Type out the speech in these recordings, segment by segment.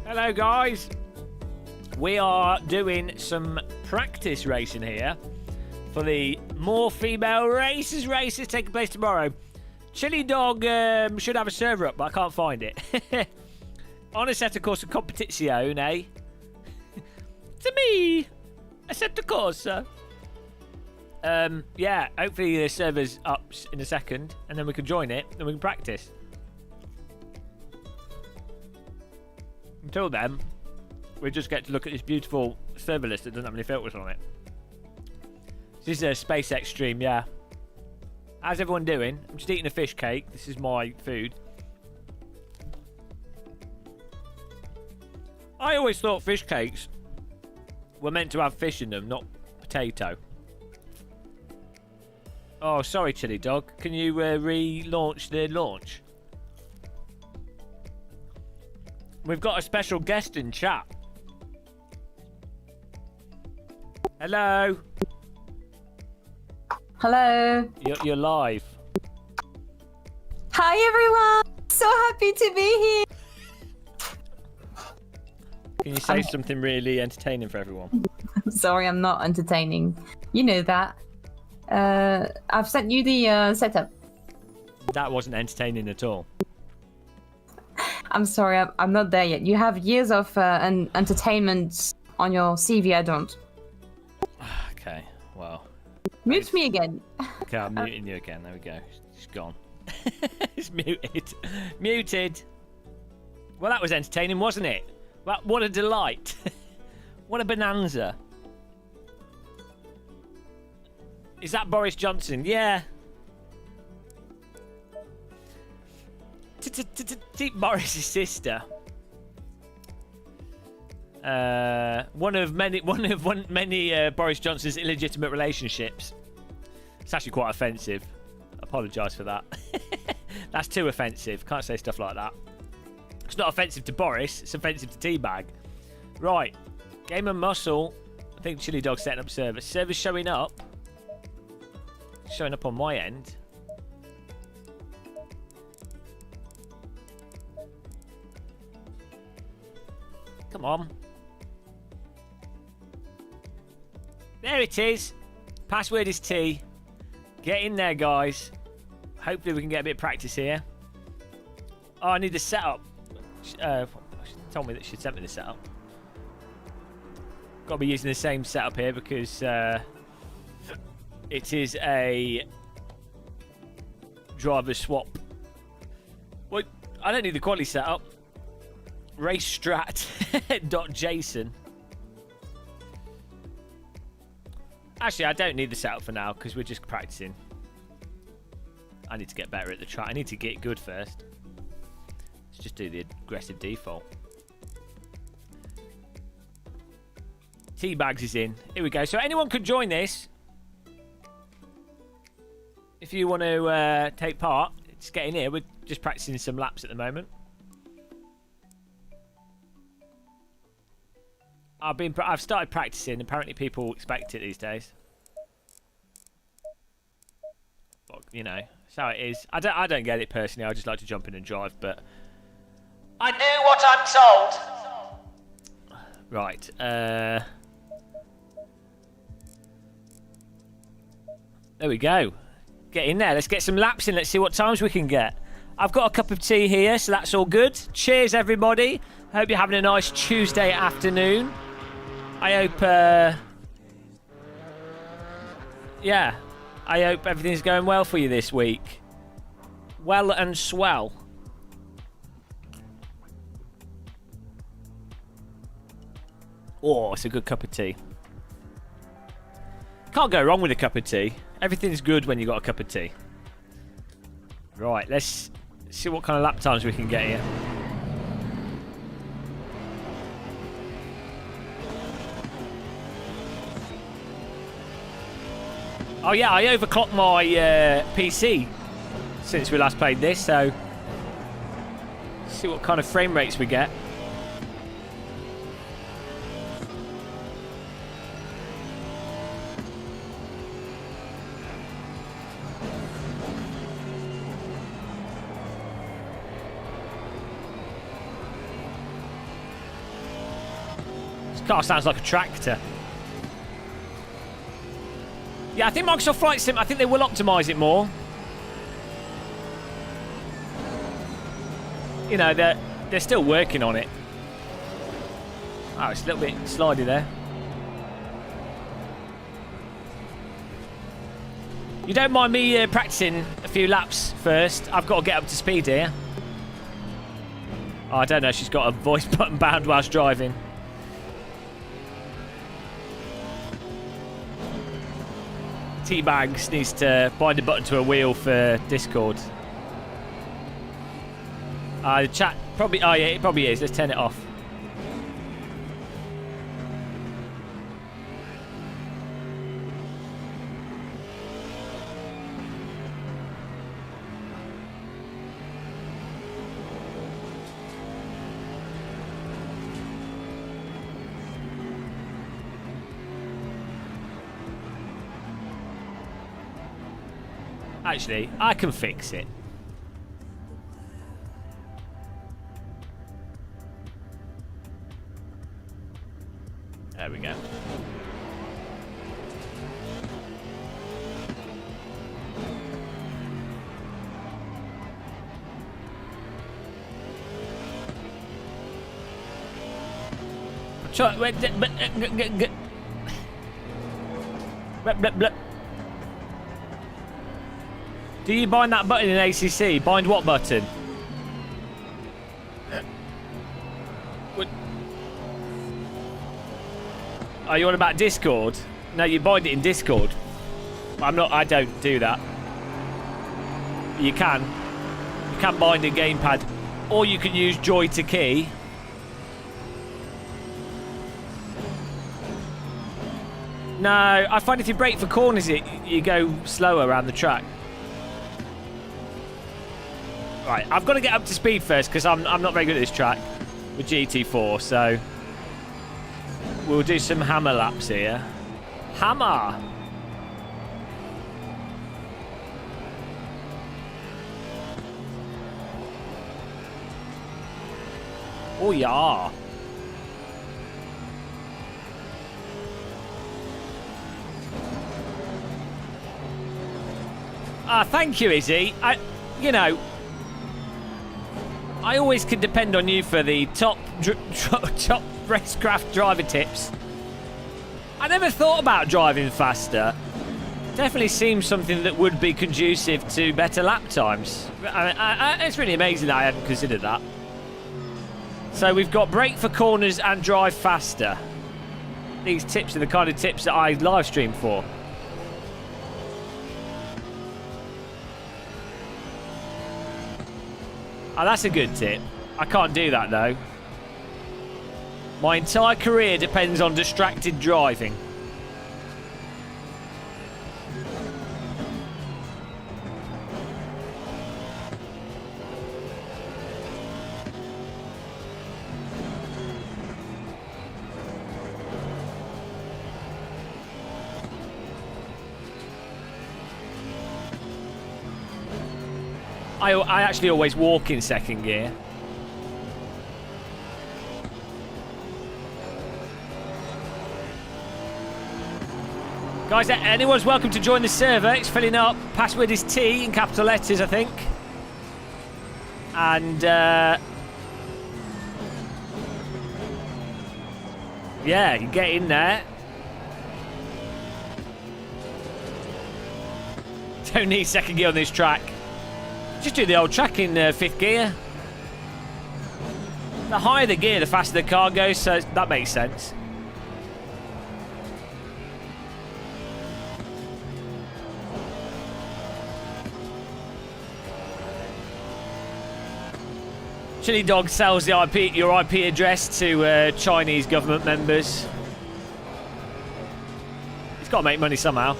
Hello, guys. We are doing some practice racing here for the More Female Races taking place tomorrow. Chili Dog should have a server up, but I can't find it. On Assetto Corsa Competizione. To me, Assetto Corsa. Yeah, hopefully the server's up in a second, and then we can join it, and we can practice. Until then, we just get to look at this beautiful server list that doesn't have any filters on it. This is a SpaceX stream, yeah. How's everyone doing? I'm just eating a fish cake. This is my food. I always thought fish cakes were meant to have fish in them, not potato. Oh, sorry, Chili Dog. Can you relaunch the launch? We've got a special guest in chat. Hello. Hello. You're live. Hi, everyone. So happy to be here. Can you say something really entertaining for everyone? I'm sorry, I'm not entertaining. You know that. I've sent you the setup. That wasn't entertaining at all. I'm sorry, I'm not there yet. You have years of entertainment on your CV. I don't. Okay, well. Mute me again. Okay, I'm muting you again. There we go. She's gone. It's muted. Muted. Well, that was entertaining, wasn't it? Well, what a delight. What a bonanza. Is that Boris Johnson? Yeah. Boris's sister. One of many Boris Johnson's illegitimate relationships. It's actually quite offensive. I apologise for that. That's too offensive. Can't say stuff like that. It's not offensive to Boris. It's offensive to Teabag. Right. Gamermuscle. I think Chili Dog's setting up server. Server's showing up. Showing up on my end. Come on. There it is. Password is T. Get in there, guys. Hopefully we can get a bit of practice here. Oh, I need the setup. She told me that she'd sent me the setup. Got to be using the same setup here because it is a driver swap. Well, I don't need the quality setup. Racestrat.json. Actually, I don't need the setup for now because we're just practicing. I need to get better at the track. I need to get good first. Let's just do the aggressive default. Teabags is in. Here we go. So anyone could join this. If you want to take part, just get in here. We're just practicing some laps at the moment. I've started practicing. Apparently, people expect it these days. But, you know, that's how it is. I don't get it personally. I just like to jump in and drive, but I do what I'm told. Right. There we go. Get in there. Let's get some laps in. Let's see what times we can get. I've got a cup of tea here, so that's all good. Cheers, everybody. Hope you're having a nice Tuesday afternoon. I hope, yeah, I hope everything's going well for you this week. Well and swell. Oh, it's a good cup of tea. Can't go wrong with a cup of tea. Everything's good when you got a cup of tea. Right, let's see what kind of lap times we can get here. Oh yeah, I overclocked my PC since we last played this, so let's see what kind of frame rates we get. car sounds like a tractor. Yeah, I think Microsoft Flight Sim, I think they will optimise it more. You know, they're still working on it. Oh, it's a little bit slidey there. You don't mind me practicing a few laps first? I've got to get up to speed here. Oh, I don't know. She's got a voice button bound whilst driving. Teabags needs to bind a button to a wheel for Discord. The chat probably... Oh, yeah, it probably is. Let's turn it off. Actually, I can fix it. There we go. Do you bind that button in ACC? Bind what button? What? Are you on about Discord? No, you bind it in Discord. I don't do that. You can bind a gamepad. Or you can use Joy to Key. No, I find if you brake for corners, you go slower around the track. Right, I've got to get up to speed first because I'm not very good at this track with GT4, so we'll do some hammer laps here. Hammer! Oh yeah! Thank you, Izzy. You know, I always can depend on you for the top racecraft driver tips. I never thought about driving faster. Definitely seems something that would be conducive to better lap times. It's really amazing that I hadn't considered that. So we've got brake for corners and drive faster. These tips are the kind of tips that I live stream for. Oh, that's a good tip. I can't do that, though. My entire career depends on distracted driving. I actually always walk in second gear. Guys, anyone's welcome to join the server. It's filling up. Password is T in capital letters, I think. And, yeah, you get in there. Don't need second gear on this track. Just do the old track in fifth gear. The higher the gear, the faster the car goes, so that makes sense. Chili Dog sells the your IP address to Chinese government members. He's got to make money somehow.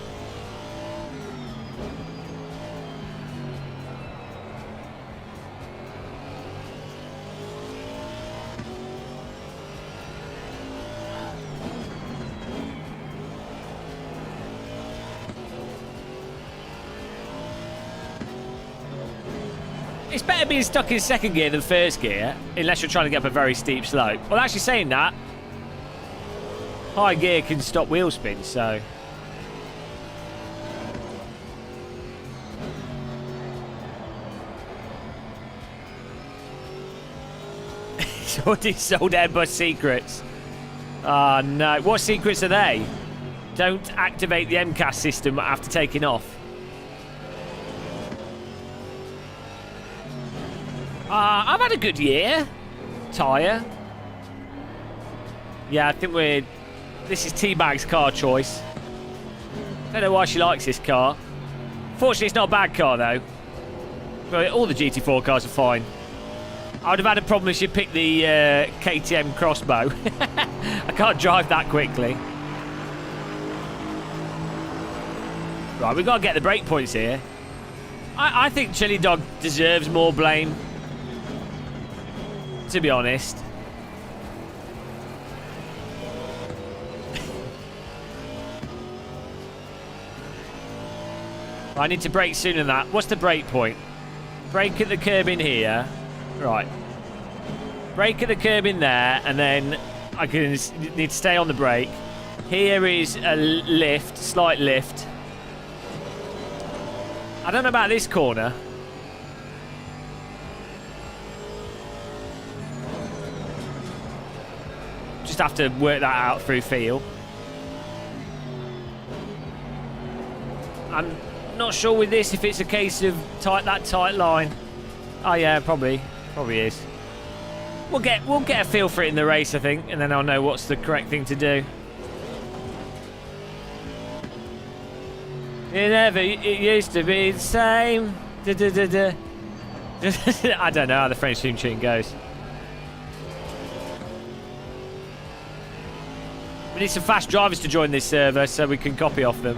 It's better being stuck in second gear than first gear, unless you're trying to get up a very steep slope. Well, actually saying that, High gear can stop wheel spin, so... Already sold Airbus secrets. Oh no. What secrets are they? Don't activate the MCAS system after taking off. I've had a good year. Tyre. Yeah, I think we're... This is Teabags' car choice. Don't know why she likes this car. Fortunately, it's not a bad car, though. But all the GT4 cars are fine. I would have had a problem if she picked the KTM Crossbow. I can't drive that quickly. Right, we've got to get the brake points here. I think Chili Dog deserves more blame. To be honest. I need to brake sooner than that. What's the brake point? Brake at the curb in here. Right. Brake at the curb in there, and then I can need to stay on the brake. Here is a lift, slight lift. I don't know about this corner. Just have to work that out through feel. I'm not sure with this if it's a case of that tight line. Oh yeah, probably is. We'll get a feel for it in the race, I think, and then I'll know what's the correct thing to do. It used to be the same. I don't know how the French tune goes. We need some fast drivers to join this server so we can copy off them.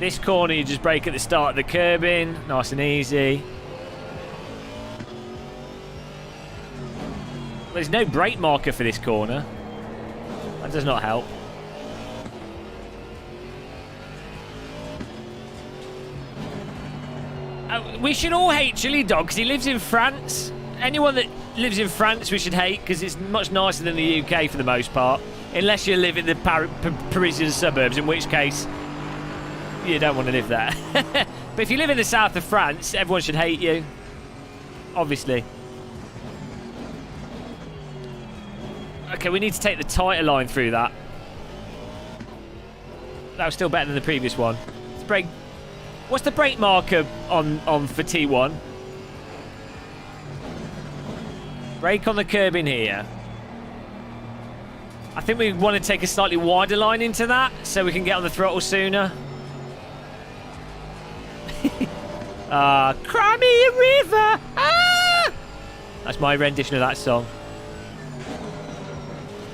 This corner, you just brake at the start of the curb in, nice and easy. There's no brake marker for this corner. That does not help. We should all hate Chili Dog because he lives in France. Anyone that lives in France we should hate because it's much nicer than the UK for the most part. Unless you live in the Parisian suburbs, in which case you don't want to live there. But if you live in the south of France, everyone should hate you. Obviously. Okay, we need to take the tighter line through that. That was still better than the previous one. Let's brake. What's the brake marker on for T1? Brake on the curb in here. I think we want to take a slightly wider line into that so we can get on the throttle sooner. Cry me a river. Ah! That's my rendition of that song.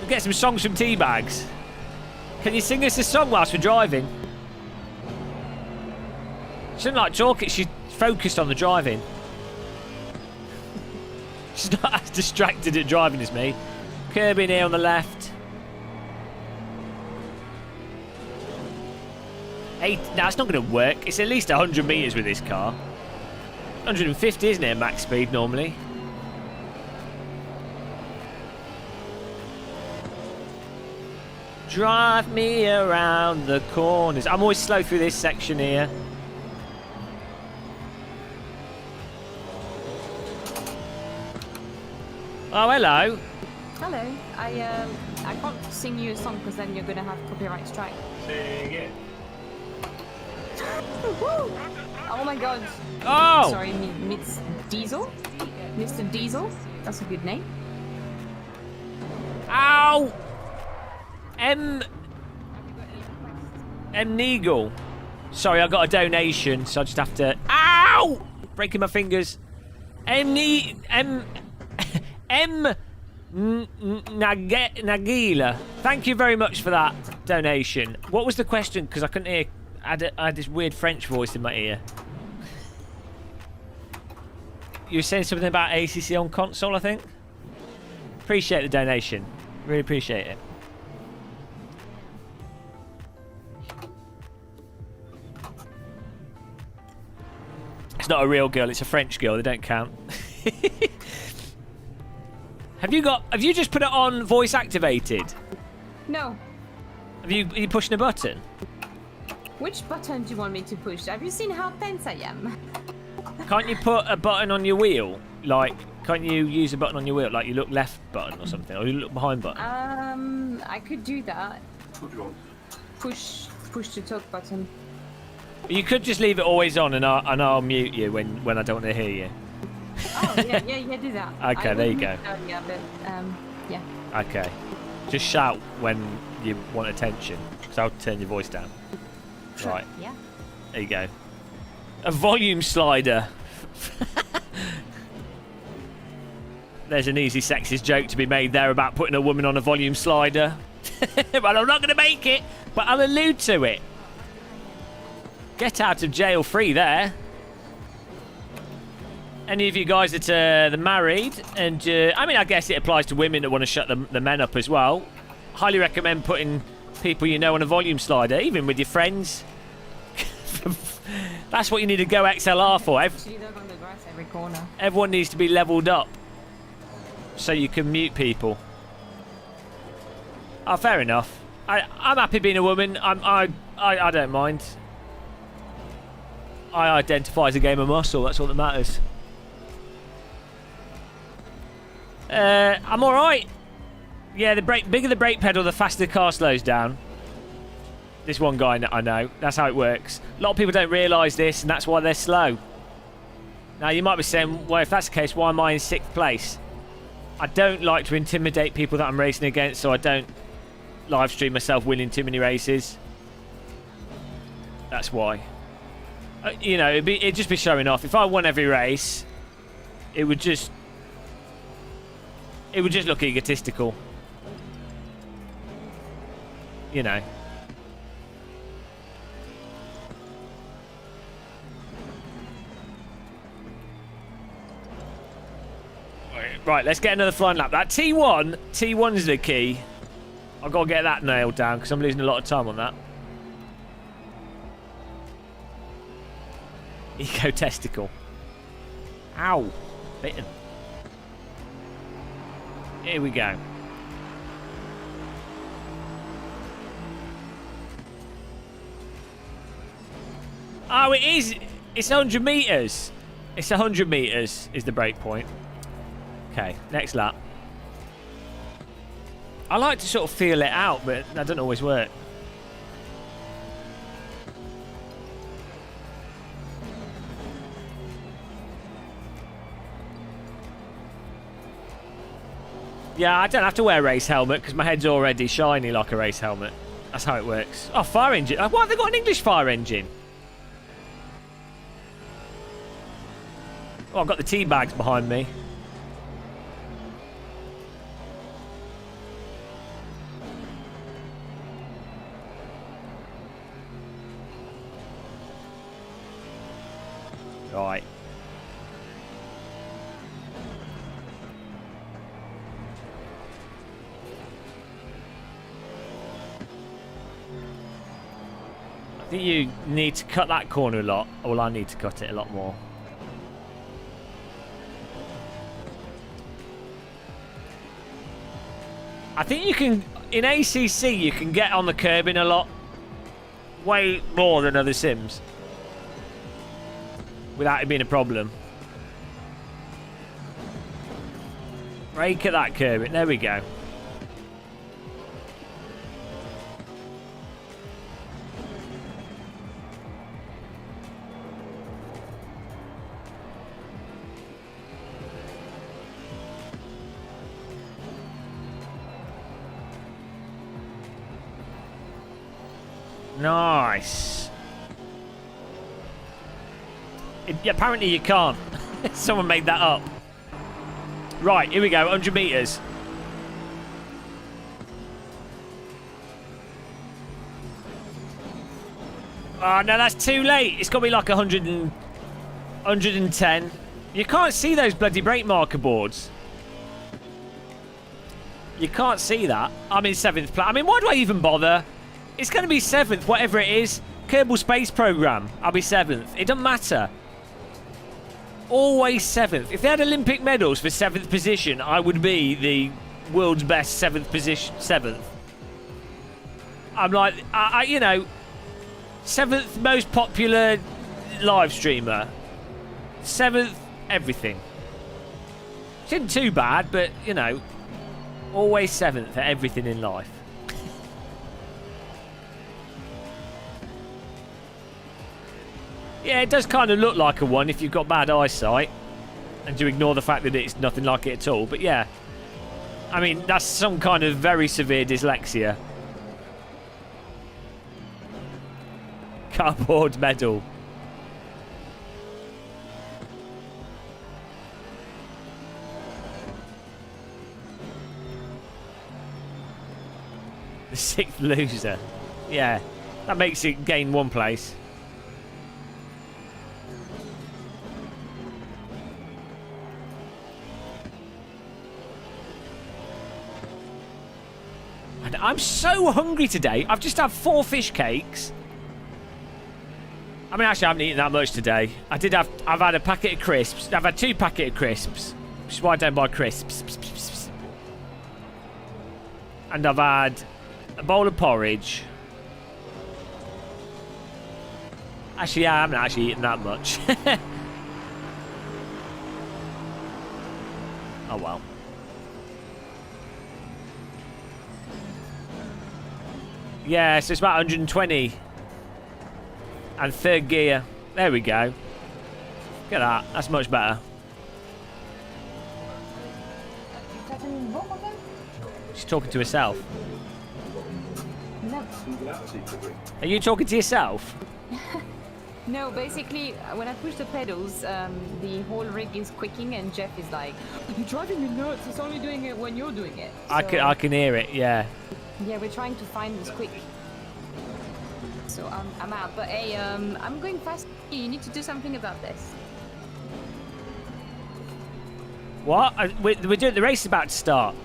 We'll get some songs from Teabags. Can you sing us a song whilst we're driving? She doesn't like talking, she's focused on the driving. She's not as distracted at driving as me. Curb in here on the left. No, it's not going to work. It's at least 100 metres with this car. 150, isn't it, max speed normally? Drive me around the corners. I'm always slow through this section here. Oh, hello. Hello. I can't sing you a song because then you're gonna have copyright strike. Sing it. Oh my god. Oh! Sorry, Mr. Diesel? Mr. Diesel? That's a good name. Ow! M. Neagle. Sorry, I got a donation, so I just have to. Ow! Breaking my fingers. Nagila. Thank you very much for that donation. What was the question? Because I couldn't hear. I had this weird French voice in my ear. You were saying something about ACC on console, I think? Appreciate the donation. Really appreciate it. It's not a real girl, it's a French girl. They don't count. Have you just put it on voice activated? No. Are you pushing a button? Which button do you want me to push? Have you seen how tense I am? Can't you put a button on your wheel? Like, can't you use a button on your wheel? Like, you look left button or something, or you look behind button? I could do that. Push the talk button. You could just leave it always on, and I'll mute you when I don't want to hear you. Oh yeah, do that. Okay, there you go. Yeah, but yeah. Okay, just shout when you want attention, because I'll turn your voice down. Sure. Right. Yeah. There you go. A volume slider. There's an easy sexist joke to be made there about putting a woman on a volume slider. Well, I'm not going to make it, but I'll allude to it. Get out of jail free there. Any of you guys that are married, and I mean, I guess it applies to women that want to shut the men up as well. Highly recommend putting people you know on a volume slider, even with your friends. That's what you need a Go XLR for. Everyone needs to be leveled up so you can mute people. Oh, fair enough. I'm happy being a woman. I don't mind. I identify as a gamer muscle. That's all that matters. I'm all right. Yeah, the bigger the brake pedal, the faster the car slows down. This one guy I know. That's how it works. A lot of people don't realise this, and that's why they're slow. Now, you might be saying, well, if that's the case, why am I in 6th place? I don't like to intimidate people that I'm racing against, so I don't live stream myself winning too many races. That's why. You know, it'd just be showing off. If I won every race, it would just look egotistical. You know. Right, let's get another flying lap. That T1's the key. I've got to get that nailed down because I'm losing a lot of time on that. Eco-testicle. Ow. Bitten. Here we go. Oh, it is. It's 100 metres. It's 100 metres is the break point. Okay, next lap. I like to sort of feel it out, but that doesn't always work. Yeah, I don't have to wear a race helmet because my head's already shiny like a race helmet. That's how it works. Oh, fire engine. Why have they got an English fire engine? Oh, I've got the Teabags behind me. Right. I think you need to cut that corner a lot. Well, I need to cut it a lot more. I think you can, in ACC, you can get on the curbing a lot. Way more than other sims. Without it being a problem. Brake at that curbing. There we go. Nice. Apparently you can't. Someone made that up. Right, here we go. 100 metres. Oh, no, that's too late. It's got to be like 110. You can't see those bloody brake marker boards. You can't see that. I'm in 7th place. I mean, why do I even bother? It's going to be 7th, whatever it is. Kerbal Space Program. I'll be 7th. It doesn't matter. Always 7th. If they had Olympic medals for 7th position, I would be the world's best 7th position. 7th. I'm like, you know, 7th most popular live streamer. 7th everything. Which isn't too bad, but, you know, always 7th at everything in life. Yeah, it does kind of look like a 1 if you've got bad eyesight and you ignore the fact that it's nothing like it at all. But yeah, I mean, that's some kind of very severe dyslexia. Cardboard medal. The 6th loser. Yeah, that makes it gain 1 place. And I'm so hungry today. I've just had 4 fish cakes. I mean, actually, I haven't eaten that much today. I've had a packet of crisps. I've had 2 packets of crisps, which is why I don't buy crisps. And I've had a bowl of porridge. Actually, yeah, I haven't actually eaten that much. Oh, well. Yeah, so it's about 120. And 3rd gear. There we go. Look at that. That's much better. She's talking to herself. No. Are you talking to yourself? No, basically, when I push the pedals, the whole rig is quicking, and Jeff is like, "You're driving me nuts. It's only doing it when you're doing it." So, I can hear it. Yeah. Yeah, we're trying to find this quick. So I'm out. But hey, I'm going fast. You need to do something about this. What? We're doing the race is about to start.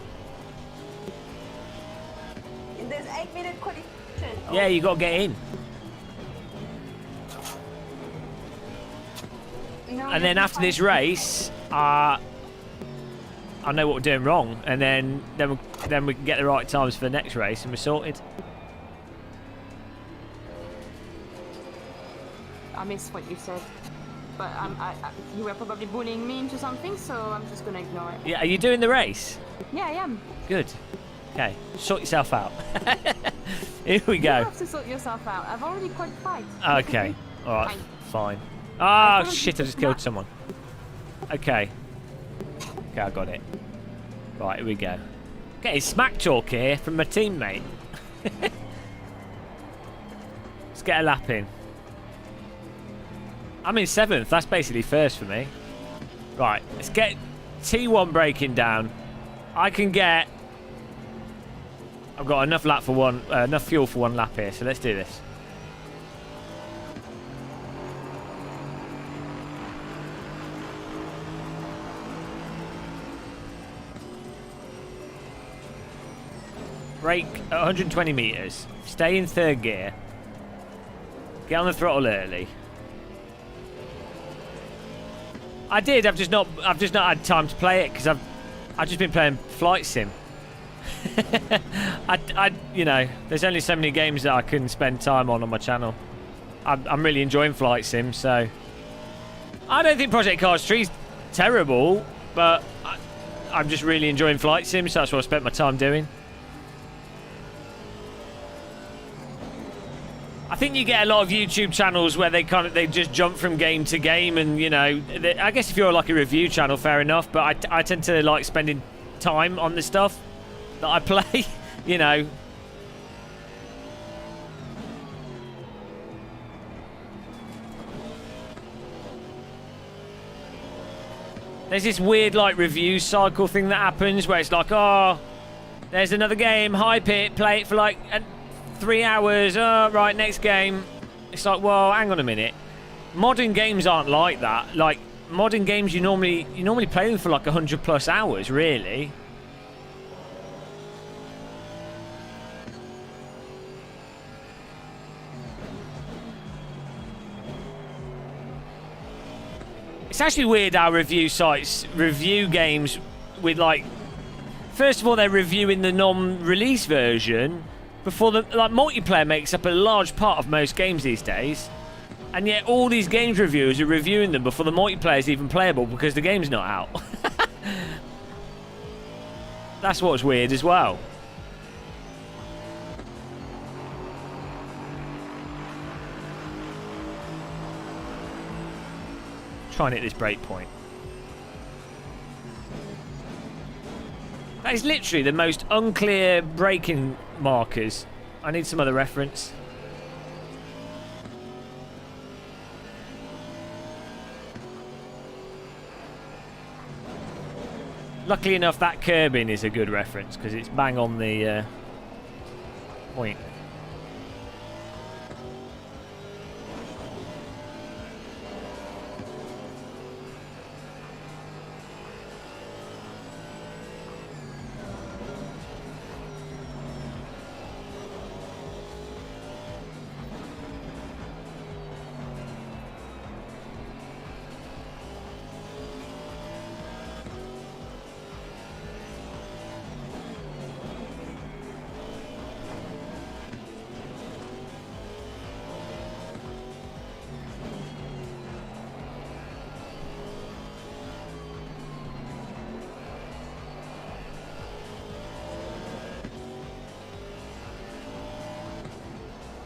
There's 8-minute qualification. Yeah, you got to get in. No, And then after this race, I know what we're doing wrong, and then we can get the right times for the next race, and we're sorted. I missed what you said, but you were probably bullying me into something, so I'm just gonna ignore it. Yeah, are you doing the race? Yeah, I am. Good. Okay, sort yourself out. Here we You go. have to sort yourself out. I've already qualified. Okay. All right. Fine. Fine. Oh shit! I just killed someone. Okay. Okay, I got it. Right, here we go. Getting smack talk here from my teammate. Let's get a lap in. I'm in 7th. That's basically 1st for me. Right, let's get T1 breaking down. I can get. I've got enough lap for enough fuel for 1 lap here. So let's do this. Brake at 120 meters. Stay in 3rd gear. Get on the throttle early. I did. I've just not had time to play it because I've just been playing flight sim. You know, there's only so many games that I can spend time on my channel. I'm really enjoying flight sim, so I don't think Project Cars 3's terrible, but I'm just really enjoying flight sim, so that's what I spent my time doing. I think you get a lot of YouTube channels where they just jump from game to game, and you know, I guess if you're like a review channel, fair enough. But I tend to like spending time on the stuff that I play. You know. There's this weird like review cycle thing that happens where it's like, oh, there's another game, hype it, play it for like 3 hours. Oh, right, next game. It's like, well, hang on a minute. Modern games aren't like that. Like modern games, you normally play them for like 100+ hours, really. It's actually weird how review sites review games with, like, first of all, they're reviewing the non-release version before the, like, multiplayer makes up a large part of most games these days. And yet all these games reviewers are reviewing them before the multiplayer is even playable because the game's not out. That's what's weird as well. Try and hit this break point. That is literally the most unclear braking markers. I need some other reference. Luckily enough, that curbing is a good reference because it's bang on the point.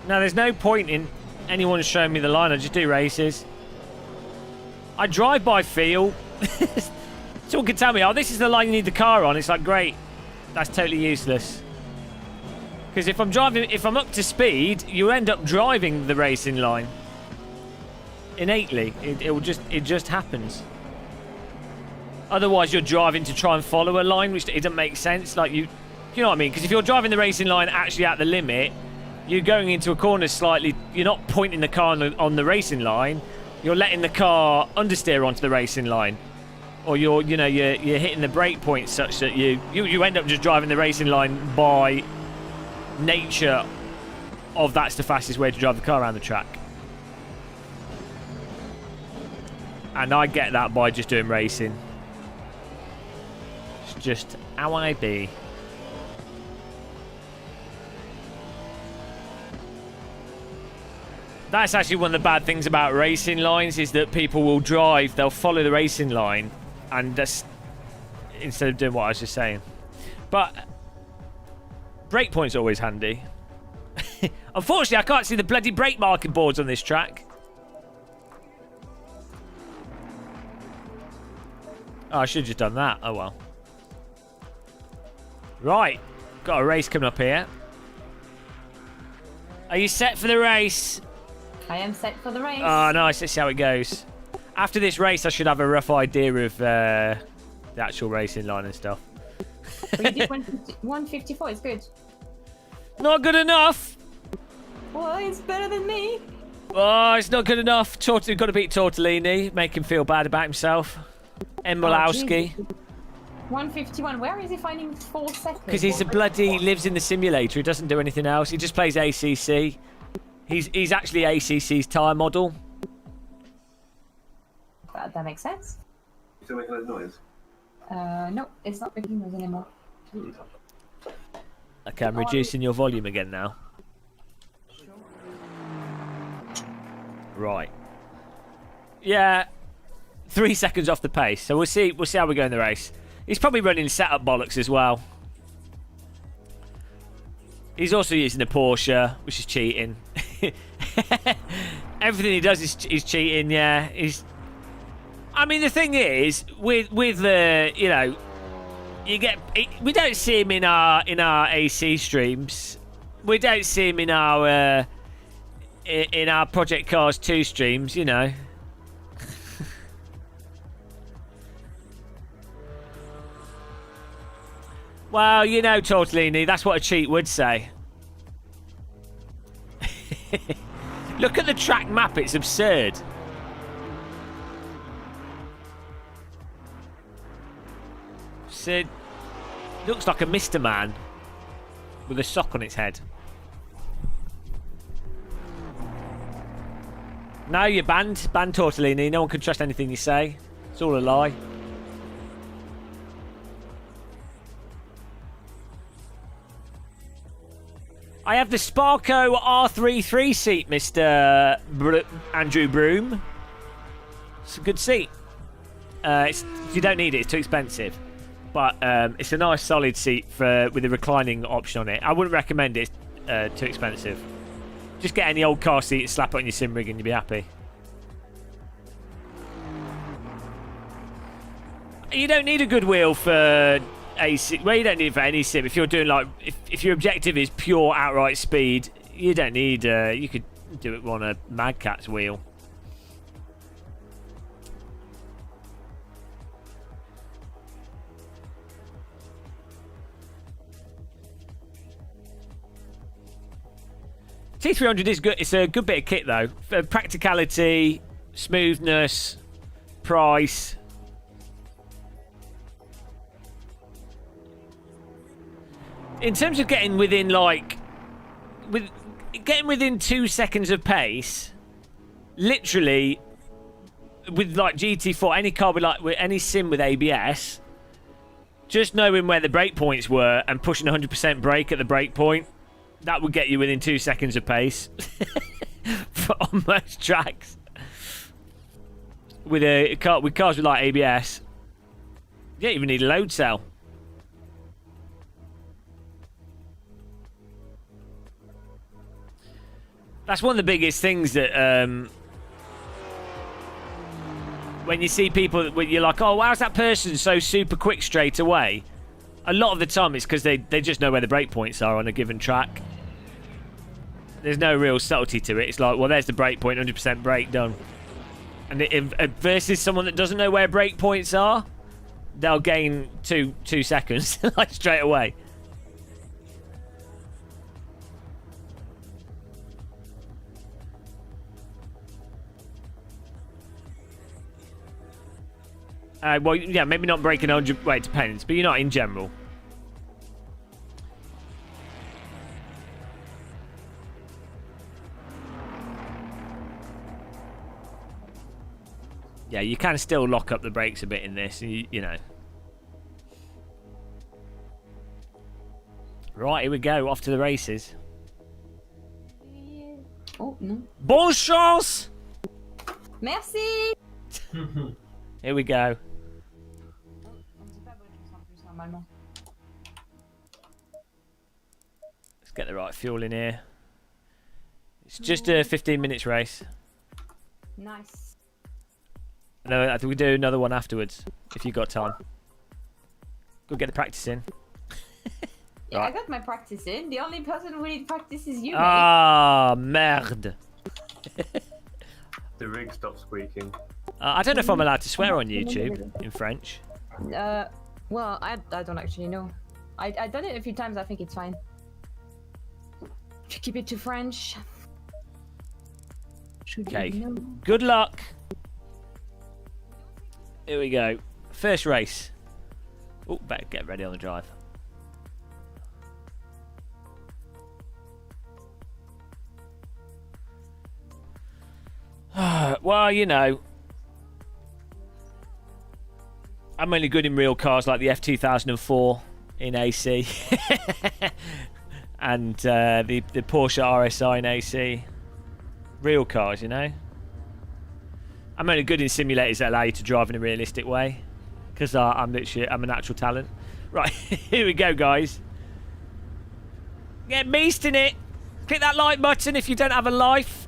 Now, there's no point in anyone showing me the line. I just do races. I drive by feel. Someone can tell me, oh, this is the line you need the car on. It's like, great. That's totally useless. Because if I'm up to speed, you end up driving the racing line. Innately. It just happens. Otherwise, you're driving to try and follow a line, which it doesn't make sense. Like, you know what I mean? Because if you're driving the racing line actually at the limit, you're going into a corner slightly. You're not pointing the car on the racing line. You're letting the car understeer onto the racing line, or you're hitting the brake point such that you end up just driving the racing line by nature of that's the fastest way to drive the car around the track. And I get that by just doing racing. It's just how I be. That's actually one of the bad things about racing lines is that people will drive, they'll follow the racing line and just instead of doing what I was just saying. But breakpoint's always handy. Unfortunately, I can't see the bloody brake marking boards on this track. Oh, I should have just done that. Oh well. Right. Got a race coming up here. Are you set for the race? I am set for the race. Oh, nice. Let's see how it goes. After this race, I should have a rough idea of the actual racing line and stuff. Well, you did 154. It's good. Not good enough. Well, it's better than me. Oh, it's not good enough. Got to beat Tortellini. Make him feel bad about himself. Emilowski. 151. Where is he finding 4 seconds? Because he's a bloody lives in the simulator. He doesn't do anything else. He just plays ACC. He's actually ACC's tyre model. That makes sense. You still making that noise? No, it's not making noise anymore. Okay, I'm reducing your volume again now. Right. Yeah, 3 seconds off the pace. So we'll see how we go in the race. He's probably running setup bollocks as well. He's also using a Porsche, which is cheating. Everything he does is cheating. Yeah, I mean, the thing is, with the we don't see him in our AC streams. We don't see him in our Project Cars 2 streams. You know. Well, you know, Tortellini, that's what a cheat would say. Look at the track map, it's absurd. Sid looks like a Mr. Man with a sock on its head. No, you're banned. Banned, Tortellini. No one can trust anything you say. It's all a lie. I have the Sparco R33 seat, Mr. Andrew Broom. It's a good seat. You don't need it. It's too expensive. But it's a nice, solid seat with a reclining option on it. I wouldn't recommend it. It's too expensive. Just get any old car seat, slap it on your sim rig, and you'll be happy. You don't need a good wheel for AC. Well, you don't need it for any sim. If you're doing like, if your objective is pure outright speed, you don't need. You could do it on a Mad Cat's wheel. T300 is good. It's a good bit of kit though. For practicality, smoothness, price. In terms of getting within getting within 2 seconds of pace, literally with like GT4, any car with any sim with ABS, just knowing where the brake points were and pushing 100% brake at the brake point, that would get you within 2 seconds of pace on most tracks. With cars with like ABS, you don't even need a load cell. That's one of the biggest things that when you see people, when you're like, oh, how's that person so super quick straight away? A lot of the time it's because they just know where the brake points are on a given track. There's no real subtlety to it. It's like, well, there's the brake point, 100% brake, done. And versus someone that doesn't know where brake points are, they'll gain two seconds, like straight away. Well, yeah, maybe not breaking 100. Well, it depends, but you're not in general. Yeah, you can still lock up the brakes a bit in this, you know. Right, here we go. Off to the races. Oh, no. Bonne chance! Merci! Here we go. Let's get the right fuel in here. It's just a 15 minutes race. Nice. No, I think we do another one afterwards, if you got time. Go get the practice in. Yeah, I got my practice in. The only person who need practice is you, Ah, merde. The rig stopped squeaking. I don't know if I'm allowed to swear on YouTube in French. Well, I don't actually know. I've done it a few times. I think it's fine. If you keep it to French. Okay. Good luck. Here we go. First race. Oh, better get ready on the drive. Well, you know, I'm only good in real cars like the F2004 in AC and the Porsche RSI in AC. Real cars, you know. I'm only good in simulators that allow you to drive in a realistic way because I'm a natural talent. Right, here we go, guys. Get beasting it. Click that like button if you don't have a life.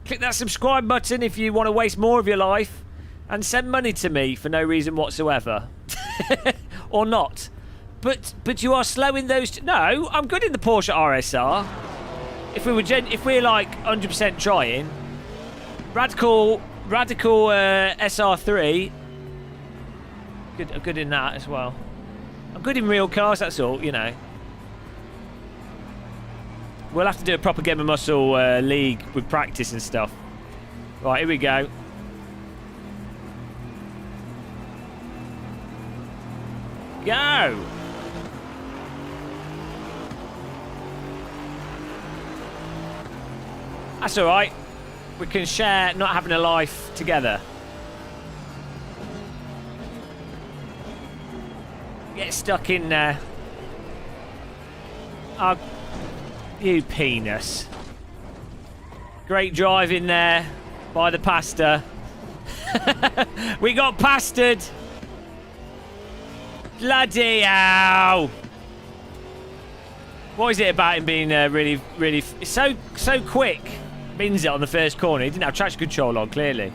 Click that subscribe button if you want to waste more of your life. And send money to me for no reason whatsoever. Or not. But you are slow in those... No, I'm good in the Porsche RSR. If we're like 100% trying. Radical SR3. I'm good in that as well. I'm good in real cars, that's all, you know. We'll have to do a proper Game of Muscle league with practice and stuff. Right, here we go. Go! That's alright. we can share not having a life together. Get stuck in there. Oh, you penis. Great drive in there by the pasta. We got pastored. Bloody hell. What is it about him being really so quick? Bins it on the first corner. He didn't have traction control on, clearly.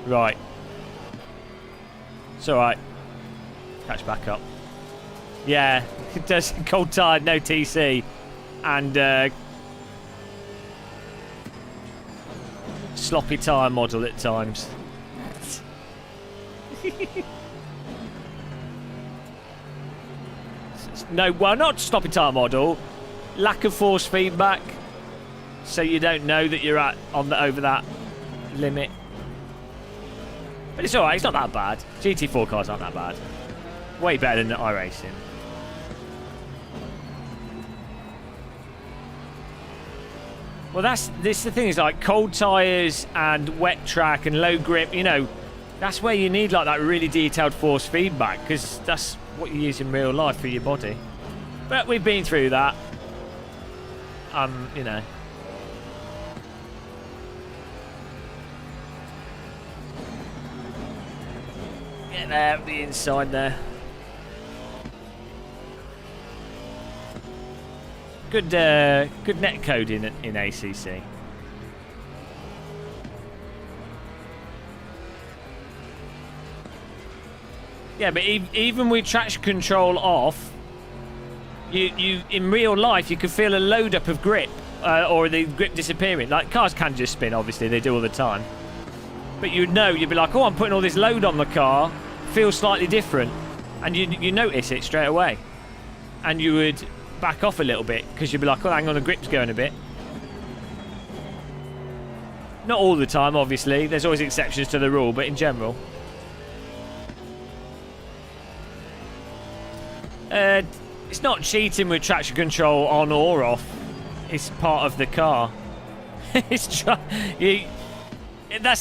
Right. It's alright. Catch back up. Yeah, it does. Cold tired, no TC. And sloppy tyre model at times. No, well, not sloppy tyre model. Lack of force feedback, so you don't know that you're over that limit. But it's alright. It's not that bad. GT4 cars aren't that bad. Way better than iRacing. Well, this the thing is, like, cold tyres and wet track and low grip, you know, that's where you need like that really detailed force feedback, because that's what you use in real life for your body. But we've been through that. You know. Get there, the inside there. Good net code in ACC. Yeah, but even with traction control off, you in real life you can feel a load up of grip, or the grip disappearing. Like, cars can just spin, obviously they do all the time. But you'd be like, oh, I'm putting all this load on the car, feels slightly different, and you notice it straight away, and you would back off a little bit because you'd be like, oh, hang on, the grip's going a bit. Not all the time, obviously. There's always exceptions to the rule, but in general. It's not cheating with traction control on or off. It's part of the car. That's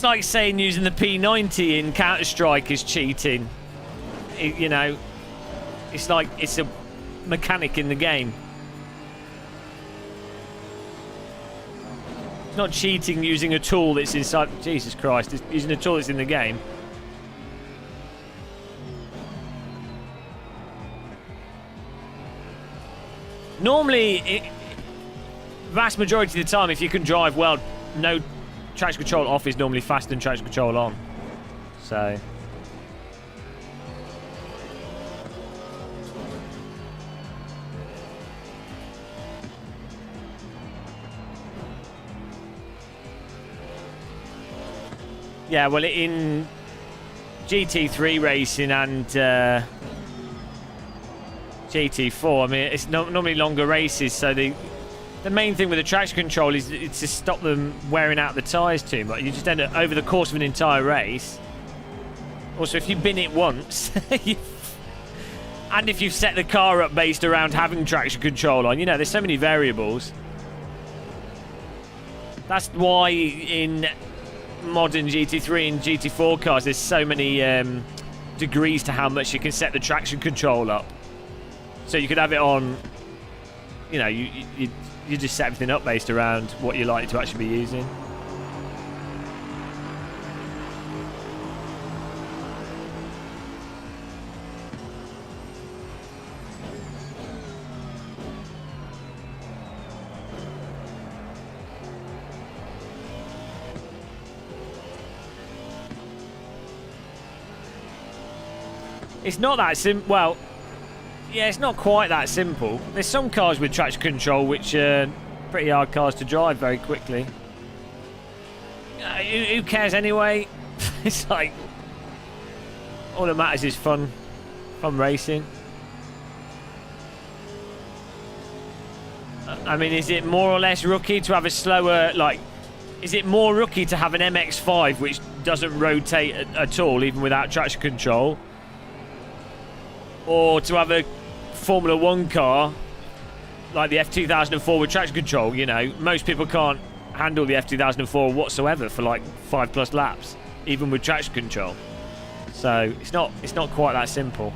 like saying using the P90 in Counter-Strike is cheating. You know, it's like it's a mechanic in the game. It's not cheating using a tool that's inside. Jesus Christ, it's using a tool that's in the game. Normally, vast majority of the time, if you can drive well, no traction control off is normally faster than traction control on. So. Yeah, well, in GT3 racing and GT4, I mean, it's normally longer races, so the main thing with the traction control is it's to stop them wearing out the tyres too much. You just end up, over the course of an entire race. Also, if you bin it once, and if you've set the car up based around having traction control on, you know, there's so many variables. That's why in modern GT3 and GT4 cars there's so many degrees to how much you can set the traction control up. So you could have it on, you know, you just set everything up based around what you're likely to actually be using. It's not that simple. Well, yeah, it's not quite that simple. There's some cars with traction control which are pretty hard cars to drive very quickly. Who cares anyway? It's like, all that matters is fun racing. I mean, is it more or less rookie to have a slower, like, is it more rookie to have an MX-5 which doesn't rotate at all, even without traction control? Or to have a Formula 1 car like the F2004 with traction control? You know, most people can't handle the F2004 whatsoever for like 5+ laps, even with traction control. So it's not quite that simple.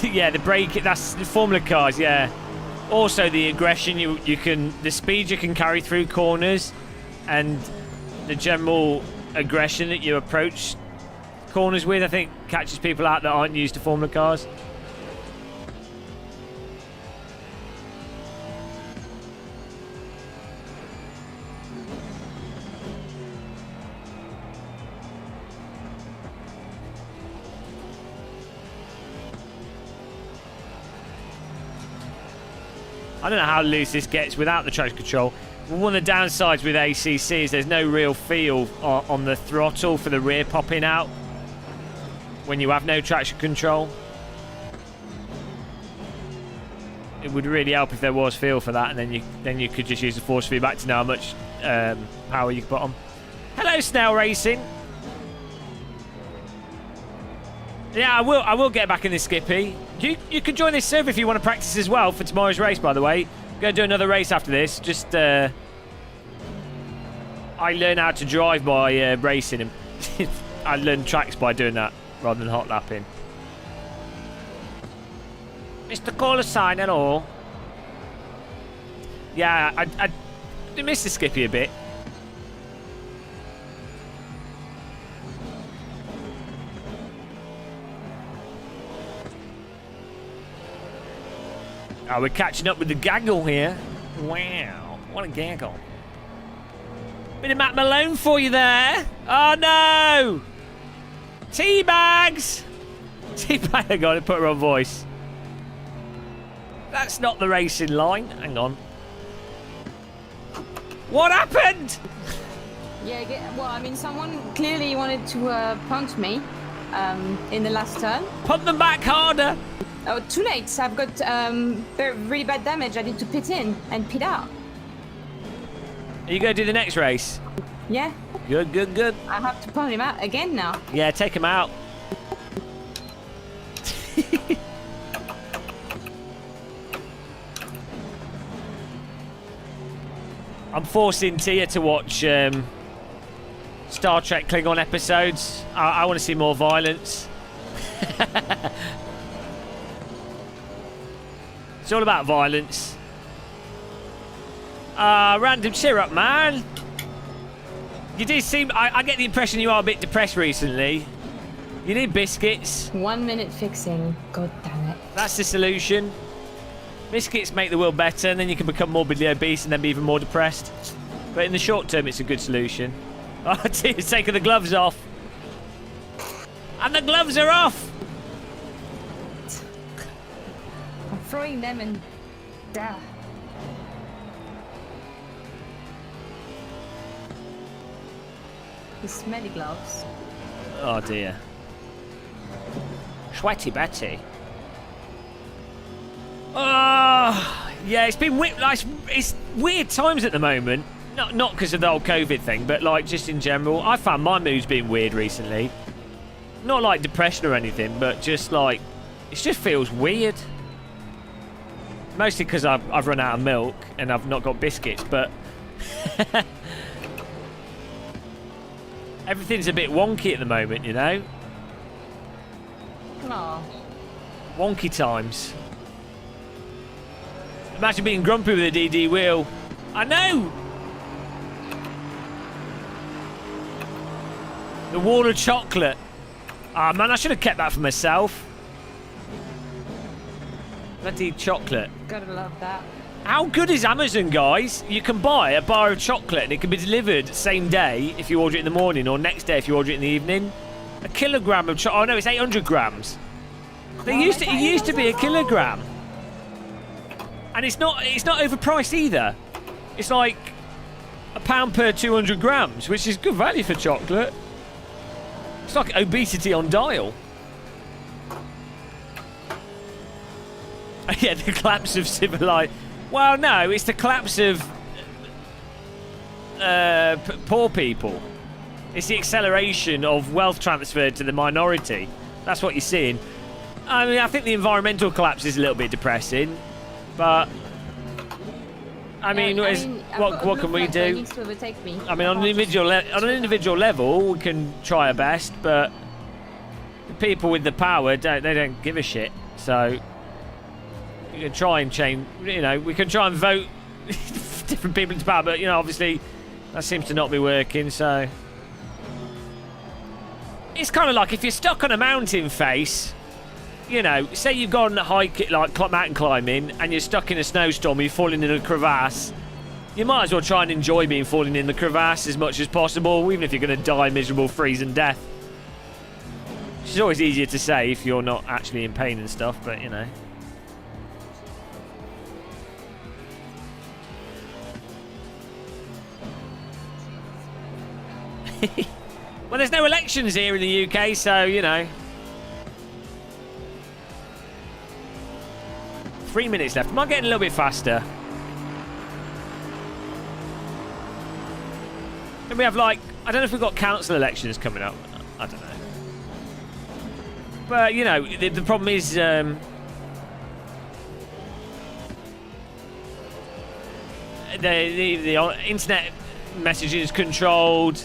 Yeah, the brake, that's the Formula cars, yeah. Also the aggression you can, the speed you can carry through corners, and the general aggression that you approach corners with, I think catches people out that aren't used to Formula cars. I don't know how loose this gets without the traction control. One of the downsides with ACC is there's no real feel on the throttle for the rear popping out when you have no traction control. It would really help if there was feel for that, and then you could just use the force feedback to know how much power you can put on. Hello, Snail Racing. Yeah, I will get back in this, Skippy. You can join this server if you want to practice as well for tomorrow's race, by the way. I'm going to do another race after this. Just, I learn how to drive by racing. I learn tracks by doing that rather than hot lapping. Mr. Caller sign, hello. Yeah, I miss the Skippy a bit. Oh, we're catching up with the gaggle here. Wow, what a gaggle. Bit of Matt Malone for you there. Oh, no. Teabags. Teabags, I got to put her on voice. That's not the racing line. Hang on. What happened? Yeah, well, I mean, someone clearly wanted to punt me in the last turn. Punt them back harder. Oh, too late. I've got really bad damage. I need to pit in and pit out. Are you going to do the next race? Yeah. Good, good, good. I have to punt him out again now. Yeah, take him out. I'm forcing Tia to watch Star Trek Klingon episodes. I want to see more violence. It's all about violence. Random cheer up, man. You do seem... I get the impression you are a bit depressed recently. You need biscuits. 1 minute fixing. God damn it. That's the solution. Biscuits make the world better, and then you can become morbidly obese and then be even more depressed. But in the short term, it's a good solution. Oh, Tia's taking the gloves off. And the gloves are off. I'm throwing them and... The smelly gloves. Oh, dear. Sweaty Betty. Oh, yeah, it's been it's weird times at the moment. Not because of the whole COVID thing, but like just in general. I found my mood's been weird recently. Not like depression or anything, but just like it just feels weird. Mostly because I've run out of milk and I've not got biscuits, but everything's a bit wonky at the moment, you know. Aww. Wonky times. Imagine being grumpy with a DD wheel. I know! The wall of chocolate. Ah, man, I should have kept that for myself. Bloody chocolate. Gotta love that. How good is Amazon, guys? You can buy a bar of chocolate and it can be delivered same day if you order it in the morning, or next day if you order it in the evening. A kilogram of chocolate. Oh no, it's 800 grams. It used to be a kilogram. And it's not overpriced either. It's like £1 per 200 grams, which is good value for chocolate. It's like obesity on dial. Yeah, the collapse of civilization. Well, no, it's the collapse of poor people. It's the acceleration of wealth transfer to the minority. That's what you're seeing. I mean, I think the environmental collapse is a little bit depressing, but I mean, what can we do? I mean, on an individual level, we can try our best, but the people with the power don't give a shit. So you can try and change. You know, we can try and vote different people into power, but you know, obviously, that seems to not be working. So it's kind of like if you're stuck on a mountain face. You know, say you've gone hike, like mountain climbing, and you're stuck in a snowstorm, you're falling in a crevasse. You might as well try and enjoy being falling in the crevasse as much as possible, even if you're going to die miserable, freezing death. Which is always easier to say if you're not actually in pain and stuff, but you know. Well, there's no elections here in the UK, so you know. 3 minutes left. Am I getting a little bit faster? And we have like, I don't know if we've got council elections coming up. I don't know. But, you know, the problem is... the internet messaging is controlled.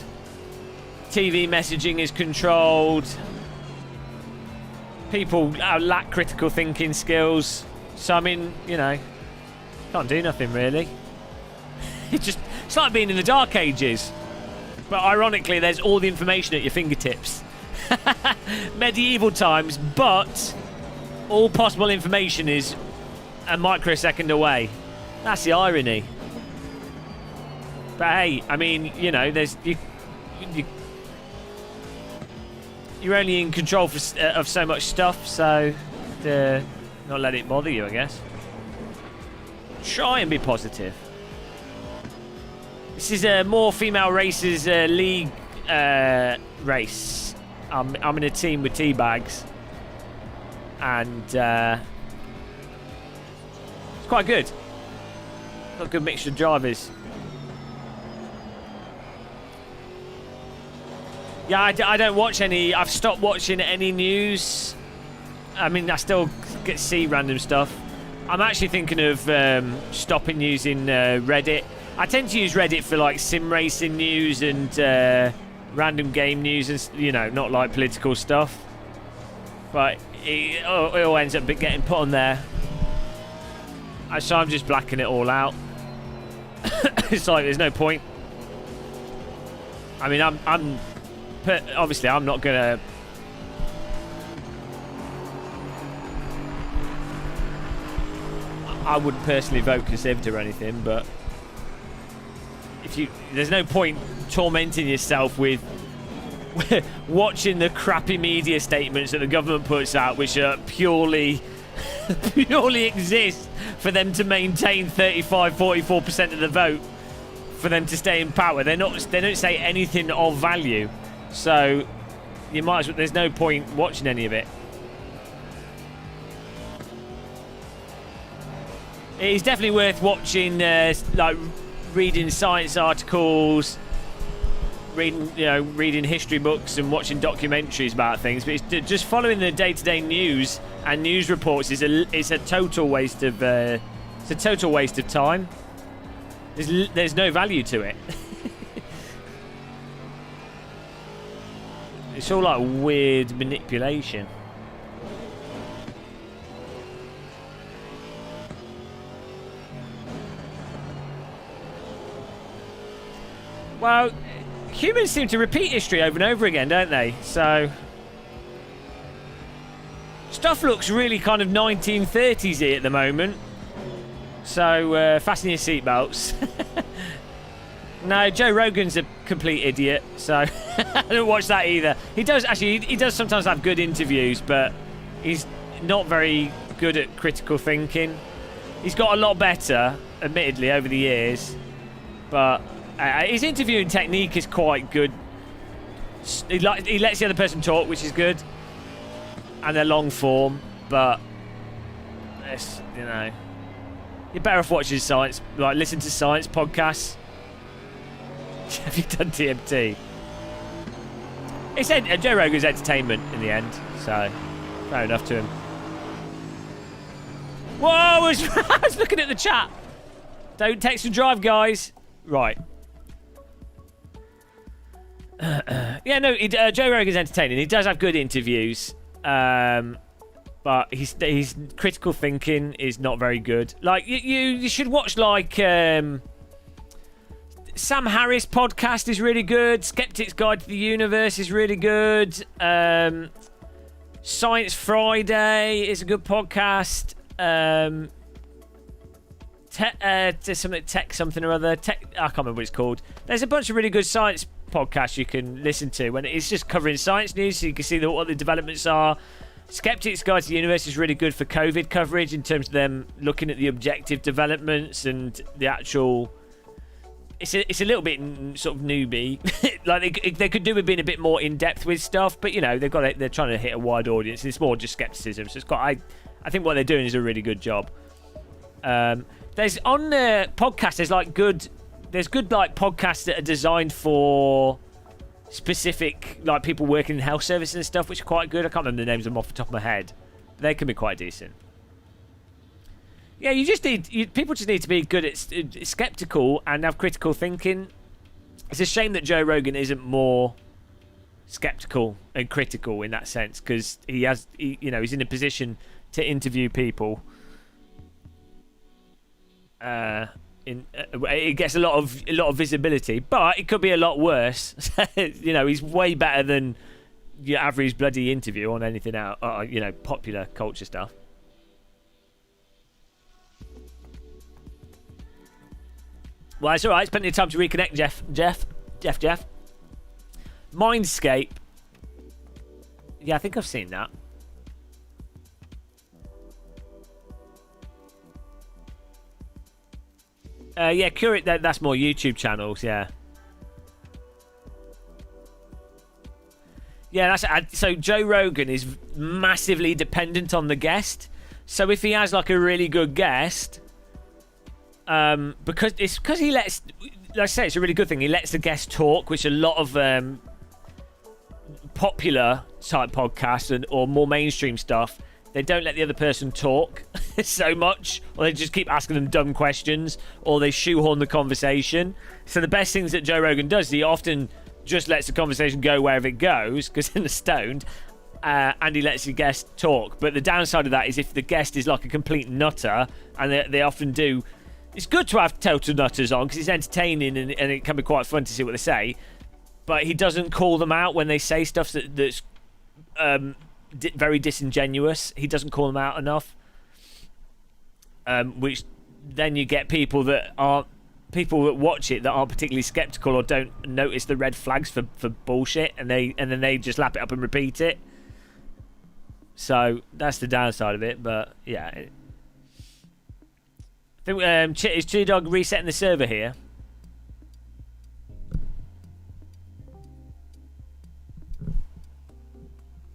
TV messaging is controlled. People lack critical thinking skills. So, I mean, you know, can't do nothing really. It's like being in the Dark Ages. But ironically, there's all the information at your fingertips. Medieval times, but all possible information is a microsecond away. That's the irony. But hey, I mean, you know, you're only in control of so much stuff, so not let it bother you, I guess. Try and be positive. This is a more female races league race. I'm in a team with Teabags, and it's quite good. Got a good mixture of drivers. Yeah, I don't watch any. I've stopped watching any news. I mean, I still get to see random stuff. I'm actually thinking of stopping using Reddit. I tend to use Reddit for like sim racing news and random game news, and you know, not like political stuff. But it all ends up getting put on there. So I'm just blacking it all out. It's like there's no point. I mean, obviously I'm not gonna. I wouldn't personally vote Conservative or anything, but there's no point tormenting yourself with watching the crappy media statements that the government puts out, which are purely exist for them to maintain 35-44% of the vote, for them to stay in power. They don't say anything of value, so you might as well. There's no point watching any of it. It's definitely worth watching, like reading science articles, reading history books, and watching documentaries about things. But it's just following the day-to-day news and news reports is a total waste of time. There's no value to it. It's all like weird manipulation. Well, humans seem to repeat history over and over again, don't they? So Stuff looks really kind of 1930s-y at the moment. So, fasten your seatbelts. No, Joe Rogan's a complete idiot, so I don't watch that either. He does sometimes have good interviews, but he's not very good at critical thinking. He's got a lot better, admittedly, over the years, but his interviewing technique is quite good. He lets the other person talk, which is good, and they're long form, but it's, you know, you're better off watching science, like listen to science podcasts. Have you done TMT? He said Joe Rogan's entertainment in the end, so fair enough to him. Whoa, I was looking at the chat. Don't text and drive, guys. Right. Yeah, no, Joe Rogan's entertaining. He does have good interviews, but his critical thinking is not very good. Like you should watch like. Sam Harris podcast is really good. Skeptic's Guide to the Universe is really good. Science Friday is a good podcast. There's something tech something or other. I can't remember what it's called. There's a bunch of really good science podcasts you can listen to when it's just covering science news, so you can see what the developments are. Skeptic's Guide to the Universe is really good for COVID coverage in terms of them looking at the objective developments and the actual. It's a little bit sort of newbie. Like they could do with being a bit more in depth with stuff, but you know they're trying to hit a wide audience. It's more just skepticism. So it's got I think what they're doing is a really good job. There's on the podcast. There's good like podcasts that are designed for specific like people working in health services and stuff, which are quite good. I can't remember the names of them off the top of my head. They can be quite decent. Yeah, people just need to be good at skeptical and have critical thinking. It's a shame that Joe Rogan isn't more skeptical and critical in that sense, because he's in a position to interview people. It gets a lot of visibility, but it could be a lot worse. You know, he's way better than your average bloody interview on anything out, popular culture stuff. Well, it's all right. It's plenty of time to reconnect, Jeff. Mindscape. Yeah, I think I've seen that. Yeah, Curate. That's more YouTube channels. Yeah. Yeah, so Joe Rogan is massively dependent on the guest. So if he has like a really good guest. Because he lets, like I say, it's a really good thing. He lets the guest talk, which a lot of popular type podcasts or more mainstream stuff, they don't let the other person talk so much, or they just keep asking them dumb questions, or they shoehorn the conversation. So the best things that Joe Rogan does, he often just lets the conversation go wherever it goes, because in the stoned, and he lets the guest talk. But the downside of that is if the guest is like a complete nutter, and they often do. It's good to have total nutters on because it's entertaining and it can be quite fun to see what they say. But he doesn't call them out when they say stuff that's very disingenuous. He doesn't call them out enough. Which then you get people that watch it that aren't particularly skeptical or don't notice the red flags for bullshit, and then they just lap it up and repeat it. So that's the downside of it. But yeah. Is Chili Dog resetting the server here?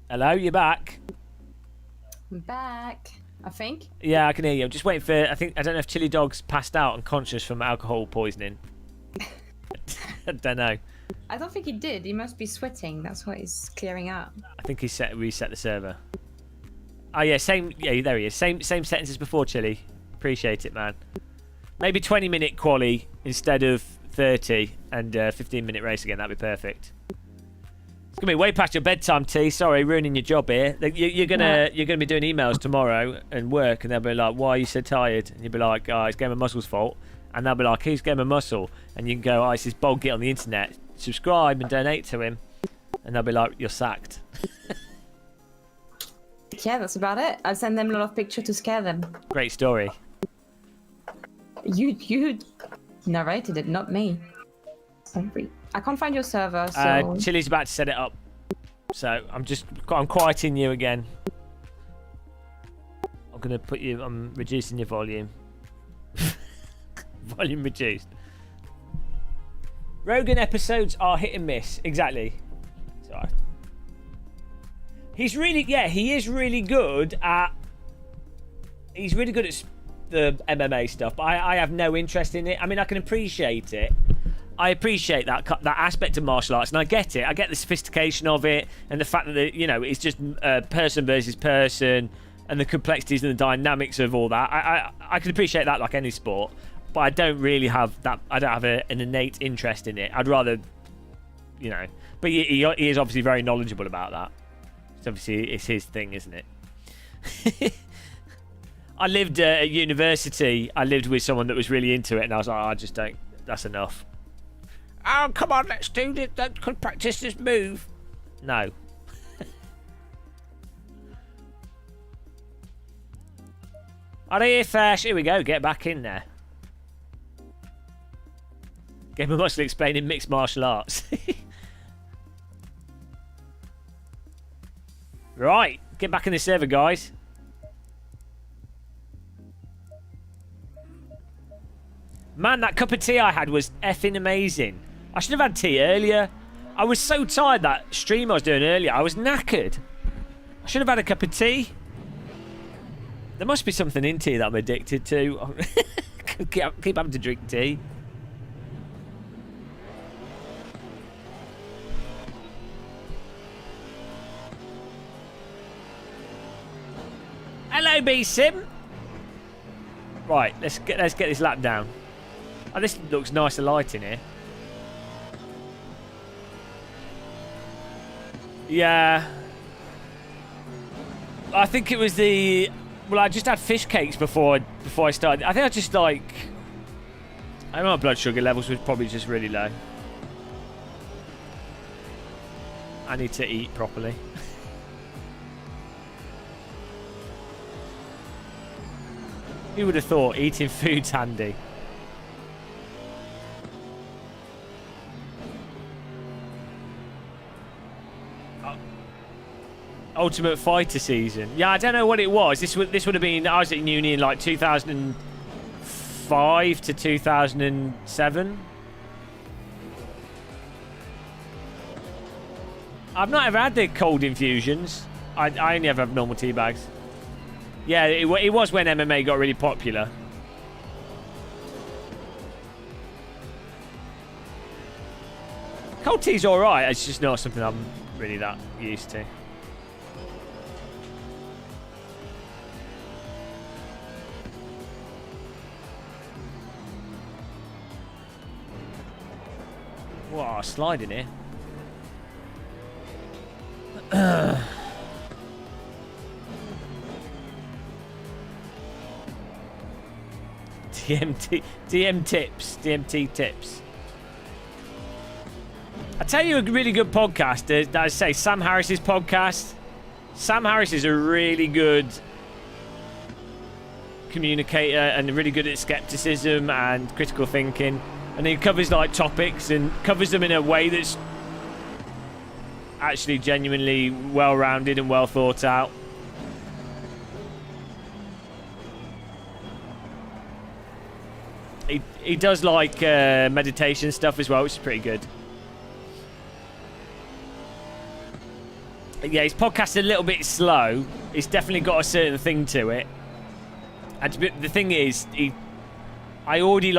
Hello, you're back. I'm back, I think. Yeah, I can hear you. I'm just waiting for. I don't know if Chili Dog's passed out unconscious from alcohol poisoning. I don't know. I don't think he did. He must be sweating. That's why he's clearing out. I think he reset the server. Oh yeah, same. Yeah, there he is. Same settings as before, Chili. Appreciate it, man. Maybe 20-minute quali instead of 30 and 15-minute race again. That'd be perfect. It's gonna be way past your bedtime, T. Sorry, ruining your job here. You're gonna be doing emails tomorrow and work, and they'll be like, "Why are you so tired?" And you'll be like, "Oh, it's Gamermuscle's fault." And they'll be like, "Who's Gamermuscle?" And you can go, "Oh, it's this bald git on the internet. Subscribe and donate to him." And they'll be like, "You're sacked." yeah, that's about it. I send them a lot of pictures to scare them. Great story. You narrated it, not me. Sorry. I can't find your server, so... Chili's about to set it up. So I'm quieting you again. I'm reducing your volume. Volume reduced. Rogan episodes are hit and miss. Exactly. Sorry. He is really good at... He's really good at the MMA stuff, but I have no interest in it. I mean, I can appreciate it. I appreciate that aspect of martial arts, and I get it. I get the sophistication of it, and the fact that it's just person versus person, and the complexities and the dynamics of all that. I can appreciate that like any sport, but I don't really have that. I don't have an innate interest in it. I'd rather, But he is obviously very knowledgeable about that. So obviously, it's his thing, isn't it? I lived at university. I lived with someone that was really into it, and I was like, I just don't. That's enough. Oh, come on, let's do this. Could practice this move. No. Arifash, here we go. Get back in there. Gamermuscle explaining mixed martial arts. Right, get back in the server, guys. Man, that cup of tea I had was effing amazing. I should have had tea earlier. I was so tired that stream I was doing earlier. I was knackered. I should have had a cup of tea. There must be something in tea that I'm addicted to. keep having to drink tea. Hello, B-Sim. Right, let's get this lap down. Oh, this looks nice and light in here. Yeah. I think it was the... Well, I just had fish cakes before I started. I think I just like... I think my blood sugar levels were probably just really low. I need to eat properly. Who would have thought eating food's handy? Ultimate Fighter season. Yeah, I don't know what it was. This would have been... I was at uni in like 2005 to 2007. I've not ever had the cold infusions. I only ever have normal tea bags. Yeah, it was when MMA got really popular. Cold tea's alright. It's just not something I'm really that used to. Wow, sliding here. DMT tips. I tell you a really good podcast. That I say Sam Harris's podcast. Sam Harris is a really good communicator and really good at skepticism and critical thinking. And he covers like topics and covers them in a way that's actually genuinely well-rounded and well thought out. He does like meditation stuff as well, which is pretty good. Yeah, his podcast's a little bit slow. It's definitely got a certain thing to it. And the thing is, I already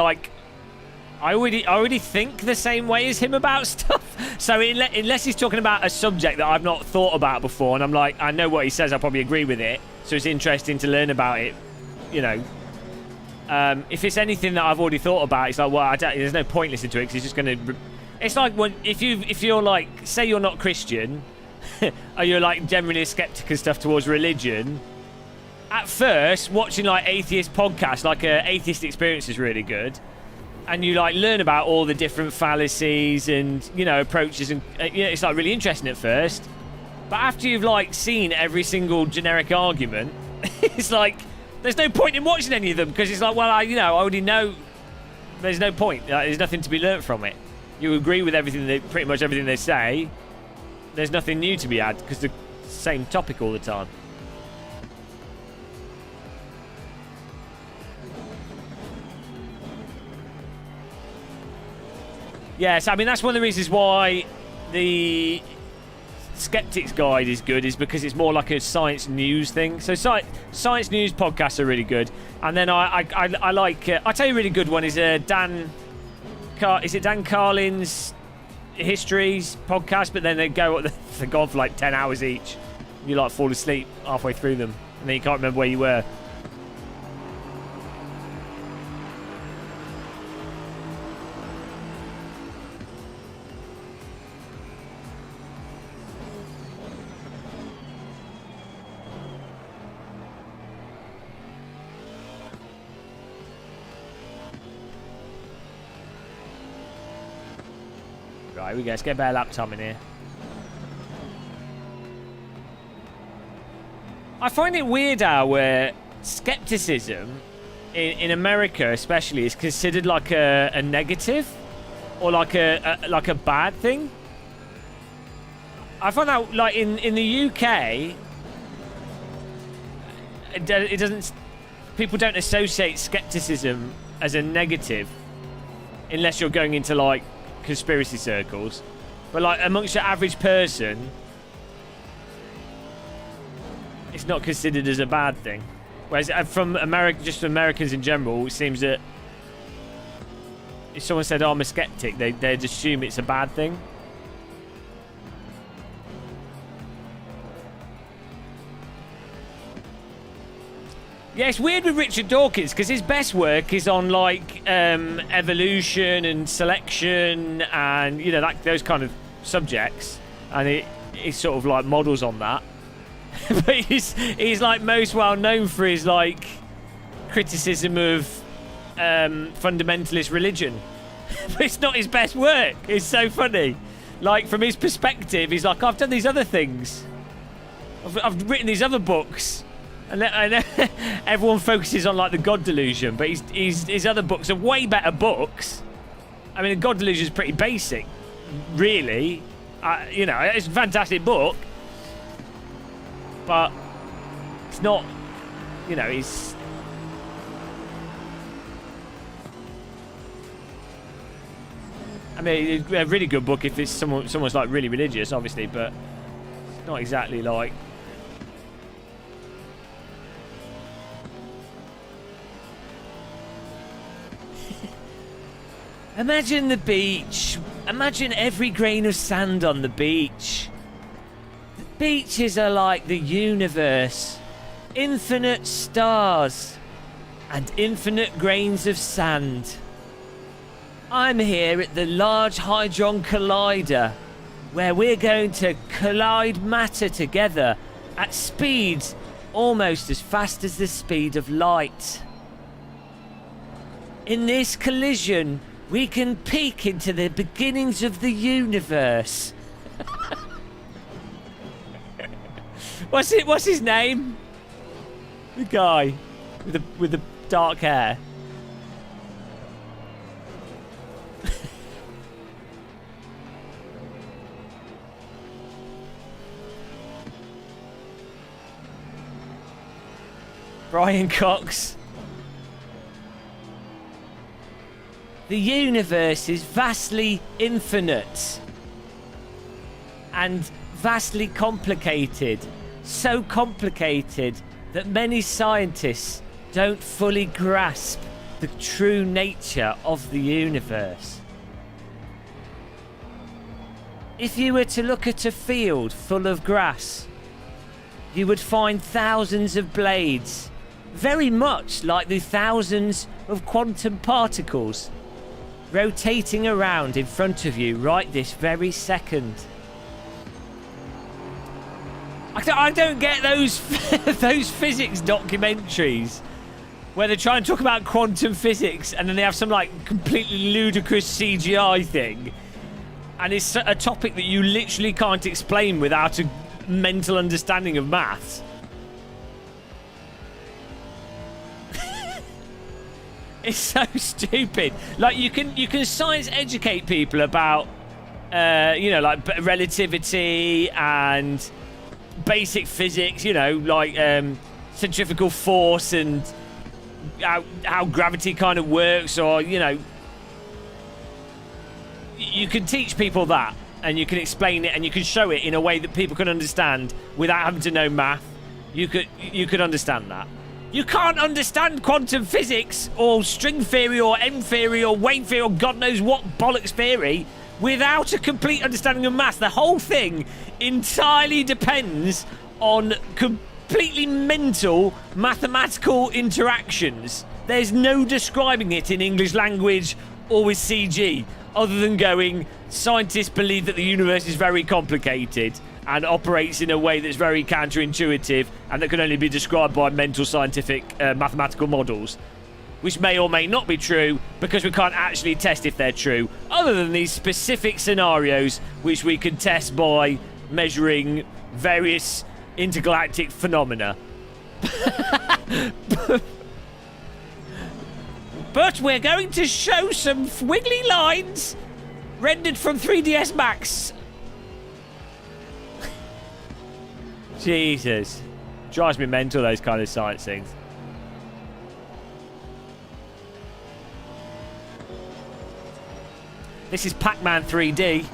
think the same way as him about stuff. So unless he's talking about a subject that I've not thought about before, and I'm like, I know what he says, I probably agree with it. So it's interesting to learn about it, if it's anything that I've already thought about, it's like, well, there's no point listening to it because he's just going to... It's like when if you're like, say you're not Christian, or you're like generally a skeptic and stuff towards religion, at first, watching like atheist podcasts, like Atheist Experience is really good. And you like learn about all the different fallacies and, approaches. And it's like really interesting at first. But after you've like seen every single generic argument, it's like there's no point in watching any of them because it's like, well, I already know. There's no point. There's nothing to be learnt from it. You agree with pretty much everything they say. There's nothing new to be had because the same topic all the time. Yes, I mean that's one of the reasons why the Skeptics Guide is good, is because it's more like a science news thing. So science news podcasts are really good, and then I like. I'll tell you a really good one is Dan Carlin's Histories podcast, but then they go for God for like 10 hours each. You like fall asleep halfway through them, and then you can't remember where you were. Right, we go. Let's get a better lap time in here. I find it weird how skepticism in America, especially, is considered like a negative or like a bad thing. I find out like in the UK, it doesn't. People don't associate skepticism as a negative unless you're going into like conspiracy circles, but like amongst your average person it's not considered as a bad thing, whereas from Americans in general, it seems that if someone said, oh, I'm a skeptic, they'd assume it's a bad thing. Yeah, it's weird with Richard Dawkins because his best work is on like evolution and selection and those kind of subjects, and it sort of like models on that. But he's like most well known for his like criticism of fundamentalist religion. But it's not his best work. It's so funny. Like from his perspective, he's like, I've done these other things. I've written these other books. And everyone focuses on like the God Delusion, but his other books are way better books. I mean, the God Delusion is pretty basic, really. It's a fantastic book, but it's not. It's. I mean, it's a really good book if it's someone's like really religious, obviously, but it's not exactly like. Imagine the beach. Imagine every grain of sand on the beach. The beaches are like the universe. Infinite stars and infinite grains of sand. I'm here at the Large Hadron Collider, where we're going to collide matter together at speeds almost as fast as the speed of light. In this collision, we can peek into the beginnings of the universe. What's his name? The guy with the dark hair. Brian Cox. The universe is vastly infinite and vastly complicated. So complicated that many scientists don't fully grasp the true nature of the universe. If you were to look at a field full of grass, you would find thousands of blades, very much like the thousands of quantum particles rotating around in front of you right this very second. I don't get those those physics documentaries where they try and talk about quantum physics and then they have some like completely ludicrous CGI thing, and it's a topic that you literally can't explain without mental understanding of maths. It's so stupid. Like, you can science educate people about, you know, like relativity and basic physics, you know, like centrifugal force and how gravity kind of works, or, you know, you can teach people that, and you can explain it, and you can show it in a way that people can understand without having to know math. You could understand that. You can't understand quantum physics or string theory or M theory or wave theory or God knows what bollocks theory without a complete understanding of maths. The whole thing entirely depends on completely mental mathematical interactions. There's no describing it in English language or with CG other than going, scientists believe that the universe is very complicated and operates in a way that's very counterintuitive and that can only be described by mental scientific mathematical models, which may or may not be true because we can't actually test if they're true, other than these specific scenarios which we can test by measuring various intergalactic phenomena. But we're going to show some wiggly lines rendered from 3ds Max. Jesus. Drives me mental, those kind of science things. This is Pac-Man 3D.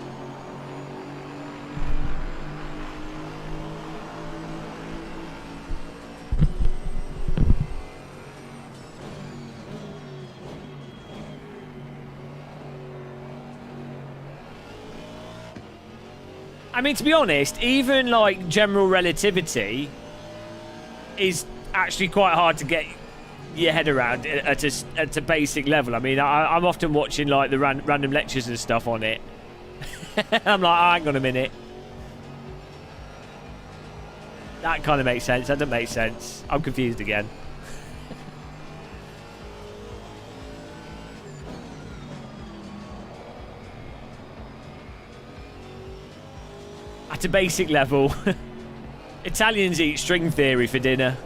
I mean, to be honest, even like general relativity is actually quite hard to get your head around at a basic level. I mean, I'm often watching like the random lectures and stuff on it. I'm like, oh, hang on a minute. That kind of makes sense. That doesn't make sense. I'm confused again. At a basic level, Italians eat string theory for dinner.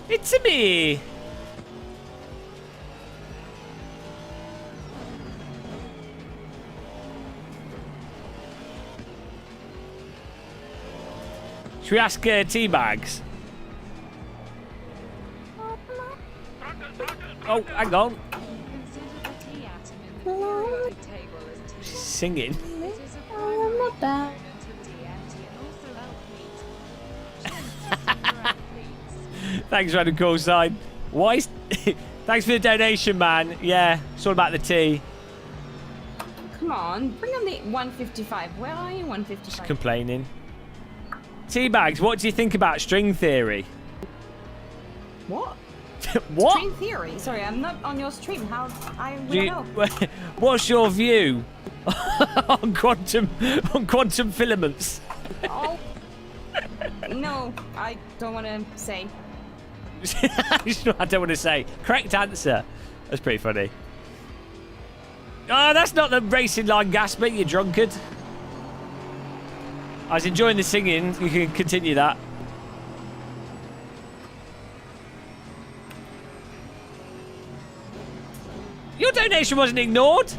It's a me. Should we ask Teabags? Oh, hang on. She's singing. Not bad. Thanks, Random Call Sign. Why? Thanks for the donation, man. Yeah, it's all about the tea. Come on, bring on the 155. Where are you, 155? Just complaining. Teabags, what do you think about string theory? What? What? String theory? Sorry, I'm not on your stream. How I will know? What's your view on quantum filaments? Oh. No, I don't want to say. I don't want to say. Correct answer. That's pretty funny. Oh, that's not the racing line gasping, you drunkard. I was enjoying the singing. You can continue that. Your donation wasn't ignored.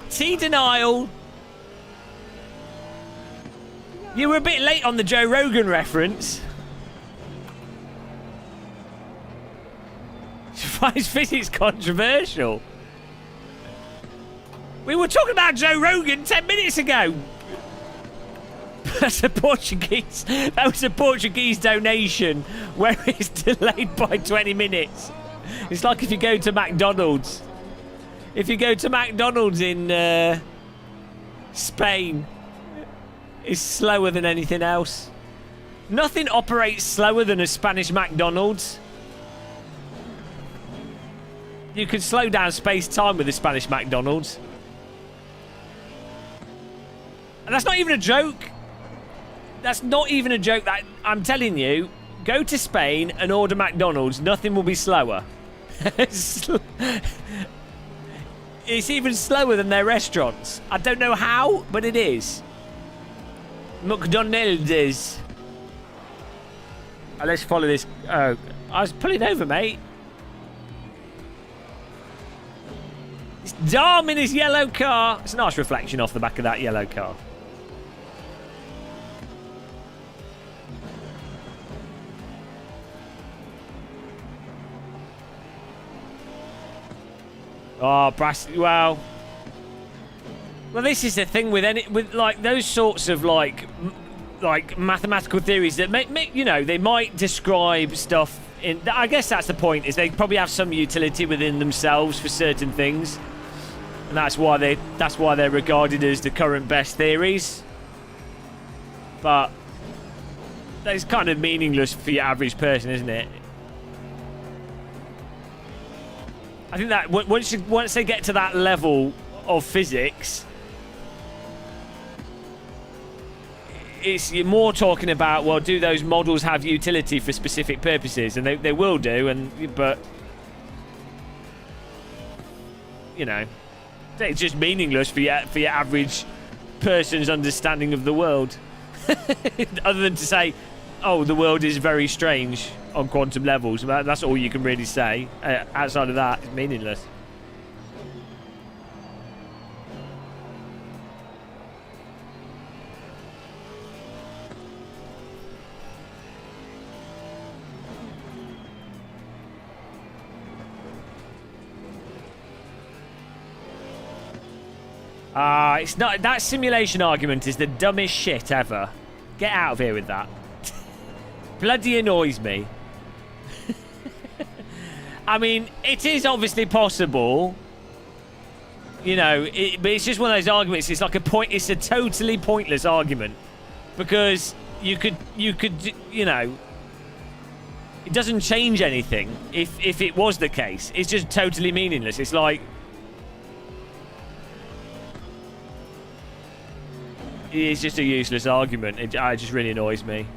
Tea denial. You were a bit late on the Joe Rogan reference. Why is physics controversial? We were talking about Joe Rogan 10 minutes ago. That's a Portuguese. That was a Portuguese donation where it's delayed by 20 minutes. It's like if you go to McDonald's. If you go to McDonald's in Spain, it's slower than anything else. Nothing operates slower than a Spanish McDonald's. You can slow down space-time with a Spanish McDonald's. And that's not even a joke. That's not even a joke. That I'm telling you, go to Spain and order McDonald's. Nothing will be slower. It's even slower than their restaurants. I don't know how, but it is. McDonald's is. Let's follow this. Oh, I was pulling over, mate. It's Dom in his yellow car. It's a nice reflection off the back of that yellow car. Oh, brass. Well, this is the thing with like those sorts of like mathematical theories that make you know, they might describe stuff in. I guess that's the point. Is they probably have some utility within themselves for certain things, and that's why they're regarded as the current best theories. But that's kind of meaningless for your average person, isn't it? I think that once they get to that level of physics, you're more talking about, well, do those models have utility for specific purposes? And they will do, but you know, it's just meaningless for your average person's understanding of the world. Other than to say, oh, the world is very strange on quantum levels. That's all you can really say. Outside of that, it's meaningless. It's not. That simulation argument is the dumbest shit ever. Get out of here with that. Bloody annoys me. I mean, it is obviously possible, you know, but it's just one of those arguments. It's like it's a totally pointless argument, because you could, you know, it doesn't change anything if it was the case. It's just totally meaningless. It's like, it's just a useless argument. It just really annoys me.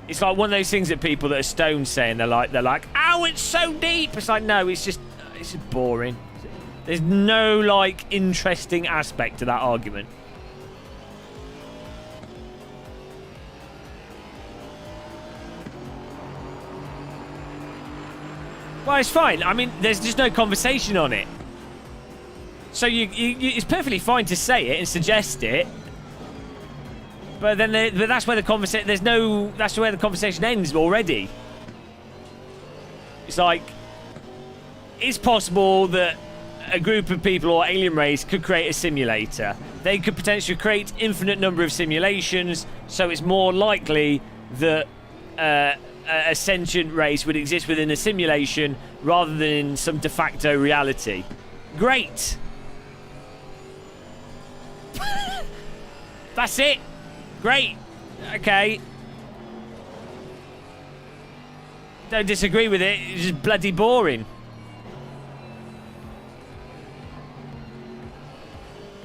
It's like one of those things that people that are stoned saying, they're like, oh, it's so deep. It's like, no, it's just boring. There's no like interesting aspect to that argument. Well, it's fine. I mean, there's just no conversation on it. So it's perfectly fine to say it and suggest it. But then, but that's where the conversation. That's where the conversation ends already. It's like, it's possible that a group of people or alien race could create a simulator. They could potentially create infinite number of simulations. So it's more likely that a sentient race would exist within a simulation rather than some de facto reality. Great. That's it. Great. Okay. Don't disagree with it. It's just bloody boring.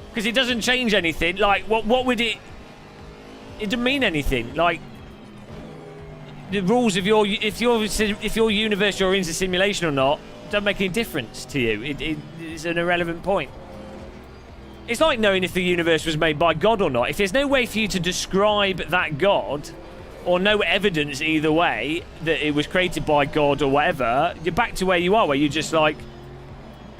Because it doesn't change anything. Like, what would it... It doesn't mean anything. Like, the rules of if your universe you're in is a simulation or not, don't make any difference to you. It's an irrelevant point. It's like knowing if the universe was made by God or not. If there's no way for you to describe that God, or no evidence either way that it was created by God or whatever, you're back to where you are, where you just like,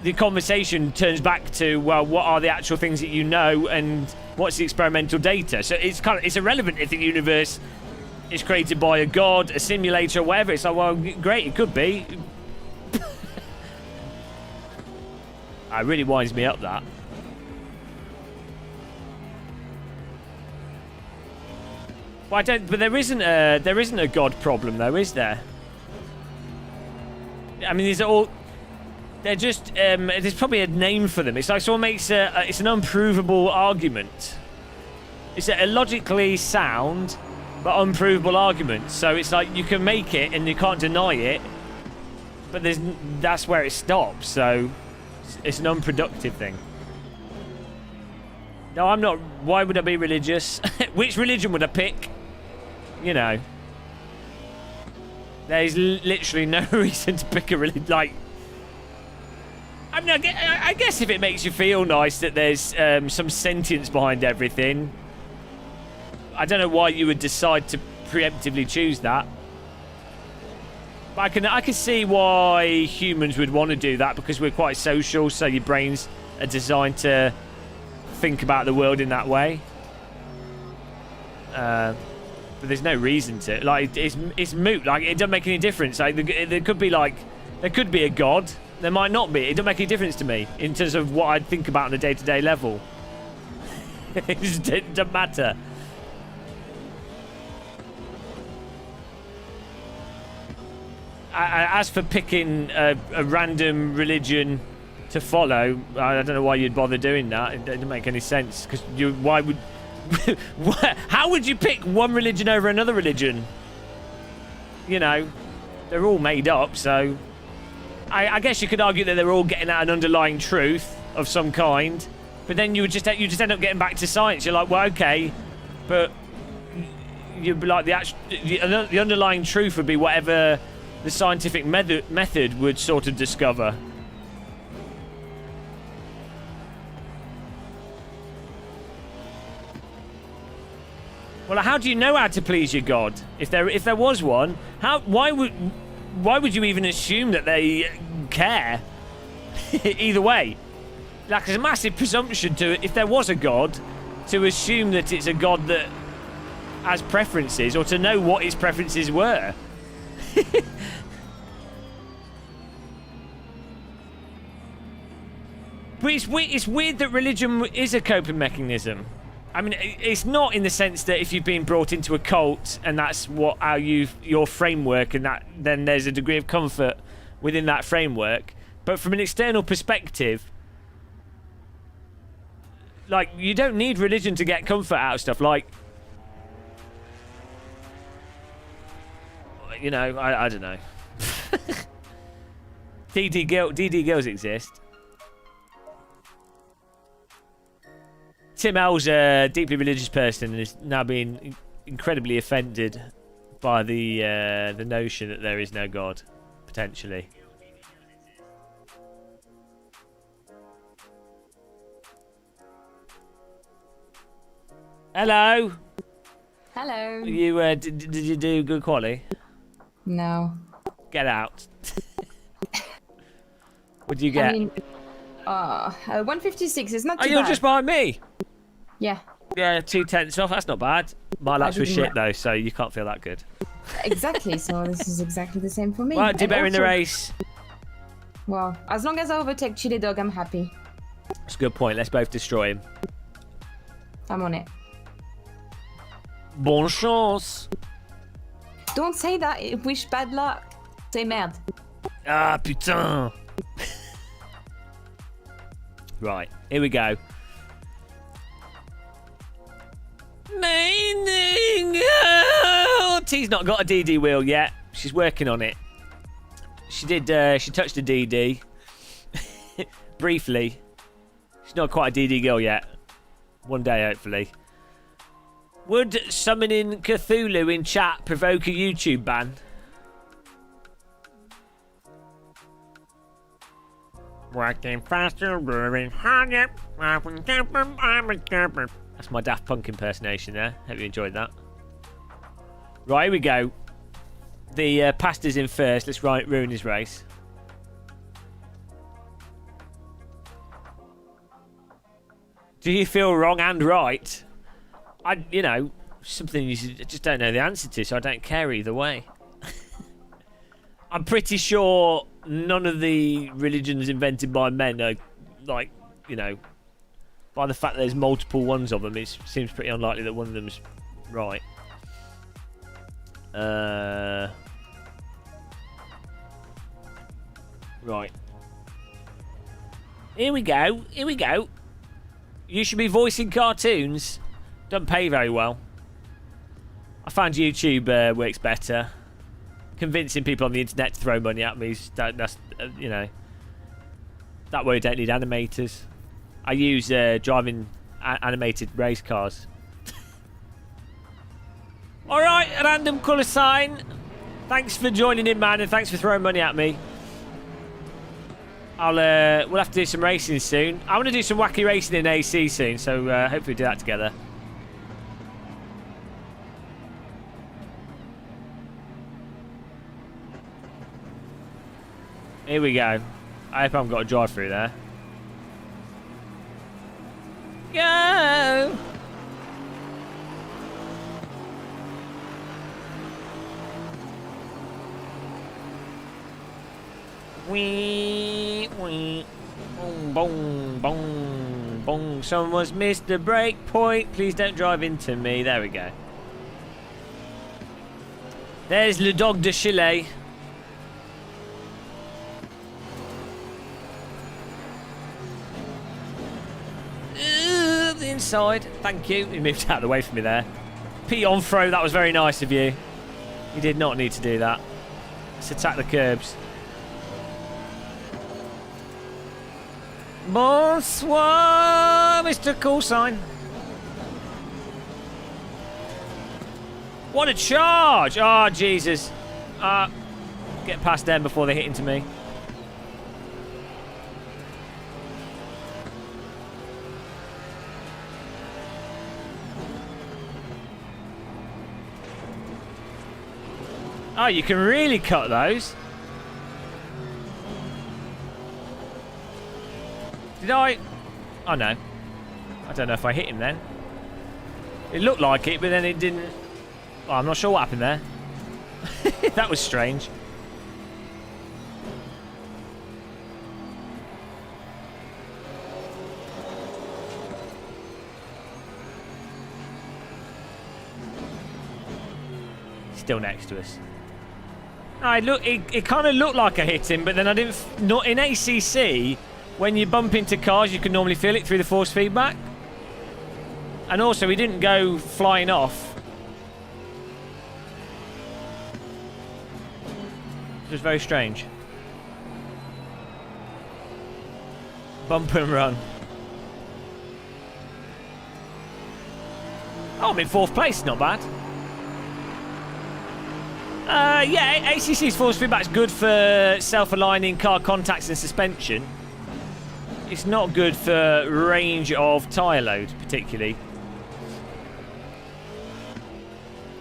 the conversation turns back to, well, what are the actual things that you know and what's the experimental data? So it's irrelevant if the universe is created by a God, a simulator, or whatever. It's like, well, great, it could be. It really winds me up, that. Well, but there isn't a God problem, though, is there? I mean, these are all. They're just. There's probably a name for them. It's like someone makes it's an unprovable argument. It's a logically sound but unprovable argument. So it's like you can make it and you can't deny it, but that's where it stops. So it's an unproductive thing. No, I'm not. Why would I be religious? Which religion would I pick? You know, there's literally no reason to pick a religion. Like, I mean, I guess if it makes you feel nice that there's some sentience behind everything, I don't know why you would decide to preemptively choose that. But I can see why humans would want to do that, because we're quite social, so your brains are designed to think about the world in that way. But there's no reason to. Like, it's moot. Like, it doesn't make any difference. Like, there could be a god. There might not be. It doesn't make any difference to me in terms of what I'd think about on a day-to-day level. It just doesn't matter. As for picking a random religion to follow, I don't know why you'd bother doing that. It doesn't make any sense. Because why would... How would you pick one religion over another religion? You know, they're all made up, so... I guess you could argue that they're all getting at an underlying truth of some kind, but then you just end up getting back to science. You're like, well, okay, but you'd be like the underlying truth would be whatever the scientific method would sort of discover. Well, how do you know how to please your god? If there was one, why would you even assume that they care? Either way, like, there's a massive presumption to, if there was a god, to assume that it's a god that has preferences, or to know what his preferences were. But it's weird that religion is a coping mechanism. I mean, it's not in the sense that if you've been brought into a cult and that's your framework, and then there's a degree of comfort within that framework. But from an external perspective, like, you don't need religion to get comfort out of stuff. Like, you know, I don't know. DD girls exist. Tim L's a deeply religious person and is now being incredibly offended by the notion that there is no God, potentially. Hello. Hello. You did you do good quality? No. Get out. What do you get? I mean, 156 is not too Oh, you're bad. just behind me. Yeah. Yeah, 2/10 off. That's not bad. My laps were didn't shit though, so you can't feel that good. Exactly. So this is exactly the same for me. Well, do And better in the also- race. Well, as long as I overtake Chili Dog, I'm happy. That's a good point. Let's both destroy him. I'm on it. Bonne chance. Don't say that. Wish bad luck. Say merde. Ah, putain. Right, here we go. T's not got a DD wheel yet. She's working on it. She did. She touched a DD briefly. She's not quite a DD girl yet. One day, hopefully. Would summoning Cthulhu in chat provoke a YouTube ban? Working faster, brewing harder. That's my Daft Punk impersonation there. Hope you enjoyed that. Right, here we go. The pasta's in first. Let's ruin his race. Do you feel wrong and right? You know, something you just don't know the answer to, so I don't care either way. I'm pretty sure none of the religions invented by men are, like, you know, by the fact that there's multiple ones of them, it seems pretty unlikely that one of them's right. Right. Here we go. Here we go. You should be voicing cartoons. Don't pay very well. I find YouTube works better. Convincing people on the internet to throw money at me, that's you know, that way I don't need animators. I use driving animated race cars. Alright, random colour sign. Thanks for joining in, man, and thanks for throwing money at me. we'll have to do some racing soon. I want to do some wacky racing in AC soon, so hopefully do that together. Here we go. I hope I haven't got to drive through there. Go! Wee, wee. Boom, boom, boom, boom. Someone's missed the break point. Please don't drive into me. There we go. There's Le Dog de Chile. The inside. Thank you. You moved out of the way from me there. Pee on throw. That was very nice of you. You did not need to do that. Let's attack the curbs. Bonsoir, Mr. Callsign. What a charge! Oh, Jesus. Get past them before they hit into me. Oh, you can really cut those. Did I? Oh, no. I don't know if I hit him then. It looked like it, but then it didn't. Well, I'm not sure what happened there. That was strange. Still next to us. It kind of looked like I hit him, but then I didn't. Not in ACC. When you bump into cars, you can normally feel it through the force feedback. And also, he didn't go flying off. It was very strange. Bump and run. Oh, I'm in 4th place. Not bad. Yeah, ACC's force feedback is good for self-aligning car contacts and suspension. It's not good for range of tyre load, particularly.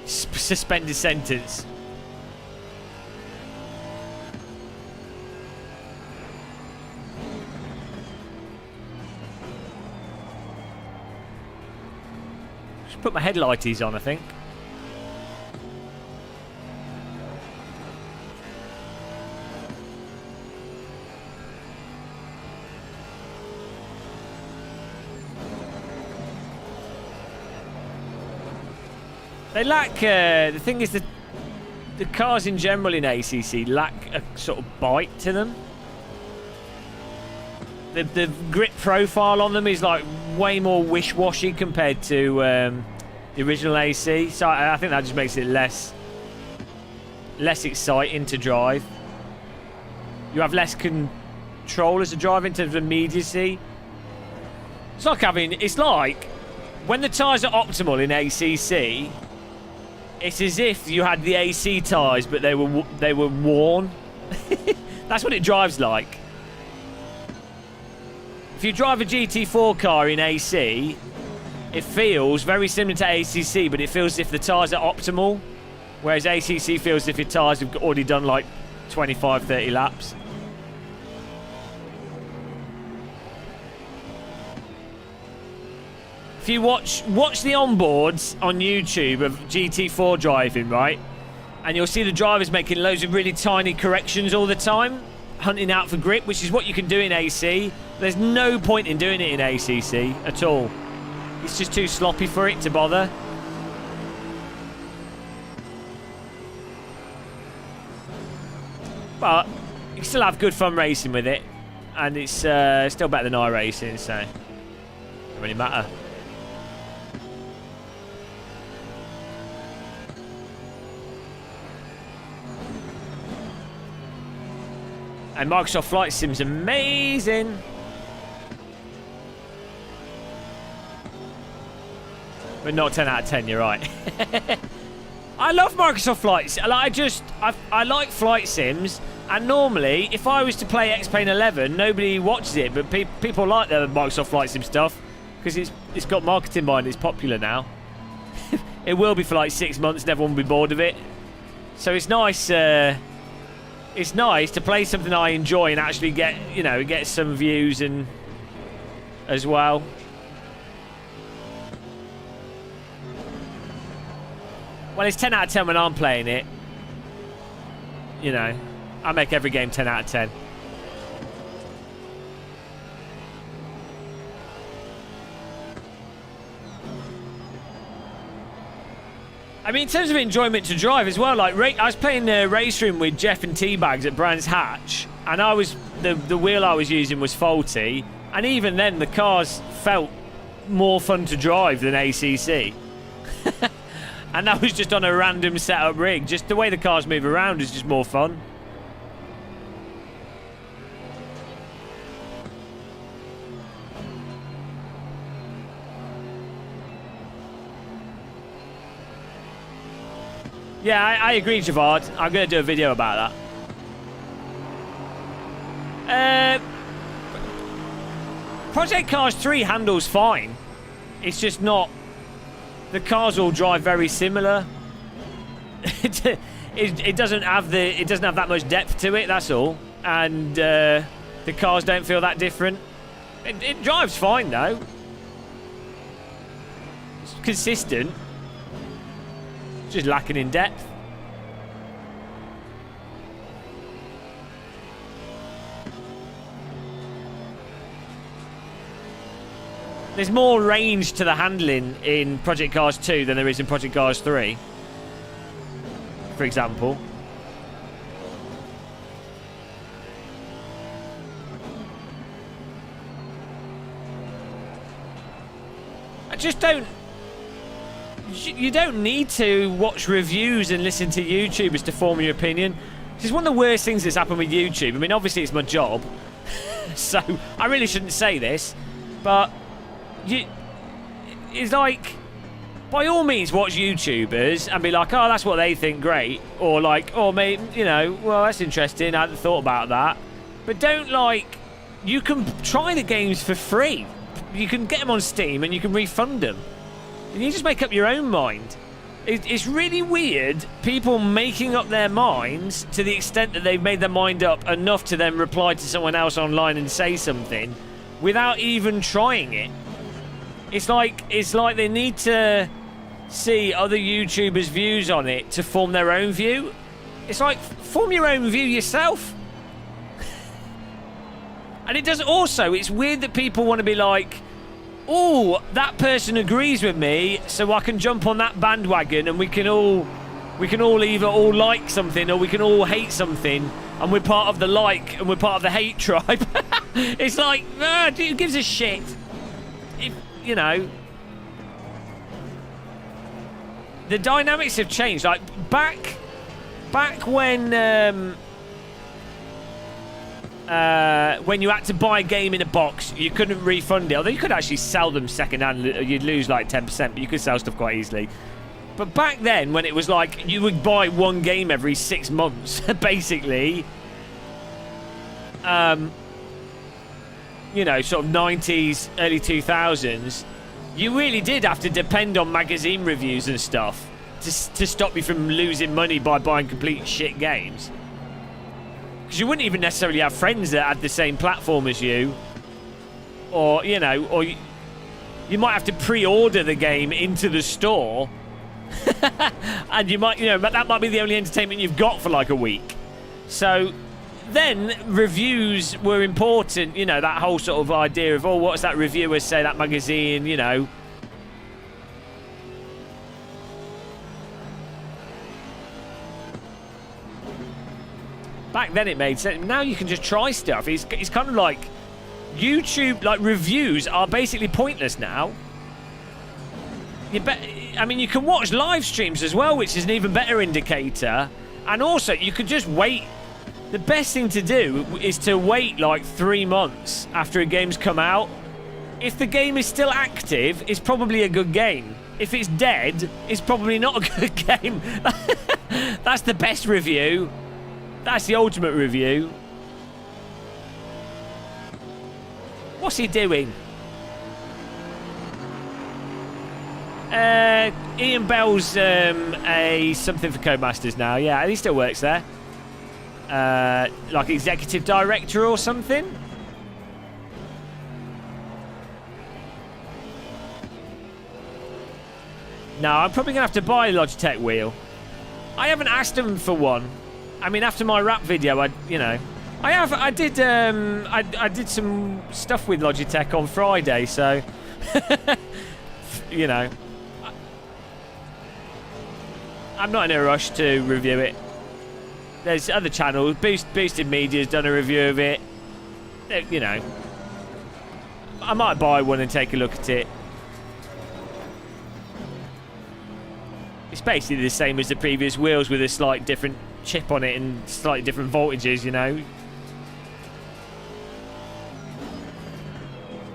Suspended sentence. Just put my headlighties on, I think. They lack, the thing is that the cars in general in ACC lack a sort of bite to them. The grip profile on them is like way more wish-washy compared to the original AC. So I think that just makes it less exciting to drive. You have less control as a driver in terms of immediacy. It's like when the tyres are optimal in ACC. It's as if you had the AC tyres, but they were worn. That's what it drives like. If you drive a GT4 car in AC, it feels very similar to ACC, but it feels as if the tyres are optimal, whereas ACC feels as if your tyres have already done like 25, 30 laps. If you watch the onboards on YouTube of GT4 driving, right? And you'll see the drivers making loads of really tiny corrections all the time, hunting out for grip, which is what you can do in AC. There's no point in doing it in ACC at all. It's just too sloppy for it to bother. But you can still have good fun racing with it. And it's still better than iRacing, so it doesn't really matter. And Microsoft Flight Sim's amazing. But not 10 out of 10, you're right. I love Microsoft Flight Sim. I like Flight Sims And normally, if I was to play X-Plane 11, nobody watches it, but people like the Microsoft Flight Sim stuff because it's got marketing behind it. It's popular now. It will be for like 6 months, and everyone will be bored of it. So it's nice. It's nice to play something I enjoy and actually get, you know, get some views and as well. Well, it's 10 out of 10 when I'm playing it. You know, I make every game 10 out of 10. I mean, in terms of enjoyment to drive as well, like I was playing the race room with Jeff and Teabags at Brands Hatch, and the wheel I was using was faulty, and even then the cars felt more fun to drive than ACC. And that was just on a random setup rig. Just the way the cars move around is just more fun. Yeah, I agree, Javard. I'm going to do a video about that. Project Cars 3 handles fine. It's just not... The cars all drive very similar. It doesn't have that much depth to it, that's all. And the cars don't feel that different. It drives fine, though. It's consistent. Just lacking in depth. There's more range to the handling in Project Cars 2 than there is in Project Cars 3, for example. I just don't... You don't need to watch reviews and listen to YouTubers to form your opinion. This is one of the worst things that's happened with YouTube. I mean, obviously it's my job, so I really shouldn't say this, but it's like, by all means watch YouTubers and be like, oh, that's what they think, great. Or like, oh, mate, you know, well, that's interesting, I hadn't thought about that. But don't, like, you can try the games for free. You can get them on Steam and you can refund them. And you just make up your own mind. It's really weird, people making up their minds to the extent that they've made their mind up enough to then reply to someone else online and say something without even trying it. It's like they need to see other YouTubers' views on it to form their own view. It's like, form your own view yourself. And it does also, it's weird that people want to be like, oh, that person agrees with me, so I can jump on that bandwagon and we can all either all like something or we can all hate something, and we're part of the like and we're part of the hate tribe. It's like, who gives a shit? If, you know, the dynamics have changed. Like back when you had to buy a game in a box, you couldn't refund it. Although you could actually sell them second-hand. You'd lose like 10%, but you could sell stuff quite easily. But back then, when it was like you would buy one game every 6 months, basically, you know, sort of 90s, early 2000s, you really did have to depend on magazine reviews and stuff to stop you from losing money by buying complete shit games. Because you wouldn't even necessarily have friends that had the same platform as you. Or, you know, or you might have to pre-order the game into the store. And you might, you know, that might be the only entertainment you've got for like a week. So then reviews were important, you know, that whole sort of idea of, oh, what's that reviewer say, that magazine, you know. Back then it made sense. Now you can just try stuff. It's kind of like YouTube, like reviews are basically pointless now. I mean, you can watch live streams as well, which is an even better indicator. And also, you could just wait. The best thing to do is to wait like 3 months after a game's come out. If the game is still active, it's probably a good game. If it's dead, it's probably not a good game. That's the best review. That's the ultimate review. What's he doing? Ian Bell's a something for Codemasters now. Yeah, and he still works there. Like executive director or something. No, I'm probably gonna have to buy a Logitech wheel. I haven't asked him for one. I mean, after my rap video, I did some stuff with Logitech on Friday, so you know, I'm not in a rush to review it. There's other channels. Boosted Media's done a review of it. You know, I might buy one and take a look at it. It's basically the same as the previous wheels with a slight different chip on it and slightly different voltages, you know.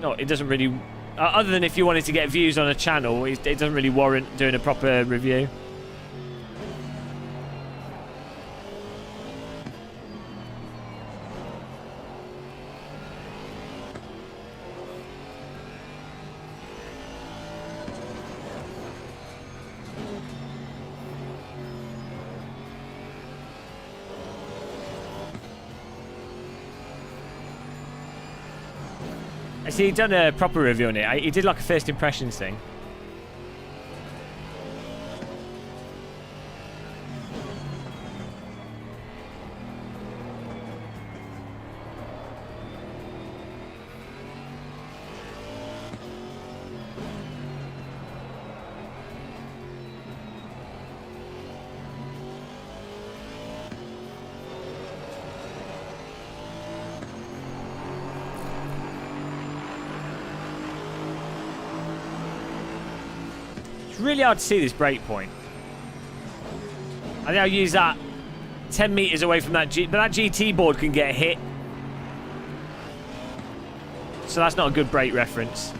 No, it doesn't really... other than if you wanted to get views on a channel, it doesn't really warrant doing a proper review. See, he'd done a proper review on it. He did like a first impressions thing. Really hard to see this break point. I think I'll use that 10 meters away from that but that GT board can get hit, so that's not a good brake reference.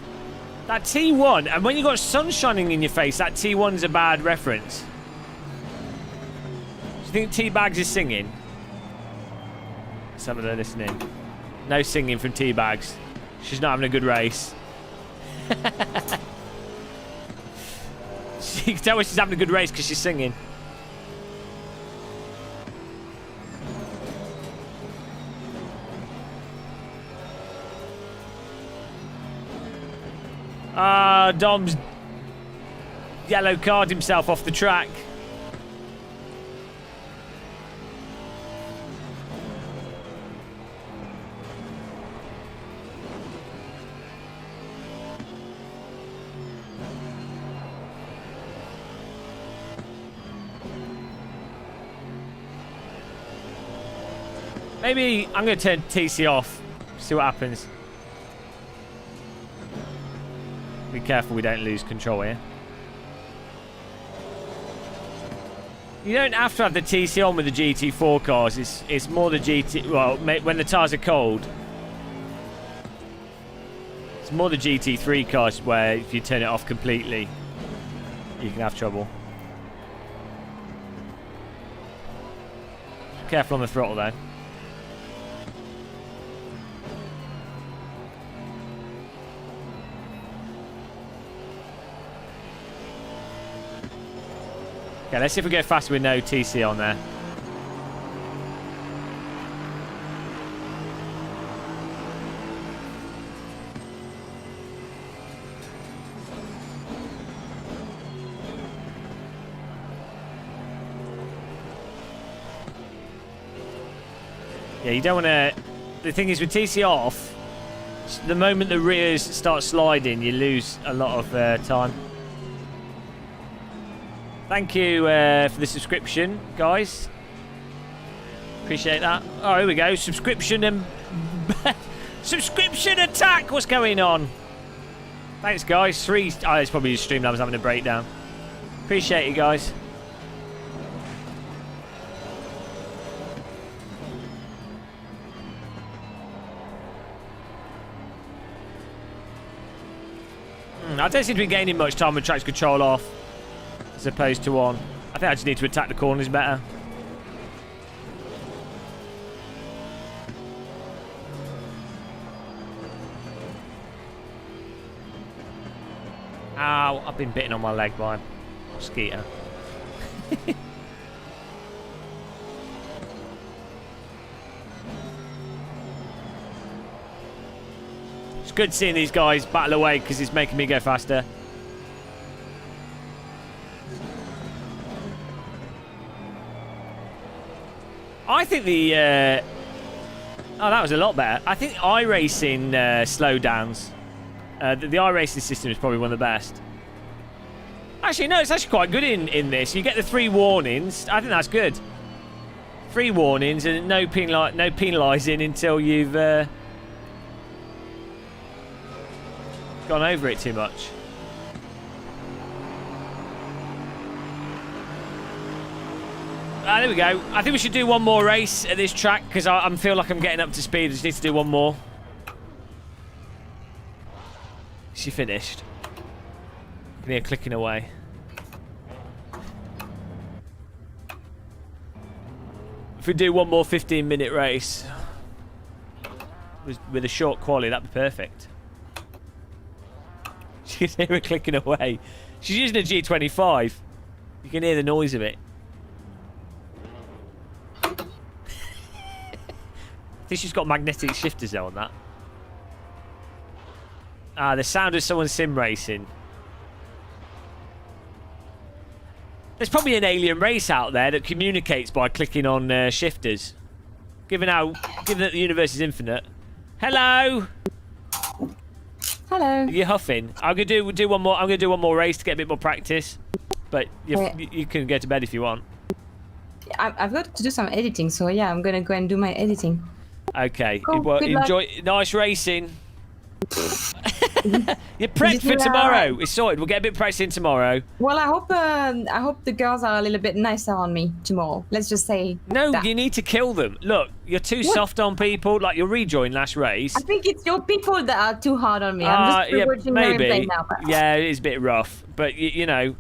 That T1, and when you got sun shining in your face, that T1's a bad reference. Do you think Teabags is singing? Some of them listening. No singing from Teabags. She's not having a good race. You can tell when she's having a good race because she's singing. Dom's yellow card himself off the track. Maybe I'm going to turn TC off, see what happens. Be careful we don't lose control here. You don't have to have the TC on with the GT4 cars. It's more the GT... Well, when the tyres are cold. It's more the GT3 cars where if you turn it off completely, you can have trouble. Careful on the throttle though. Okay, let's see if we go faster with no TC on there. Yeah, you don't want to... The thing is, with TC off, the moment the rears start sliding, you lose a lot of time. Thank you for the subscription, guys. Appreciate that. Oh, here we go. Subscription and... subscription attack! What's going on? Thanks, guys. 3... Oh, it's probably just Streamlabs having a breakdown. Appreciate you, guys. I don't seem to be gaining much time with traction control off. As opposed to on. I think I just need to attack the corners better. Ow, I've been bitten on my leg by a mosquito. It's good seeing these guys battle away because it's making me go faster. I think the... oh, that was a lot better. I think iRacing slowdowns. The iRacing system is probably one of the best. Actually, no, it's actually quite good in this. You get the 3 warnings. I think that's good. 3 warnings and no penalising until you've gone over it too much. There we go. I think we should do one more race at this track because I feel like I'm getting up to speed. I just need to do one more. She finished. I can hear clicking away. If we do one more 15-minute race with a short quali, that'd be perfect. You can hear her clicking away. She's using a G25. You can hear the noise of it. I think she's got magnetic shifters though on that. Ah, the sound of someone sim racing. There's probably an alien race out there that communicates by clicking on shifters. Given that the universe is infinite. Hello. Hello. You're huffing. I'm gonna do one more. I'm gonna do one more race to get a bit more practice. But you can go to bed if you want. I've got to do some editing, so yeah, I'm gonna go and do my editing. Okay. Cool. Well, enjoy. Nice racing. You're prepped for tomorrow. It's sorted. We'll get a bit of practice in tomorrow. Well, I hope the girls are a little bit nicer on me tomorrow. Let's just say. No, that. you need to kill them. Look, you're too soft on people. Like you'll rejoin last race. I think it's your people that are too hard on me. I'm just rewatching your replay now. But... Yeah, it is a bit rough, but you know,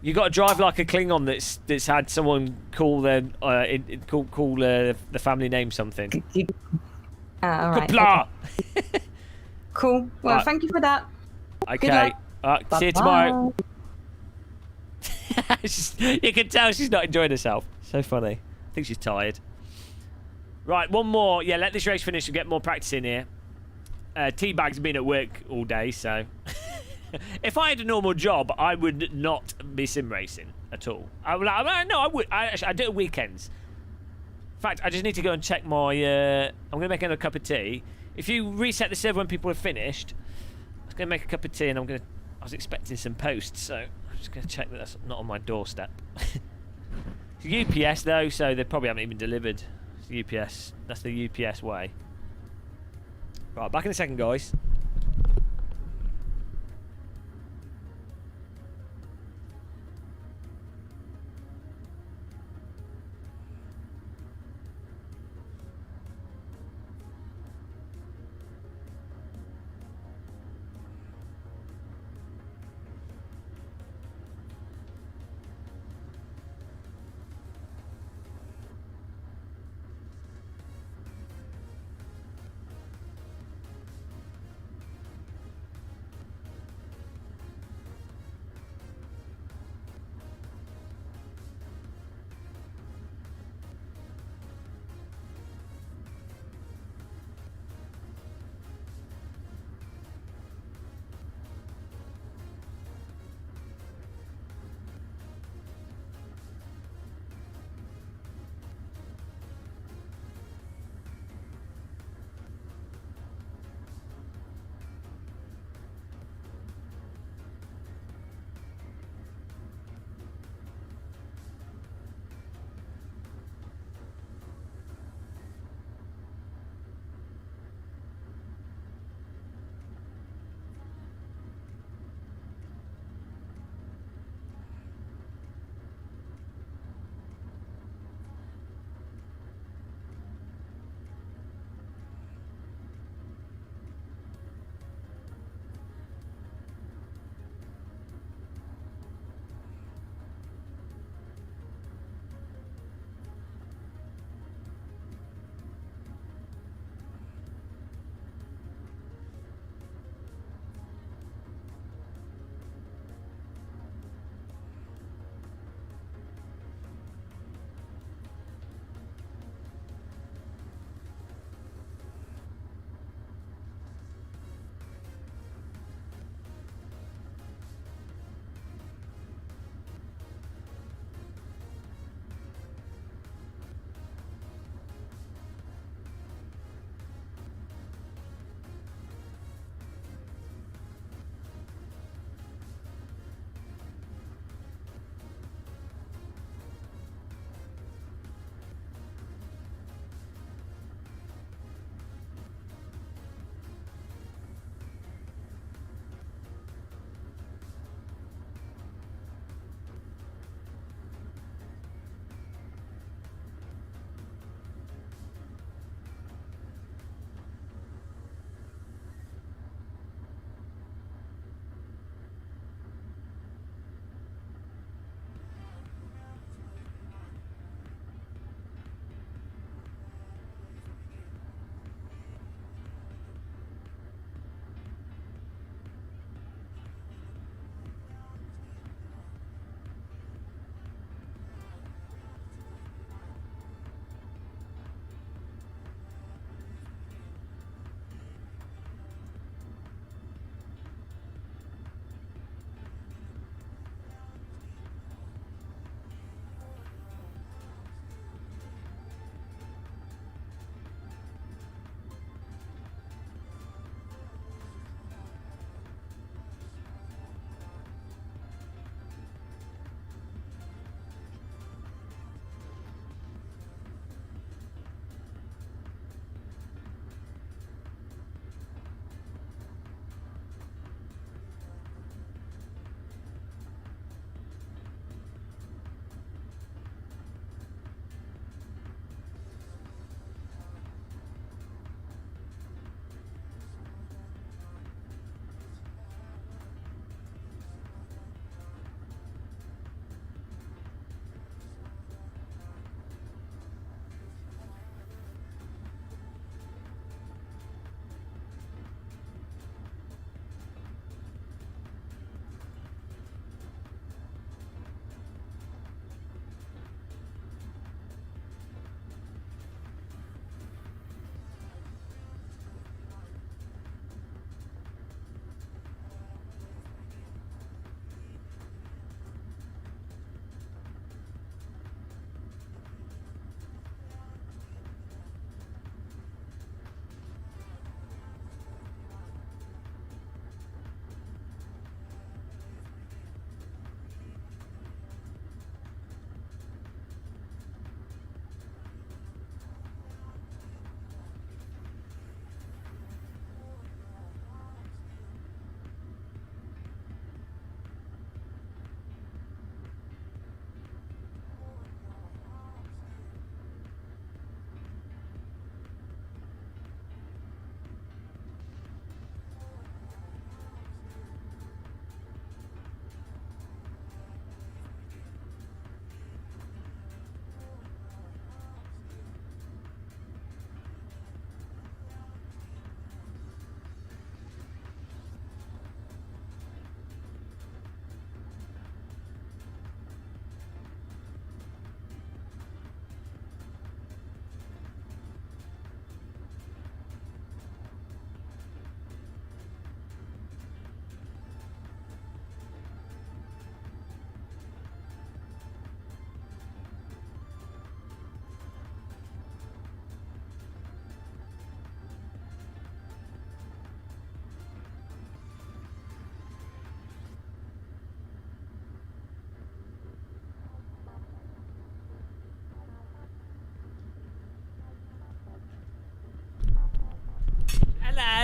you got to drive like a Klingon that's had someone call their call the family name something. All right. Kapla! Okay. Cool. Well, thank you for that. Okay. See you tomorrow. You can tell she's not enjoying herself. So funny. I think she's tired. Right, one more. Yeah, let this race finish and get more practice in here. Teabags have been at work all day, so... If I had a normal job, I would not be sim racing at all. I would. I do it weekends. In fact, I just need to go and check my... I'm going to make another cup of tea. If you reset the server when people have finished, I was going to make a cup of tea and I was expecting some posts, so I'm just going to check that that's not on my doorstep. It's UPS though, so they probably haven't even delivered. It's UPS. That's the UPS way. Right, back in a second, guys.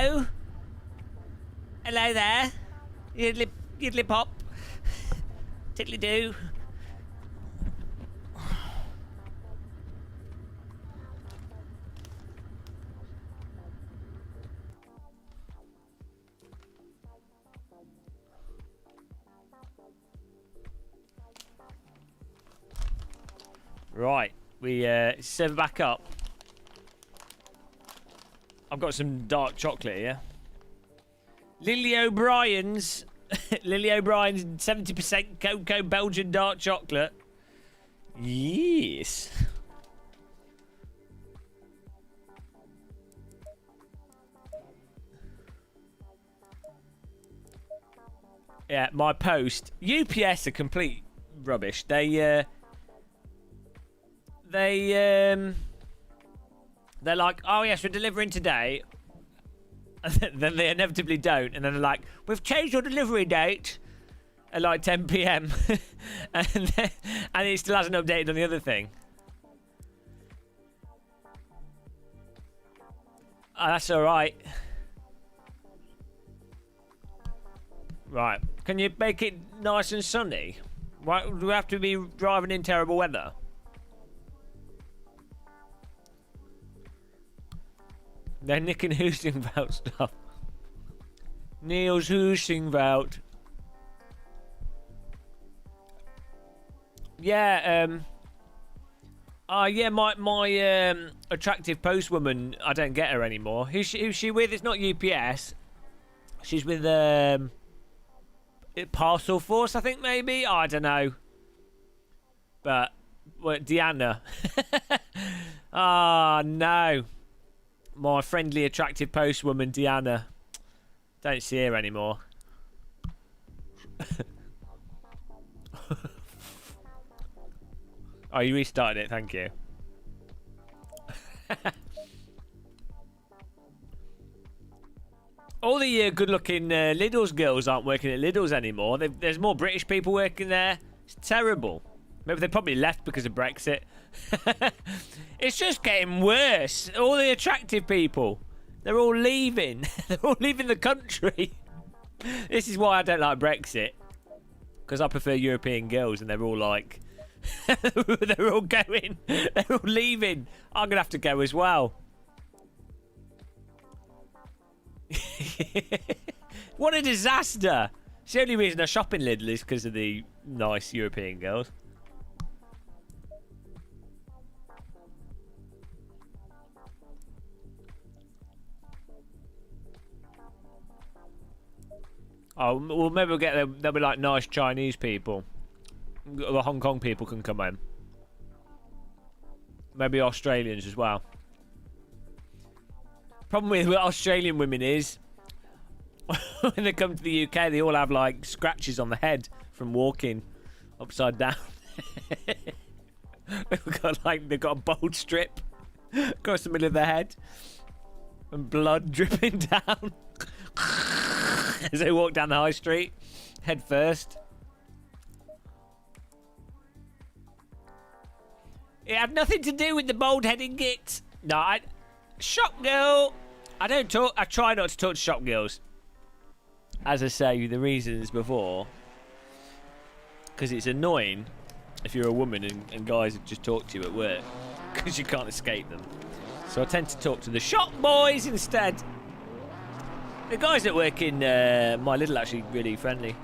Hello. Hello there. Yiddly pop. Tiddly do. Right, we serve it back up. I've got some dark chocolate here. Lily O'Brien's Lily O'Brien's 70% cocoa Belgian dark chocolate. Yes. Yeah, my post. UPS are complete rubbish. They're like, oh yes, we're delivering today. And then they inevitably don't. And then they're like, we've changed your delivery date at like 10 p.m. and it still hasn't updated on the other thing. Oh, that's all right. Right. Can you make it nice and sunny? Why do we have to be driving in terrible weather? They're nicking Hoosingvout stuff. Neil's Hoosingvout. Yeah, yeah, my attractive postwoman, I don't get her anymore. Who's she with? It's not UPS. She's with Parcel Force, I think, maybe. Oh, I don't know. But Deanna. Ah, oh, no. My friendly, attractive postwoman, Deanna. Don't see her anymore. Oh, you restarted it. Thank you. All the good-looking Lidl's girls aren't working at Lidl's anymore. There's more British people working there. It's terrible. Maybe they probably left because of Brexit. It's just getting worse. All the attractive people, they're all leaving. They're all leaving the country. This is why I don't like Brexit. Because I prefer European girls, and they're all like... they're all going. They're all leaving. I'm going to have to go as well. What a disaster. It's the only reason I shop in Lidl is because of the nice European girls. Oh, well, maybe we'll get them. They'll be like nice Chinese people. The Hong Kong people can come in. Maybe Australians as well. Problem with Australian women is when they come to the UK, they all have like scratches on the head from walking upside down. They've got a bold strip across the middle of their head and blood dripping down as they walk down the high street, head first. It had nothing to do with the bald-headed git. No, shop girl. I don't talk. I try not to talk to shop girls. As I say, the reasons before, because it's annoying if you're a woman and guys just talk to you at work because you can't escape them. So I tend to talk to the shop boys instead. The guys that work in my Lidl are actually really friendly.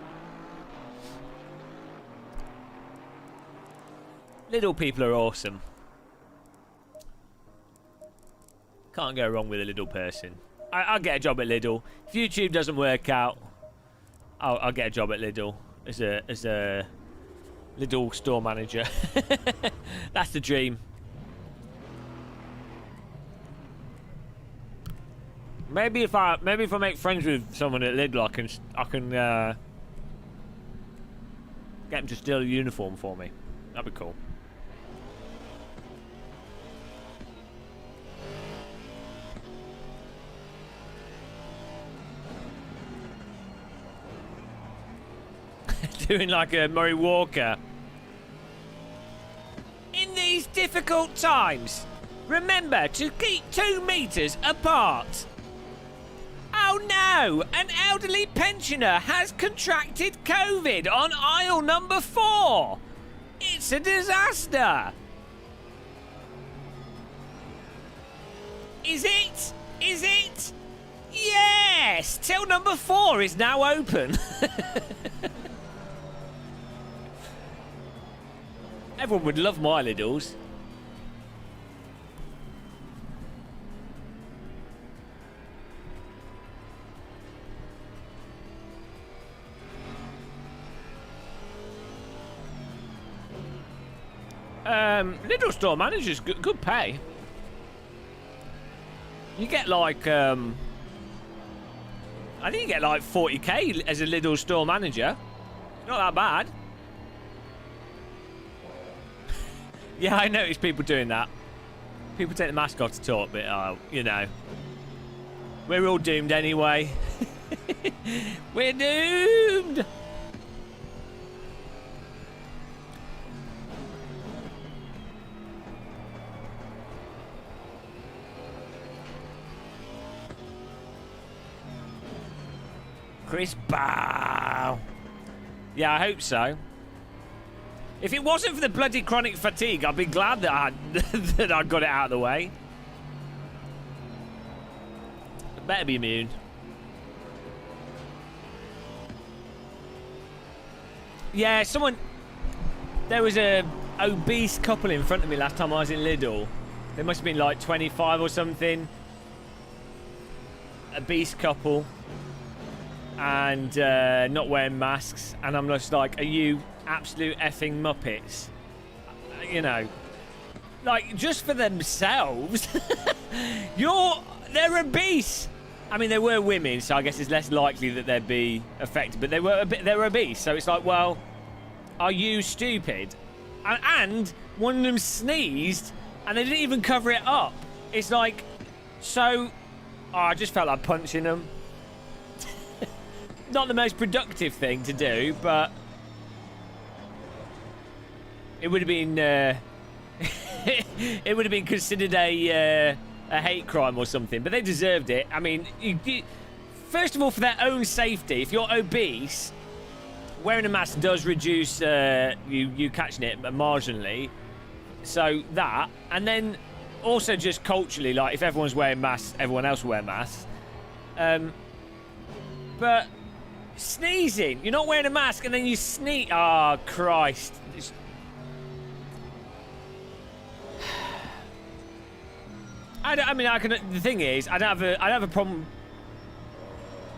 Lidl people are awesome. Can't go wrong with a Lidl person. I'll get a job at Lidl. If YouTube doesn't work out, I'll get a job at Lidl as a Lidl store manager. That's the dream. Maybe if I make friends with someone at Lidl, I can get them to steal a uniform for me. That'd be cool. Doing like a Murray Walker. In these difficult times, remember to keep 2 meters apart. Oh no! An elderly pensioner has contracted COVID on aisle number 4. It's a disaster. Is it? Is it? Yes! Till number 4 is now open. Everyone would love my Lidls. Lidl store managers, good pay. You get like, I think you get like 40k as a Lidl store manager. Not that bad. Yeah, I noticed people doing that. People take the mask off to talk, but, you know. We're all doomed anyway. We're doomed! Chris Bow. Yeah, I hope so. If it wasn't for the bloody chronic fatigue, I'd be glad that I got it out of the way. I better be immune. Yeah, there was a obese couple in front of me last time I was in Lidl. They must have been like 25 or something. Obese couple. And not wearing masks, and I'm just like, are you absolute effing muppets? You know, like, just for themselves. They're obese. I mean, they were women, so I guess it's less likely that they'd be affected, but they were obese, so it's like, well, are you stupid? And one of them sneezed and they didn't even cover it up. It's like, so I just felt like punching them. Not the most productive thing to do, but it would have been it would have been considered a hate crime or something. But they deserved it. I mean, first of all, for their own safety, if you're obese, wearing a mask does reduce you catching it marginally. So that, and then also just culturally, like if everyone's wearing masks, everyone else will wear masks. But sneezing, you're not wearing a mask and then you sneeze. Oh, Christ. The thing is, I don't have a problem.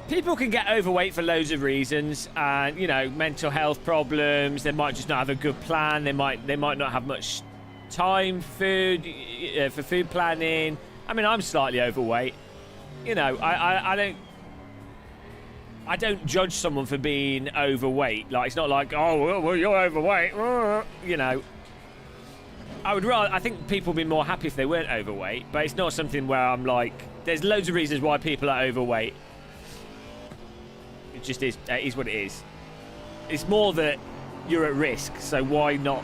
People can get overweight for loads of reasons, and you know, mental health problems. They might just not have a good plan. They might not have much time, for food planning. I mean, I'm slightly overweight. You know, I don't judge someone for being overweight. Like, it's not like, oh, well, you're overweight. You know, I think people would be more happy if they weren't overweight, but it's not something where I'm like, there's loads of reasons why people are overweight. It just is. It is what it is. It's more that you're at risk, so why not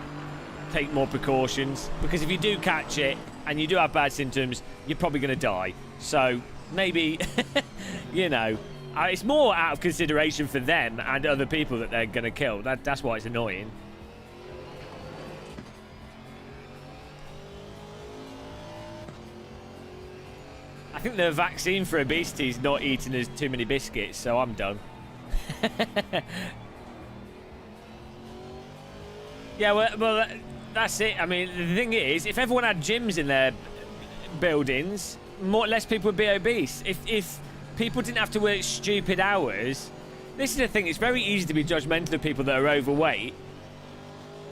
take more precautions? Because if you do catch it and you do have bad symptoms, you're probably going to die. So maybe, you know, it's more out of consideration for them and other people that they're going to kill. That's why it's annoying. I think the vaccine for obesity is not eating as too many biscuits, so I'm done. Yeah, well, that's it. I mean, the thing is, if everyone had gyms in their buildings, less people would be obese. If people didn't have to work stupid hours, this is the thing. It's very easy to be judgmental of people that are overweight.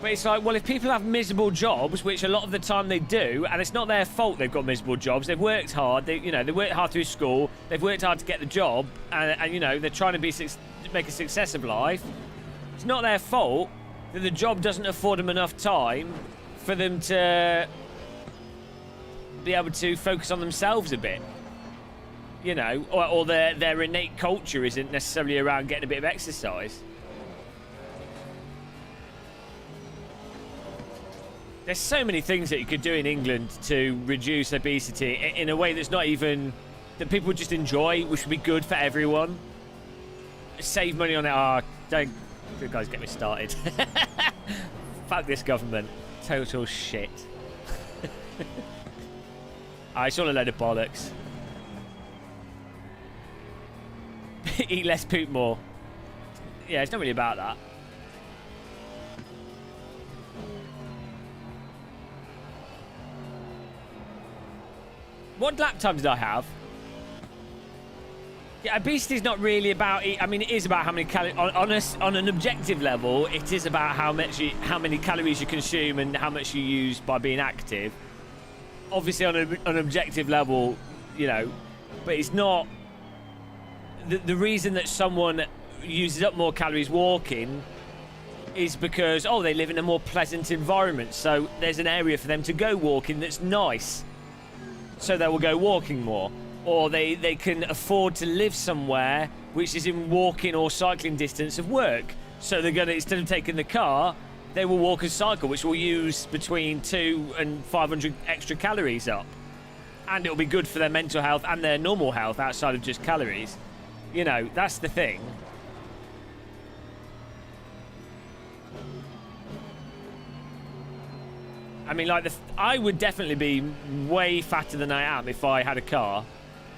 But it's like, well, if people have miserable jobs, which a lot of the time they do, and it's not their fault they've got miserable jobs. They've worked hard. They worked hard through school. They've worked hard to get the job, and you know, they're trying to make a success of life. It's not their fault that the job doesn't afford them enough time for them to be able to focus on themselves a bit. You know, or their innate culture isn't necessarily around getting a bit of exercise. There's so many things that you could do in England to reduce obesity in a way that's not even that people just enjoy, which would be good for everyone. Save money on it. Oh, don't, you guys, get me started. Fuck this government. Total shit. It's all a load of bollocks. Eat less, poop more. Yeah, it's not really about that. What lap time did I have? Yeah, obesity is not really about. I mean, it is about how many calories. On an objective level, it is about how many calories you consume and how much you use by being active. Obviously, on an objective level, you know, but it's not. The reason that someone uses up more calories walking is because they live in a more pleasant environment. So there's an area for them to go walking that's nice. So they will go walking more. Or they can afford to live somewhere which is in walking or cycling distance of work. So they're going to, instead of taking the car, they will walk and cycle, which will use between 200 and 500 extra calories up. And it'll be good for their mental health and their normal health outside of just calories. You know, that's the thing. I mean, like, I would definitely be way fatter than I am if I had a car.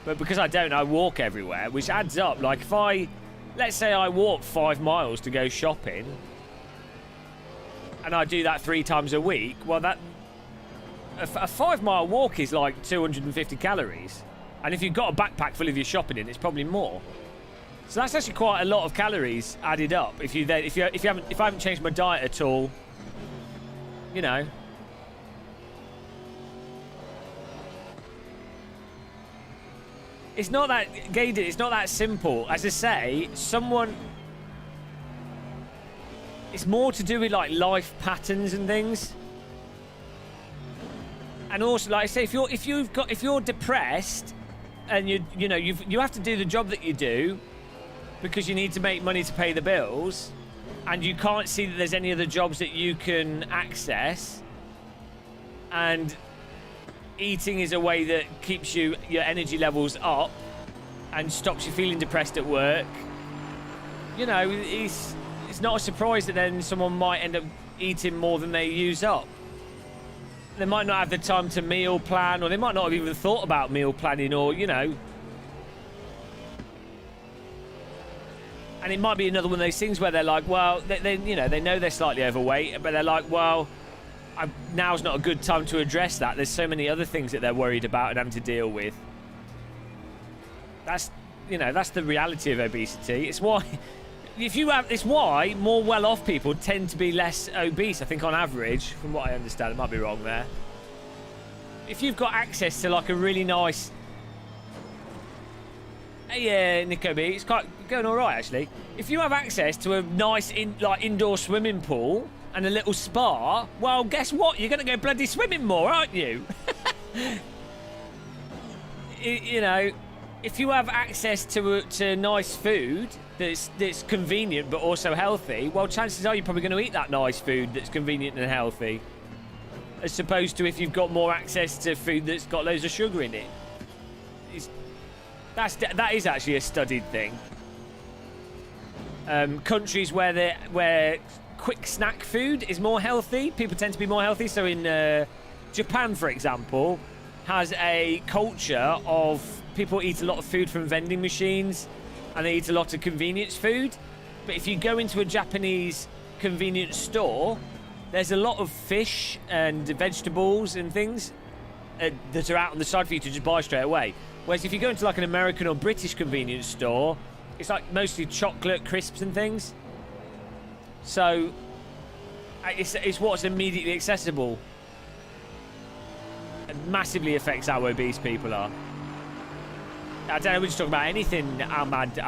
But because I don't, I walk everywhere, which adds up. Like, let's say I walk 5 miles to go shopping, and I do that 3 times a week, well, a 5-mile walk is like 250 calories. And if you've got a backpack full of your shopping in, it's probably more. So that's actually quite a lot of calories added up. If I haven't changed my diet at all, you know. It's not that, Gated, it's not that simple. As I say, it's more to do with like life patterns and things. And also, like I say, if you're depressed and you have to do the job that you do because you need to make money to pay the bills, and you can't see that there's any other jobs that you can access, and eating is a way that keeps your energy levels up and stops you feeling depressed at work. You know, it's not a surprise that then someone might end up eating more than they use up. They might not have the time to meal plan, or they might not have even thought about meal planning, or, you know. And it might be another one of those things where they're like, well, they know they're slightly overweight, but they're like, well, now's not a good time to address that. There's so many other things that they're worried about and having to deal with. That's the reality of obesity. It's why more well-off people tend to be less obese, I think, on average, from what I understand. I might be wrong there. If you've got access to like a really nice, hey, Nico B, it's going all right actually. If you have access to a nice indoor swimming pool and a little spa, well, guess what? You're going to go bloody swimming more, aren't you? You know, if you have access to nice food that's convenient but also healthy, well, chances are you're probably going to eat that nice food that's convenient and healthy, as opposed to if you've got more access to food that's got loads of sugar in it. That is actually a studied thing. Countries where quick snack food is more healthy, people tend to be more healthy. So in Japan, for example, has a culture of people eat a lot of food from vending machines, and they eat a lot of convenience food. But if you go into a Japanese convenience store, there's a lot of fish and vegetables and things that are out on the side for you to just buy straight away. Whereas if you go into like an American or British convenience store, it's like mostly chocolate, crisps and things. So it's what's immediately accessible. It massively affects how obese people are. I don't know, we're just talking about anything, Amajid.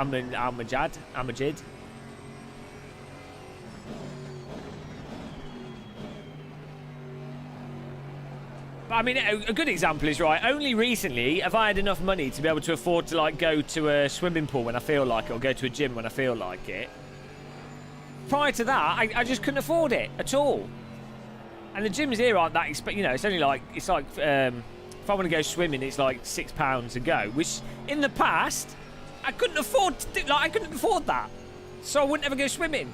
But I mean, a good example is, right, only recently have I had enough money to be able to afford to like go to a swimming pool when I feel like it, or go to a gym when I feel like it. Prior to that, I just couldn't afford it at all. And the gyms here aren't that expensive. You know, it's only like, it's like If I want to go swimming, it's like £6 a go, which in the past I couldn't afford to do. Like I couldn't afford that, so I wouldn't ever go swimming.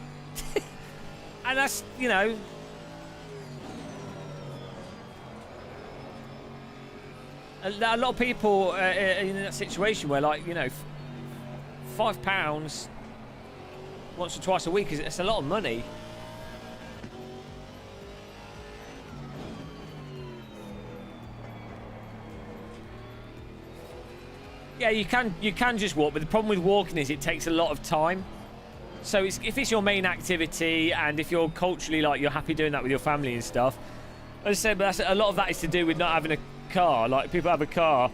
And that's, you know, a lot of people are in that situation where, like, you know, £5 once or twice a week is it's a lot of money. Yeah, you can just walk, but the problem with walking is it takes a lot of time. So if it's your main activity, and if you're culturally, like, you're happy doing that with your family and stuff, as I said, but a lot of that is to do with not having a car. Like, people have a car,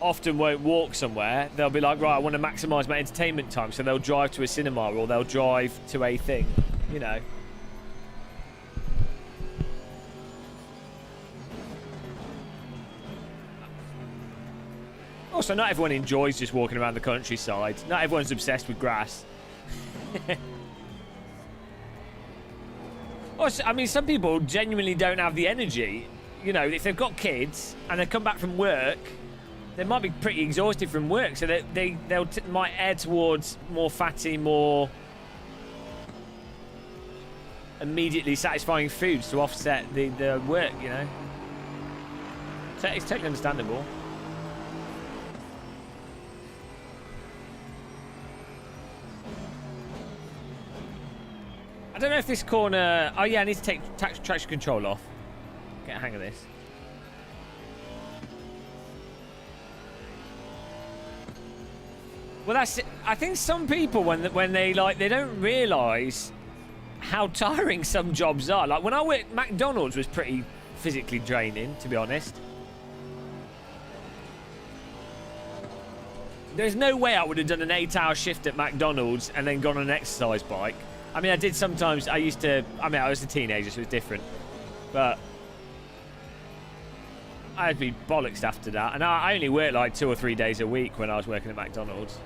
often won't walk somewhere. They'll be like, right, I want to maximise my entertainment time, so they'll drive to a cinema or they'll drive to a thing, you know. Also, not everyone enjoys just walking around the countryside. Not everyone's obsessed with grass. Also, I mean, some people genuinely don't have the energy. You know, if they've got kids and they come back from work, they might be pretty exhausted from work, so they'll might err towards more fatty, more immediately satisfying foods to offset the work, you know. So it's totally understandable. I don't know if this corner... Oh, yeah, I need to take traction control off. Get a hang of this. Well, that's it. I think some people, when they don't realise how tiring some jobs are. Like, when I worked, McDonald's was pretty physically draining, to be honest. There's no way I would have done an 8-hour shift at McDonald's and then gone on an exercise bike. I mean, I did sometimes. I was a teenager, so it was different. But I'd be bollocks after that. And I only worked like 2 or 3 days a week when I was working at McDonald's.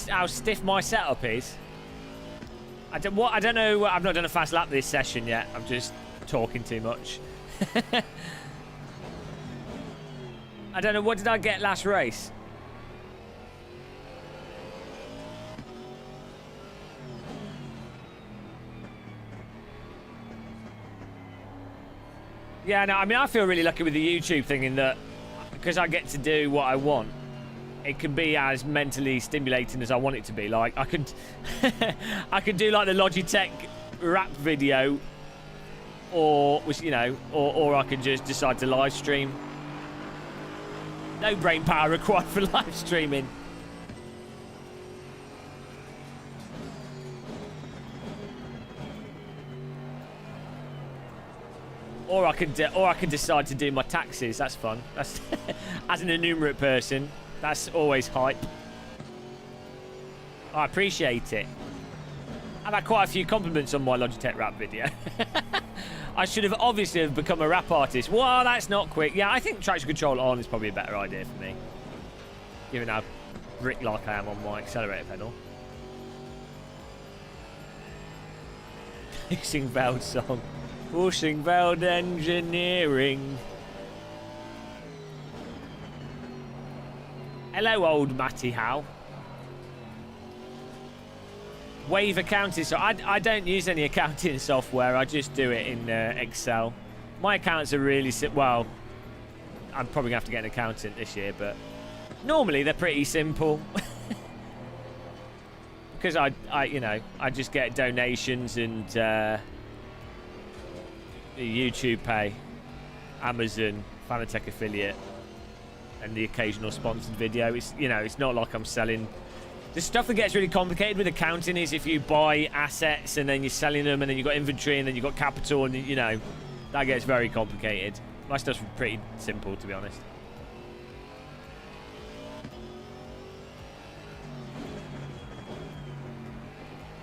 How stiff my setup is. I don't know. I've not done a fast lap this session yet. I'm just talking too much. I don't know. What did I get last race? Yeah, no, I mean, I feel really lucky with the YouTube thing in that because I get to do what I want. It can be as mentally stimulating as I want it to be. Like, I could I could do like the Logitech rap video, or I could just decide to live stream. No brain power required for live streaming. Or I could decide to do my taxes. That's fun. That's as an enumerate person. That's always hype. I appreciate it. I've had quite a few compliments on my Logitech rap video. I should have obviously become a rap artist. Well, that's not quick. Yeah, I think traction control on is probably a better idea for me. Given how brick-like I am on my accelerator pedal. Pushing Veld song. Pushing Veld engineering. Hello, old Matty Howe. Wave accounting. So I don't use any accounting software. I just do it in Excel. My accounts are really well. I'm probably gonna have to get an accountant this year, but normally they're pretty simple. Because I just get donations and YouTube Pay, Amazon, Fanatec affiliate. And the occasional sponsored video. It's not like I'm selling. The stuff that gets really complicated with accounting is if you buy assets and then you're selling them and then you've got inventory and then you've got capital and that gets very complicated. My stuff's pretty simple, to be honest.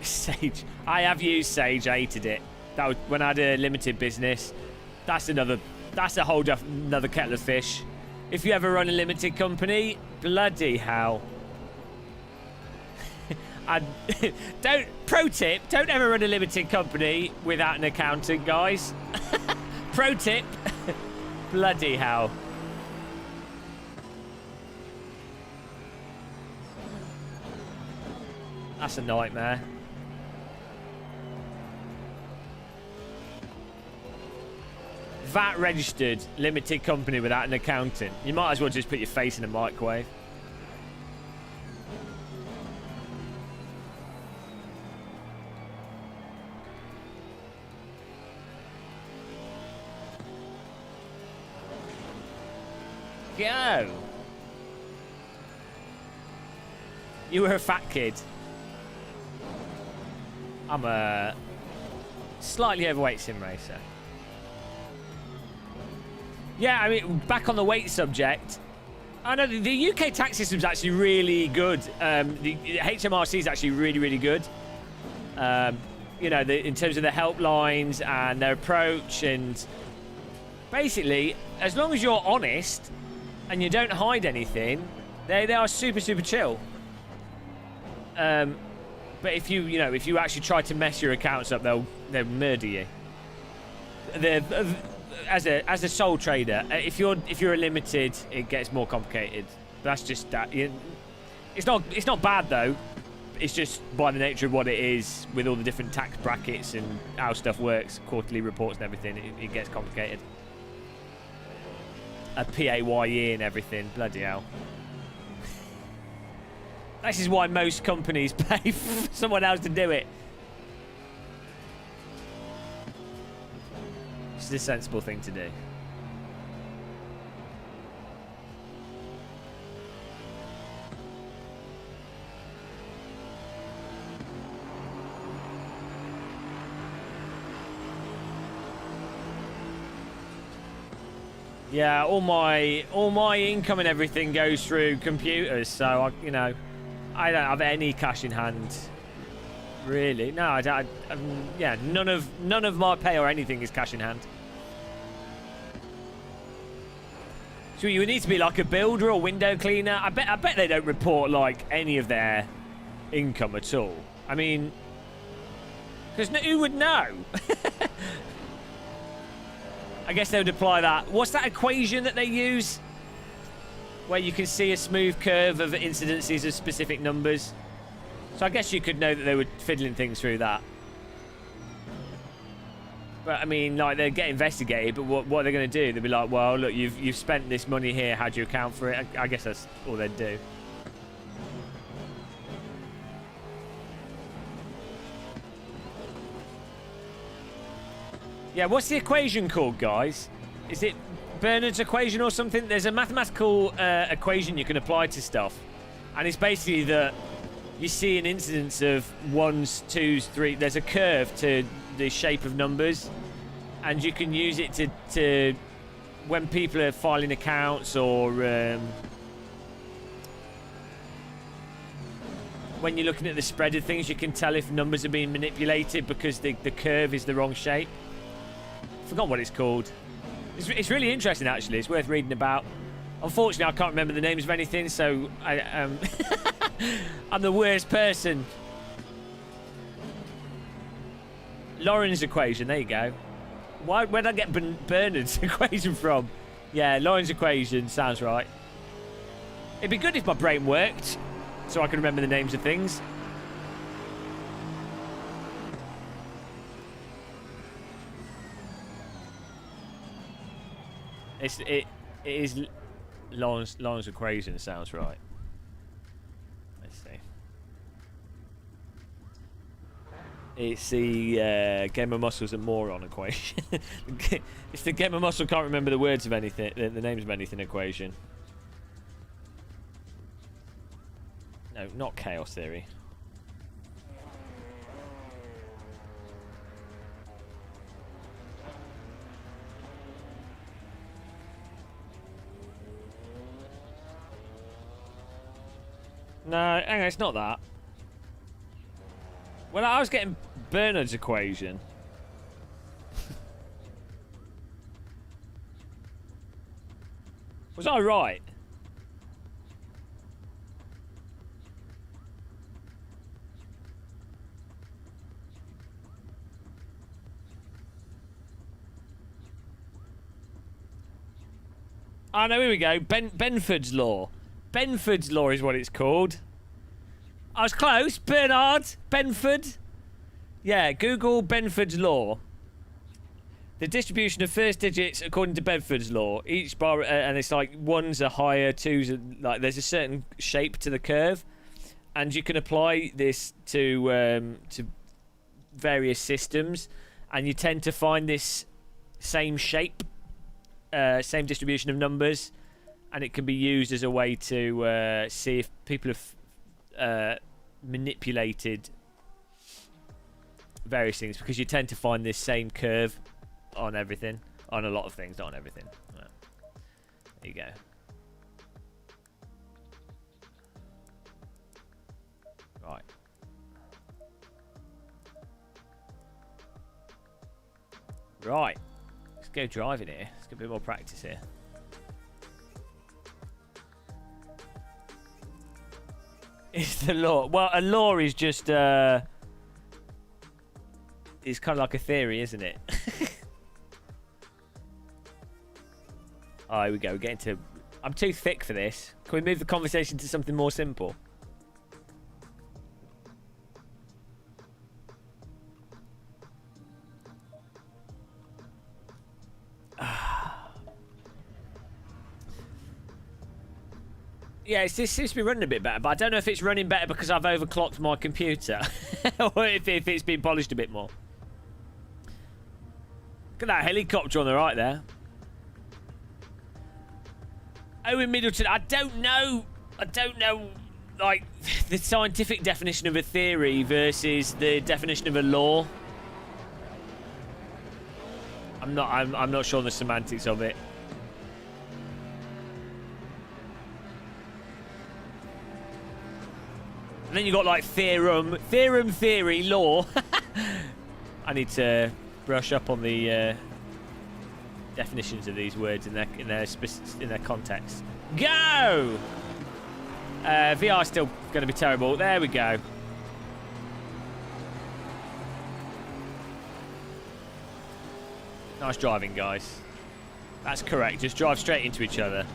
Sage. I have used Sage. I hated it. That was when I had a limited business. That's a whole another kettle of fish. If you ever run a limited company, bloody hell. Pro tip, don't ever run a limited company without an accountant, guys. Pro tip. Bloody hell. That's a nightmare. VAT registered limited company without an accountant. You might as well just put your face in a microwave. Go. You were a fat kid. I'm a slightly overweight sim racer. Yeah, I mean, back on the weight subject, I know the UK tax system's actually really good. The HMRC is actually really, really good. You know, in terms of the helplines and their approach, and basically, as long as you're honest and you don't hide anything, they are super, super chill. But if you actually try to mess your accounts up, they'll murder you. As a sole trader, if you're a limited, it gets more complicated. That's just that. It's not bad though. It's just by the nature of what it is, with all the different tax brackets and how stuff works, quarterly reports and everything. It gets complicated. A PAYE and everything. Bloody hell. This is why most companies pay for someone else to do it. It's the sensible thing to do. Yeah, all my income and everything goes through computers, so I don't have any cash in hand. Really? No, I don't. Yeah, none of my pay or anything is cash in hand. So you would need to be like a builder or window cleaner. I bet they don't report like any of their income at all. I mean, because who would know? I guess they would apply that. What's that equation that they use? Where you can see a smooth curve of incidences of specific numbers. So I guess you could know that they were fiddling things through that. But I mean, like, they get investigated, but what are they going to do? They'll be like, well, look, you've spent this money here. How do you account for it? I guess that's all they'd do. Yeah, what's the equation called, guys? Is it Bernard's equation or something? There's a mathematical equation you can apply to stuff. And it's basically that you see an incidence of 1s, 2s, 3s. There's a curve to the shape of numbers. And you can use it to when people are filing accounts, or when you're looking at the spread of things, you can tell if numbers are being manipulated because the curve is the wrong shape. I forgot what it's called. It's really interesting, actually. It's worth reading about. Unfortunately, I can't remember the names of anything, so I'm the worst person. Lauren's equation, there you go. Where did I get Bernard's equation from? Yeah, Lauren's equation sounds right. It'd be good if my brain worked, so I could remember the names of things. It is Lauren's equation sounds right. Let's see. It's the Gamer Muscle's a moron equation. It's the Gamer Muscle can't remember the words of anything, the names of anything equation. No, not chaos theory. No, hang on, it's not that. Well, I was getting Bernard's equation. Was I right? Oh no, here we go. Benford's Law. Benford's Law is what it's called. I was close. Bernard. Benford. Yeah, Google Benford's Law. The distribution of first digits according to Benford's Law. Each bar, and it's like ones are higher, twos are like, there's a certain shape to the curve. And you can apply this to various systems. And you tend to find this same shape. Same distribution of numbers, and it can be used as a way to see if people have manipulated various things, because you tend to find this same curve on everything, on a lot of things, not on everything. Right. There you go. Right. Right. Let's go driving here. Let's get a bit more practice here. Is the law? Well, a law is just it's kind of like a theory, isn't it? Oh, here we go. We're getting to. I'm too thick for this. Can we move the conversation to something more simple? Yeah, it seems to be running a bit better, but I don't know if it's running better because I've overclocked my computer or if it's been polished a bit more. Look at that helicopter on the right there. Owen Middleton, I don't know, like, the scientific definition of a theory versus the definition of a law. I'm not sure on the semantics of it. And then you got like theorem, theory, law. I need to brush up on the definitions of these words in their context. Go! VR still going to be terrible. There we go. Nice driving, guys. That's correct. Just drive straight into each other.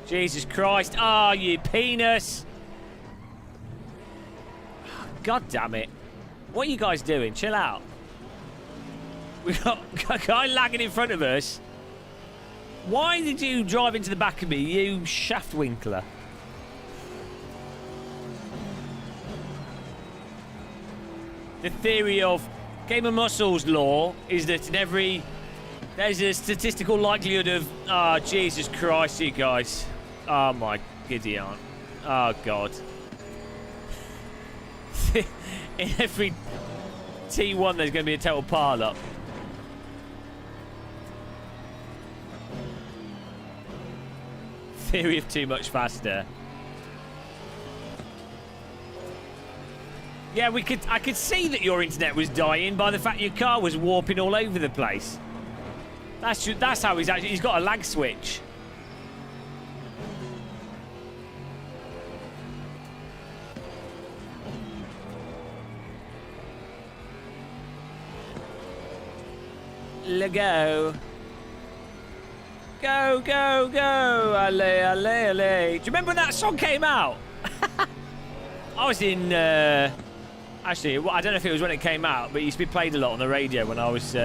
Jesus Christ. Ah, oh, you penis. God damn it. What are you guys doing? Chill out. We've got a guy lagging in front of us. Why did you drive into the back of me, you shaftwinkler? The theory of gamermuscle's law is that there's a statistical likelihood of... Ah, oh, Jesus Christ, you guys. Oh, my giddy aunt. Oh, God. In every T1, there's going to be a total pile-up. Theory of too much faster. Yeah, I could see that your internet was dying by the fact your car was warping all over the place. That's how he's got a lag switch. Go. Go, go, go. Allez, allez, allez. Do you remember when that song came out? I was in... Actually, I don't know if it was when it came out, but it used to be played a lot on the radio when I was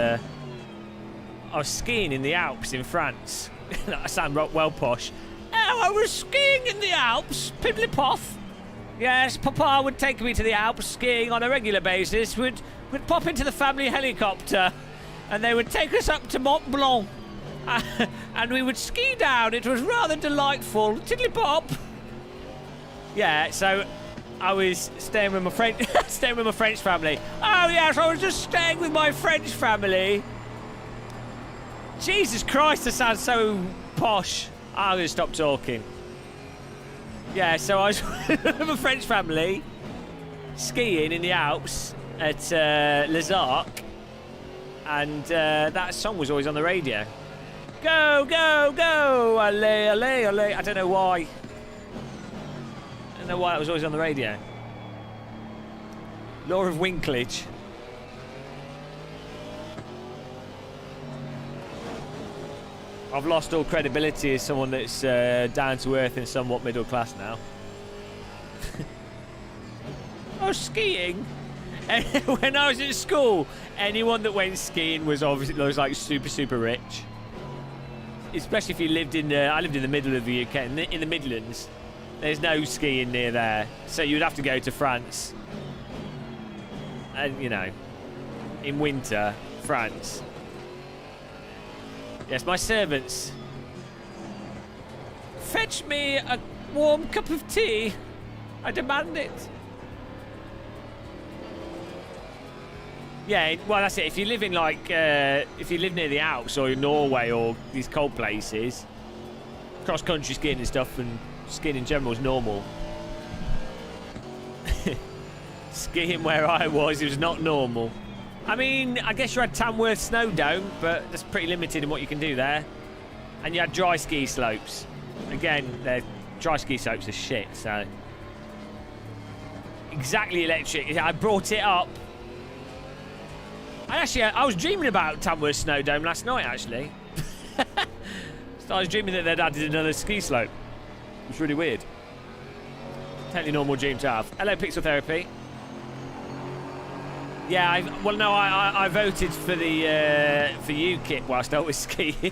skiing in the Alps in France. I sound well posh. Oh, I was skiing in the Alps, piddly-poff. Yes, Papa would take me to the Alps skiing on a regular basis. We'd pop into the family helicopter, and they would take us up to Mont Blanc. And we would ski down. It was rather delightful. Tiddly-pop. Yeah, so I was staying with my French family. Oh yes, I was just staying with my French family. Jesus Christ, that sounds so posh. I'm gonna stop talking. Yeah, so I was with my French family, skiing in the Alps at Les Arcs, and that song was always on the radio. Go, go, go! Allez, allez, allez. I don't know why. I don't know why it was always on the radio. Law of Winklage. I've lost all credibility as someone that's down to earth and somewhat middle class now. Oh, skiing! When I was at school, anyone that went skiing was obviously like super rich. Especially if you lived in I lived in the middle of the UK, in the Midlands. There's no skiing near there, so you'd have to go to France. And you know, in winter, France. Yes, my servants. Fetch me a warm cup of tea. I demand it. Yeah, well, that's it. If you live in like, if you live near the Alps or in Norway or these cold places, cross-country skiing and stuff, and skiing in general is normal. Skiing where I was, it was not normal. I mean, I guess you had Tamworth Snowdome, but that's pretty limited in what you can do there. And you had dry ski slopes. Again, the dry ski slopes are shit, so... Exactly electric. I brought it up. I was dreaming about Tamworth Snowdome last night, actually. So I was dreaming that they'd added another ski slope. It was really weird. Totally normal dream to have. Hello, Pixel Therapy. Yeah, I voted for the for UKIP whilst I was skiing.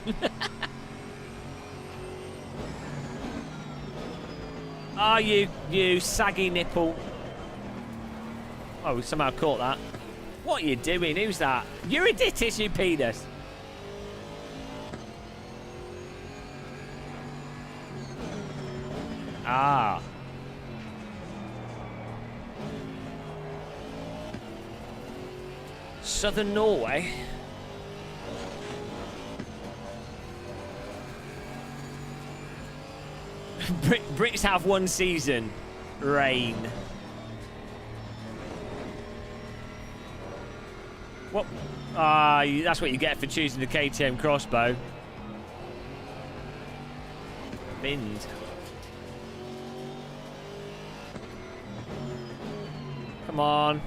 Are you saggy nipple? Oh, we somehow caught that. What are you doing? Who's that? Eurydice, you penis. Ah. Southern Norway. Brits have one season. Rain. What? Ah, that's what you get for choosing the KTM crossbow. Binned. Come on.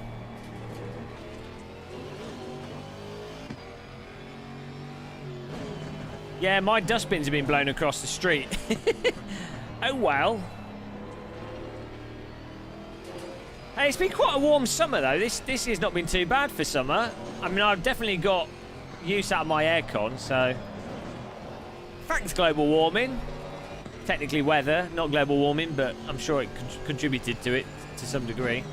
Yeah, my dustbins have been blown across the street. Oh well. Hey, it's been quite a warm summer though. This has not been too bad for summer. I mean, I've definitely got use out of my aircon, so... Thanks, global warming. Technically weather, not global warming, but I'm sure it contributed to it to some degree.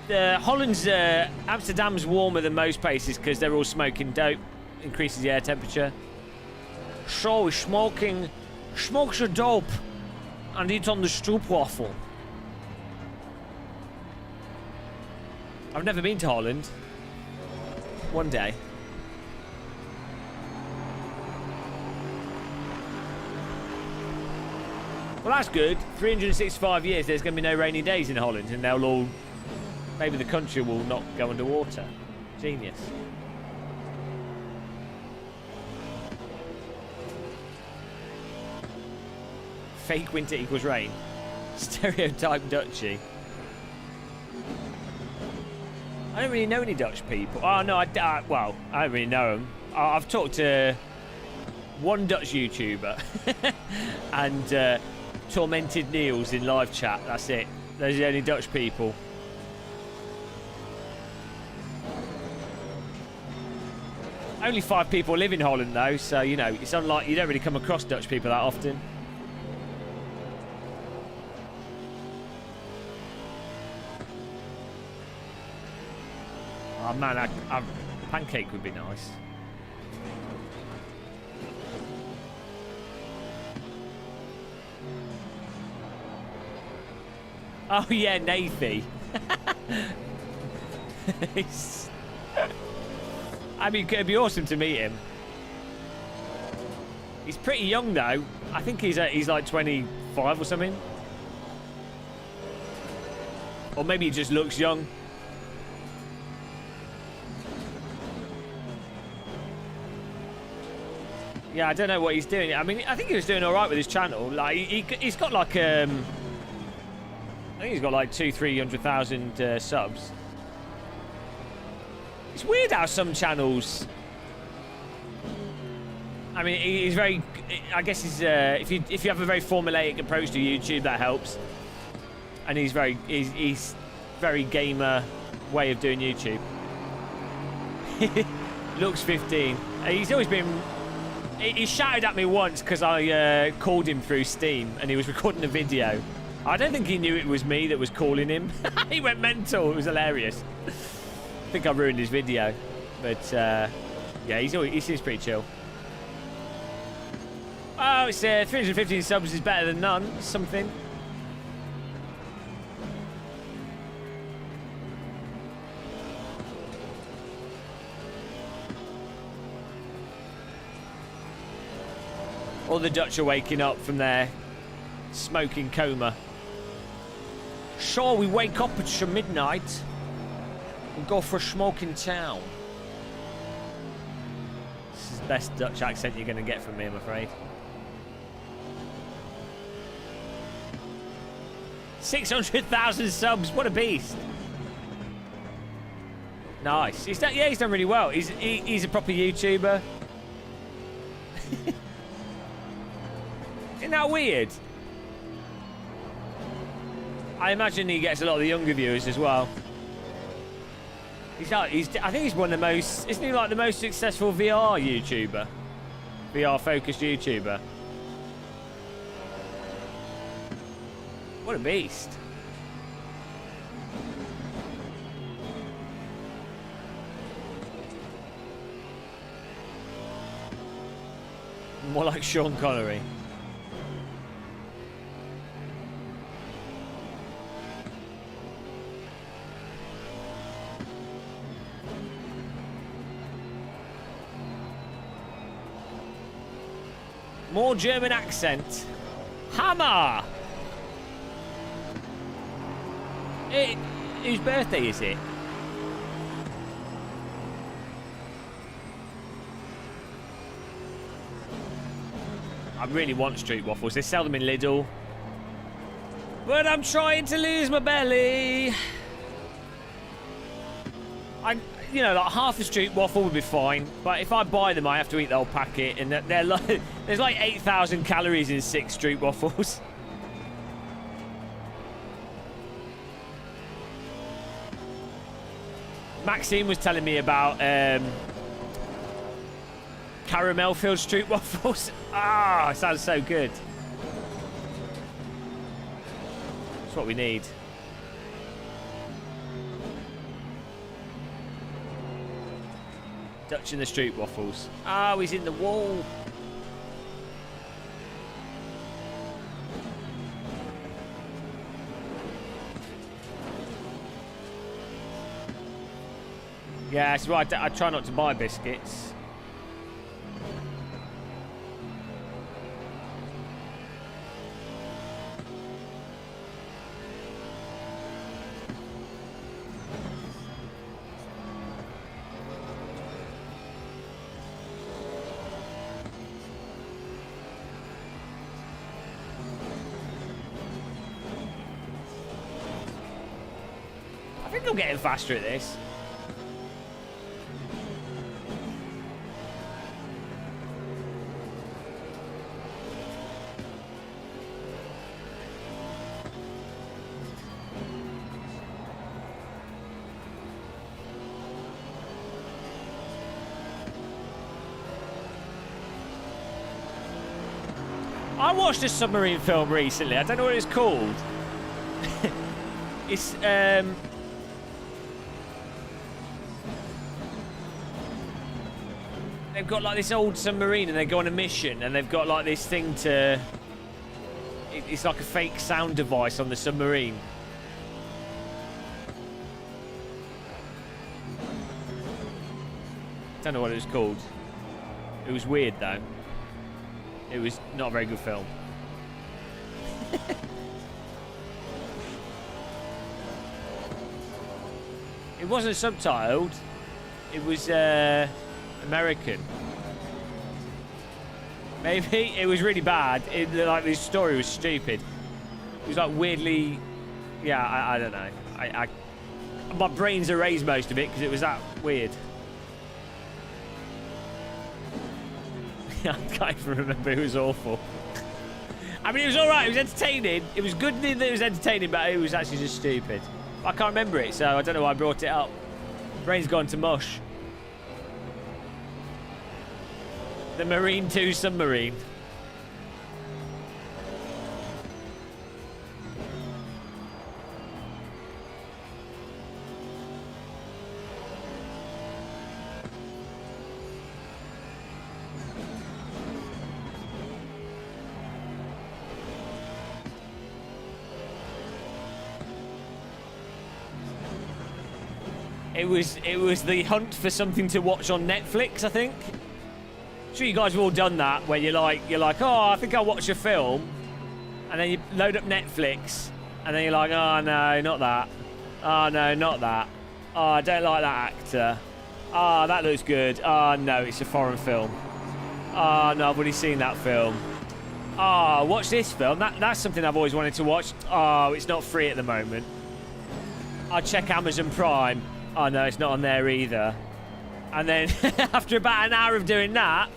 Holland's, Amsterdam's warmer than most places because they're all smoking dope. Increases the air temperature. So, smokes a dope and eat on the stroopwafel. I've never been to Holland. One day. Well, that's good. 365 years, there's going to be no rainy days in Holland, and they'll all... Maybe the country will not go underwater. Genius. Fake winter equals rain. Stereotype Dutchy. I don't really know any Dutch people. Oh, no, well, I don't really know them. I've talked to one Dutch YouTuber and Tormented Niels in live chat. That's it. Those are the only Dutch people. Only 5 people live in Holland, though, so, you know, it's unlike... You don't really come across Dutch people that often. Oh, man, a pancake would be nice. Oh, yeah, Nathy. I mean, it'd be awesome to meet him. He's pretty young though. I think he's like 25 or something. Or maybe he just looks young. Yeah, I don't know what he's doing. I mean, I think he was doing all right with his channel. Like, he's got like I think he's got like 200,000-300,000 subs. It's weird how some channels. I mean, he's very. I guess he's. If you have a very formulaic approach to YouTube, that helps. And he's very gamer way of doing YouTube. Looks 15. He's always been. He shouted at me once because I called him through Steam and he was recording a video. I don't think he knew it was me that was calling him. He went mental. It was hilarious. I think I ruined his video, but yeah, he seems pretty chill. Oh, it's 315 subs is better than none. Something. All the Dutch are waking up from their smoking coma. Sure, we wake up at midnight and go for a smoke in town. This is the best Dutch accent you're going to get from me, I'm afraid. 600,000 subs, what a beast. Nice. He's done really well. He's a proper YouTuber. Isn't that weird? I imagine he gets a lot of the younger viewers as well. I think he's one of the most. Isn't he like the most successful VR YouTuber? VR focused YouTuber. What a beast. More like Sean Connery. More German accent. Hammer! Whose birthday is it? I really want street waffles. They sell them in Lidl. But I'm trying to lose my belly. You know, like half a street waffle would be fine, but if I buy them, I have to eat the whole packet, and they're like, there's like 8,000 calories in 6 street waffles. Maxine was telling me about caramel-filled street waffles. Ah, it sounds so good. That's what we need. Dutch in the street waffles. Oh, he's in the wall. Yeah, that's right. I try not to buy biscuits. I think I'm getting faster at this. I watched a submarine film recently. I don't know what it's called. It's they've got like this old submarine and they go on a mission and they've got like this thing to. It's like a fake sound device on the submarine. Don't know what it was called. It was weird though. It was not a very good film. It wasn't subtitled. It was American. Maybe it was really bad. Like the story was stupid. It was like weirdly. Yeah, I don't know. My brain's erased most of it because it was that weird. I can't even remember. It was awful. I mean, it was all right. It was entertaining. It was good that it was entertaining, but it was actually just stupid. I can't remember it, so I don't know why I brought it up. Brain's gone to mush. The Marine 2 submarine. It was the hunt for something to watch on Netflix, I think. I'm sure you guys have all done that, where you're like, oh, I think I'll watch a film, and then you load up Netflix, and then you're like, oh no, not that. Oh no, not that. Oh, I don't like that actor. Oh, that looks good. Oh no, it's a foreign film. Oh no, I've already seen that film. Oh, watch this film. That's something I've always wanted to watch. Oh, it's not free at the moment. I'll check Amazon Prime. Oh no, it's not on there either. And then after about an hour of doing that,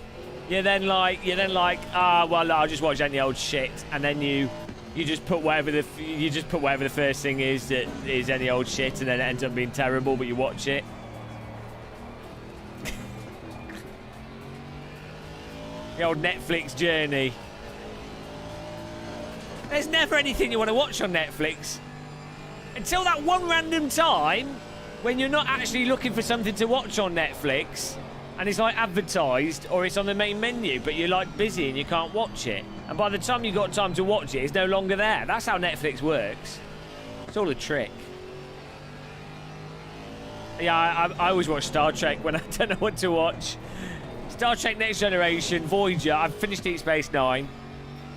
you're then like, well, I'll just watch any old shit. And then you just put whatever the first thing is that is any old shit, and then it ends up being terrible, but you watch it. The old Netflix journey. There's never anything you want to watch on Netflix until that one random time when you're not actually looking for something to watch on Netflix, and it's like advertised or it's on the main menu, but you're like busy and you can't watch it. And by the time you've got time to watch it, it's no longer there. That's how Netflix works. It's all a trick. Yeah, I always watch Star Trek when I don't know what to watch. Star Trek Next Generation, Voyager. I've finished Deep Space Nine.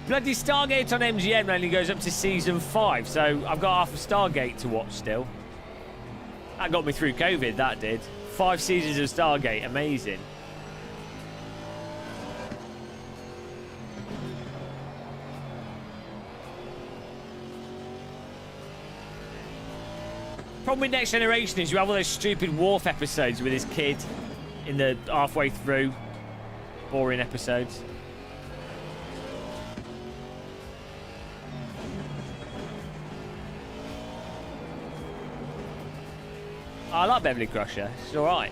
Bloody Stargate on MGM only goes up to season 5, so I've got half of Stargate to watch still. That got me through COVID, that did. 5 seasons of Stargate, amazing. Problem with Next Generation is you have all those stupid Worf episodes with his kid in the halfway through. Boring episodes. I like Beverly Crusher. It's all right.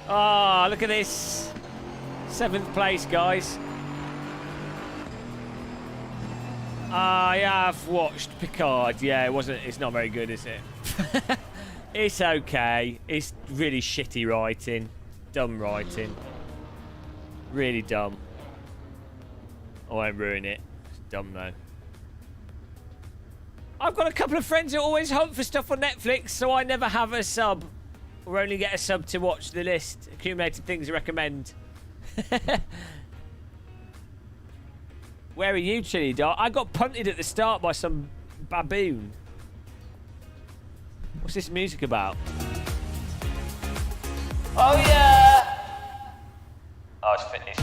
Ah, oh, look at this. 7th place, guys. I have watched Picard. Yeah, it's not very good, is it? It's okay. It's really shitty writing. Dumb writing. Really dumb. I won't ruin it. It's dumb though. I've got a couple of friends who always hunt for stuff on Netflix, so I never have a sub. Or only get a sub to watch the list. Accumulated things to recommend. Where are you, Chili Dog? I got punted at the start by some baboon. What's this music about? Oh yeah! Oh, it's fitness.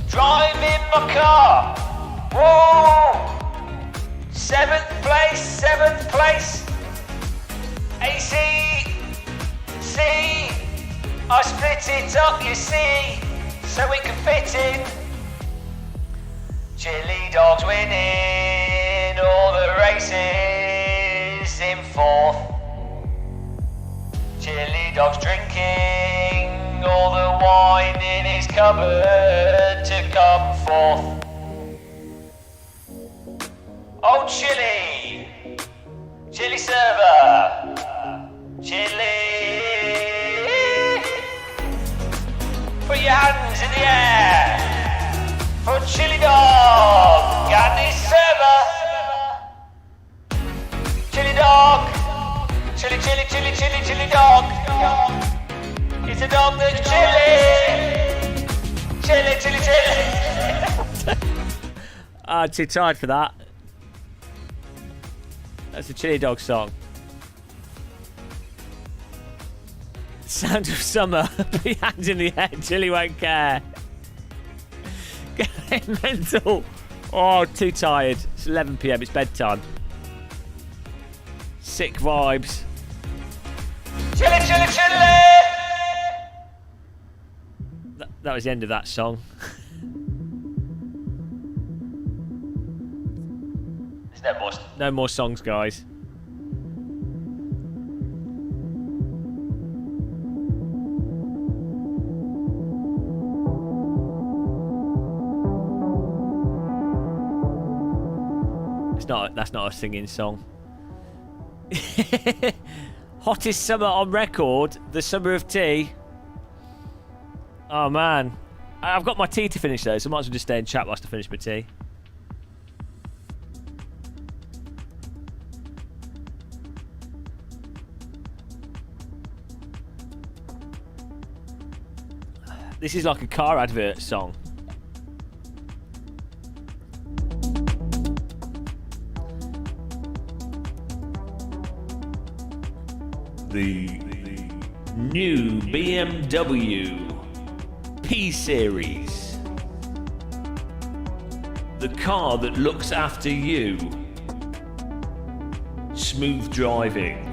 Driving my car. Whoa! 7th place. AC. C. I split it up, you see, so it can fit in. Chili Dog's winning all the races in 4th. Chili Dog's drinking all the wine in his cupboard to come 4th. Oh, Chili! Chili server! Chili! Put your hands in the air for Chili Dog and his server! Mr. Dog that's chilly. Chilly. I'm too tired for that. That's a Chili Dog song. Sound of summer. Put your hands in the air. Chili won't care. Getting mental. Oh, too tired. It's 11 PM. It's bedtime. Sick vibes. Chili. That was the end of that song. There's no more songs, guys. That's not a singing song. Hottest summer on record, the summer of tea. Oh man, I've got my tea to finish though, so I might as well just stay and chat whilst I finish my tea. This is like a car advert song. The new BMW P-Series. The car that looks after you. Smooth driving.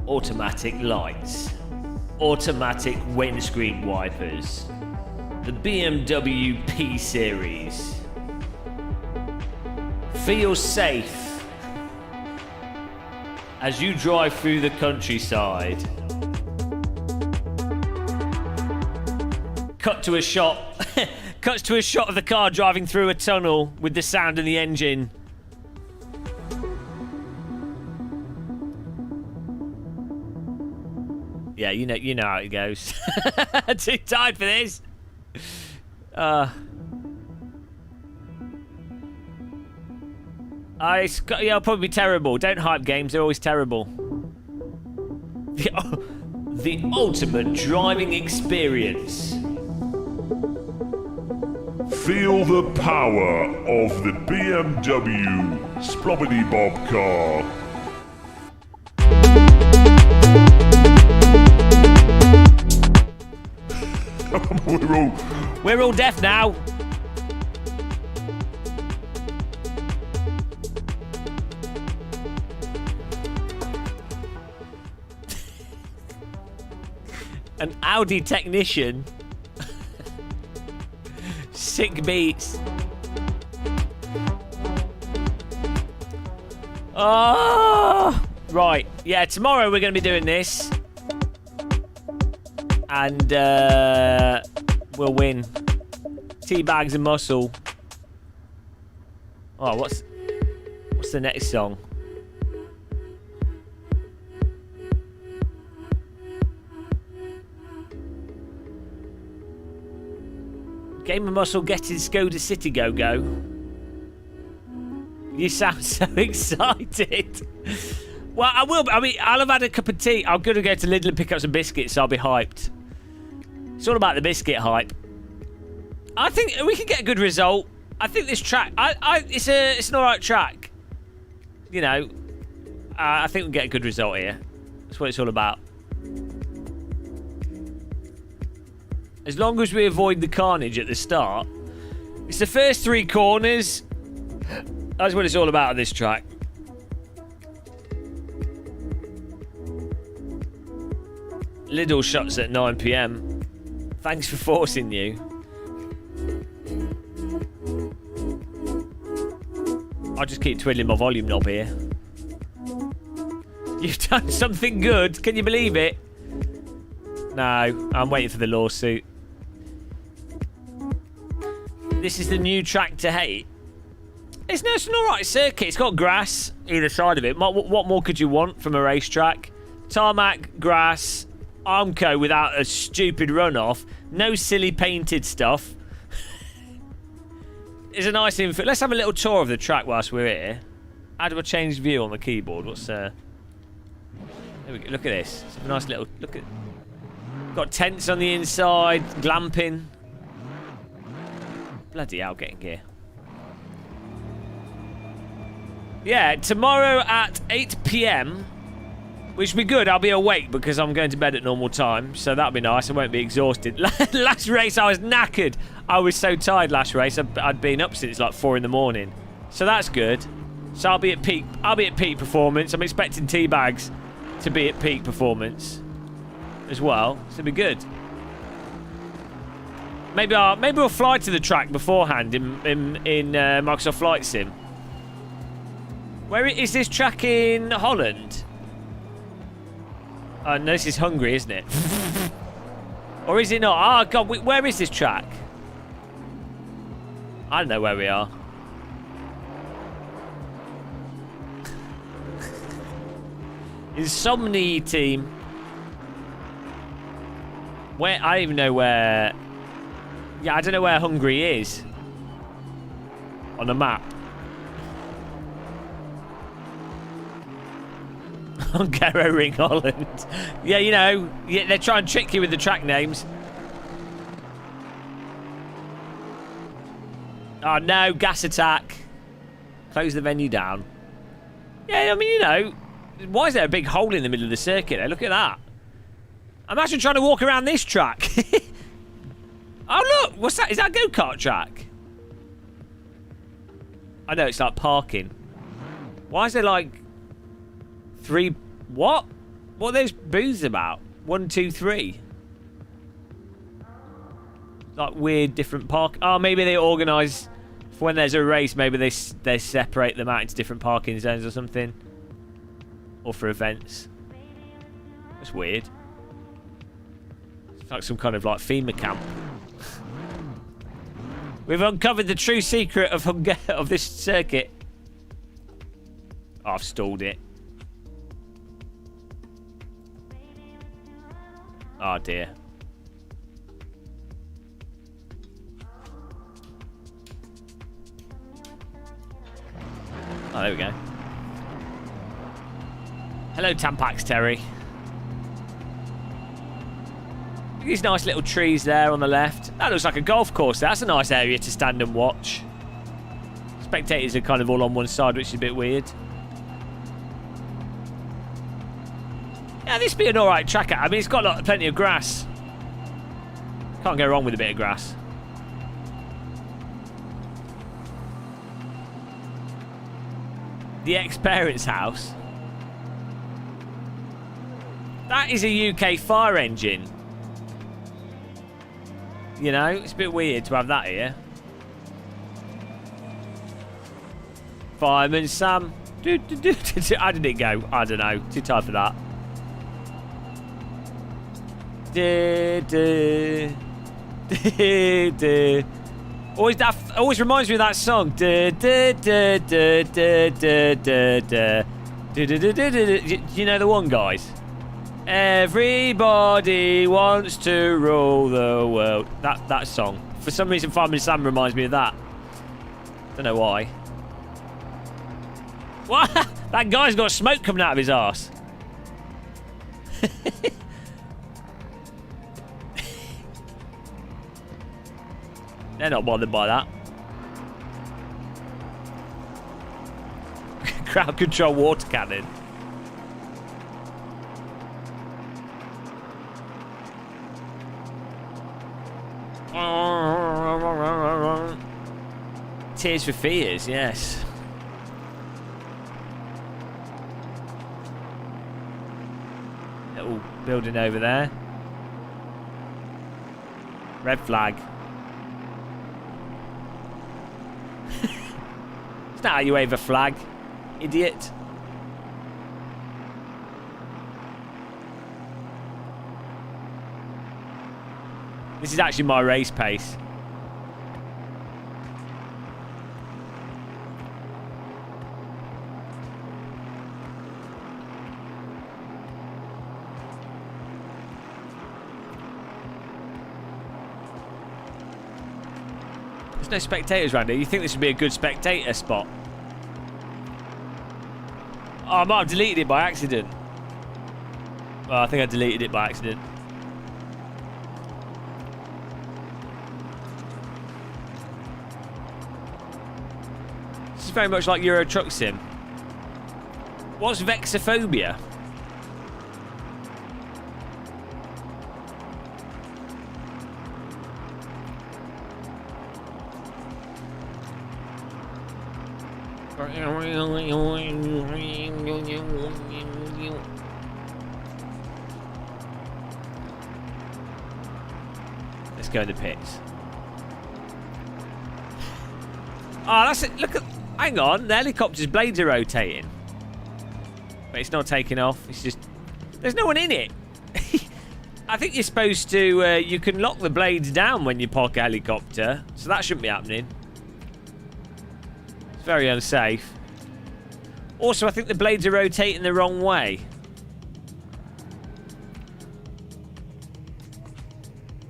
Automatic lights. Automatic windscreen wipers. The BMW P-Series. Feel safe as you drive through the countryside. Cuts to a shot of the car driving through a tunnel with the sound of the engine. Yeah, you know how it goes. Too tired for this. It'll probably be terrible. Don't hype games, they're always terrible. The ultimate driving experience. Feel the power of the BMW Splobbity Bob car. We're all deaf now. An Audi technician. Sick beats. Oh, right. Yeah, tomorrow we're going to be doing this. And we'll win. Teabags and muscle. Oh, what's the next song? Game of Muscle getting Skoda City Go-Go. You sound so excited. Well, I will. I mean, I'll have had a cup of tea. I'm going to go to Lidl and pick up some biscuits, so I'll be hyped. It's all about the biscuit hype. I think we can get a good result. I think this track, it's an alright track. You know, I think we'll get a good result here. That's what it's all about. As long as we avoid the carnage at the start. It's the first 3 corners. That's what it's all about on this track. Lidl shuts at 9 PM. Thanks for forcing you. I'll just keep twiddling my volume knob here. You've done something good. Can you believe it? No, I'm waiting for the lawsuit. This is the new track to hate. It's an alright circuit. It's got grass either side of it. What more could you want from a racetrack? Tarmac, grass, Armco without a stupid runoff. No silly painted stuff. It's a nice info. Let's have a little tour of the track whilst we're here. How do I change view on the keyboard? What's There we go. Look at this. It's a nice little... Look at... Got tents on the inside. Glamping. Bloody hell, getting gear. Yeah, tomorrow at 8 p.m, which will be good. I'll be awake because I'm going to bed at normal time, so that'll be nice. I won't be exhausted. Last race, I was knackered. I was so tired last race. I'd been up since like 4 in the morning, so that's good. So I'll be at peak. I'll be at peak performance. I'm expecting Teabags to be at peak performance as well. So it'll be good. Maybe we'll fly to the track beforehand in Microsoft Flight Sim. Where is this track in Holland? Oh, no, this is Hungary, isn't it? Or is it not? Oh, God, where is this track? I don't know where we are. Insomnia team. Where? I don't even know where... Yeah, I don't know where Hungary is. On the map. Ring Holland. Yeah, you know, yeah, they're trying to trick you with the track names. Oh no, gas attack. Close the venue down. Yeah, I mean, you know, why is there a big hole in the middle of the circuit? Look at that. Imagine trying to walk around this track. Oh look, what's that? Is that a go-kart track? I know, it's like parking. Why is there like 3... What? What are those booths about? 1, 2, 3. Like weird different park. Oh, maybe they organise for when there's a race. Maybe they separate them out into different parking zones or something, or for events. That's weird. It's like some kind of like FEMA camp. We've uncovered the true secret of this circuit. Oh, I've stalled it. Oh dear. Oh, there we go. Hello, Tampax Terry. Look at these nice little trees there on the left. That looks like a golf course. That's a nice area to stand and watch. Spectators are kind of all on one side, which is a bit weird. Yeah, this would be an alright track. I mean, it's got like, plenty of grass. Can't go wrong with a bit of grass. The ex-parents' house. That is a UK fire engine. You know, it's a bit weird to have that here. Fireman Sam. How did it go? I don't know. Too tired for that. Always reminds me of that song. You know the one, guys? Everybody wants to rule the world. That song. For some reason, Fireman Sam reminds me of that. Don't know why. What? That guy's got smoke coming out of his arse. They're not bothered by that. Crowd control water cannon. Tears for Fears, yes. Little building over there. Red flag. It's not how you wave a flag, idiot. This is actually my race pace. There's no spectators around here. You think this would be a good spectator spot? Oh, I might have deleted it by accident. Oh, I think I deleted it by accident. This is very much like Euro Truck Sim. What's vexophobia? Let's go to the pits. Oh, that's it. Look at. Hang on. The helicopter's blades are rotating. But it's not taking off. It's just. There's no one in it. I think you're supposed to. You can lock the blades down when you park a helicopter. So that shouldn't be happening. It's very unsafe. Also, I think the blades are rotating the wrong way.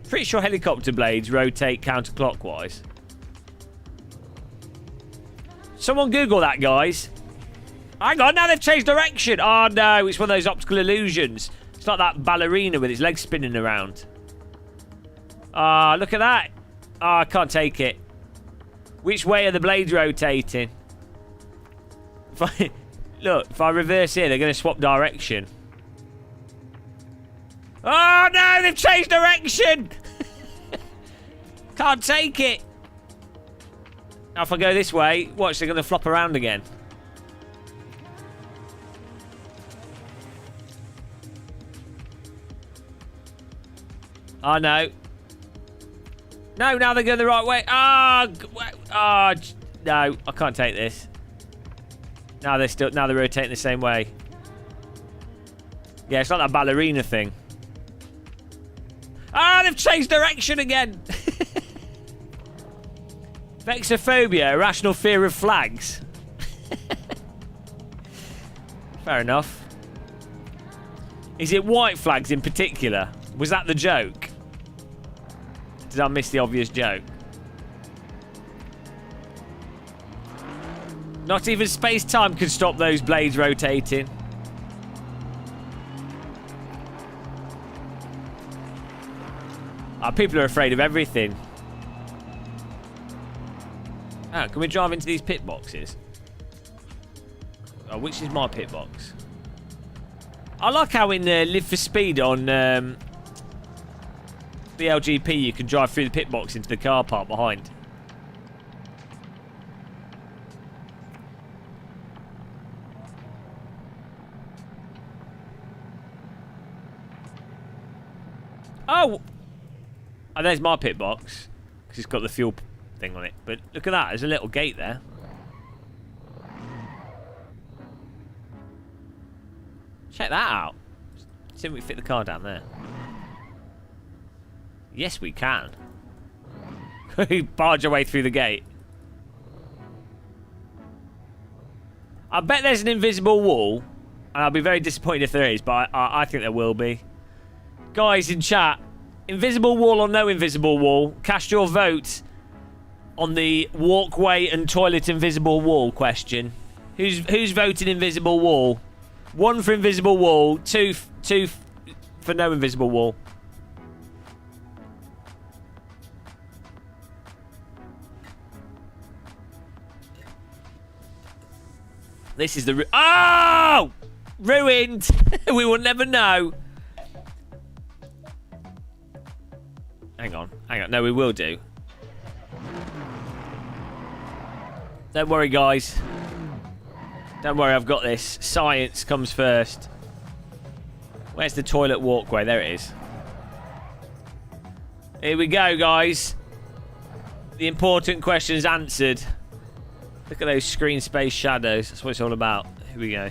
Pretty sure helicopter blades rotate counterclockwise. Someone Google that, guys. Hang on, now they've changed direction. Oh, no, it's one of those optical illusions. It's like that ballerina with its legs spinning around. Ah, look at that. Ah, I can't take it. Which way are the blades rotating? Look, if I reverse here, they're going to swap direction. Oh, no, they've changed direction. Can't take it. Now, if I go this way, watch, they're going to flop around again. Oh, no. No, now they're going the right way. Ah, no, I can't take this. Now they're rotating the same way. Yeah, it's like that ballerina thing. Ah, they've changed direction again. Vexophobia, irrational fear of flags. Fair enough. Is it white flags in particular? Was that the joke? Did I miss the obvious joke? Not even space-time can stop those blades rotating. People are afraid of everything. Ah, can we drive into these pit boxes? Oh, which is my pit box? I like how in Live for Speed on BLGP you can drive through the pit box into the car park behind. Oh! Oh, there's my pit box. Because it's got the fuel thing on it. But look at that. There's a little gate there. Check that out. See if we can fit the car down there. Yes, we can. We barge our way through the gate. I bet there's an invisible wall. And I'll be very disappointed if there is. But I think there will be. Guys in chat. Invisible wall or no invisible wall? Cast your vote on the walkway and toilet invisible wall question. Who's voting invisible wall? 1 for invisible wall, 2 for no invisible wall. This is the... Oh! Ruined! We will never know. Hang on. No, we will do. Don't worry, guys. Don't worry, I've got this. Science comes first. Where's the toilet walkway? There it is. Here we go, guys. The important questions answered. Look at those screen space shadows. That's what it's all about. Here we go.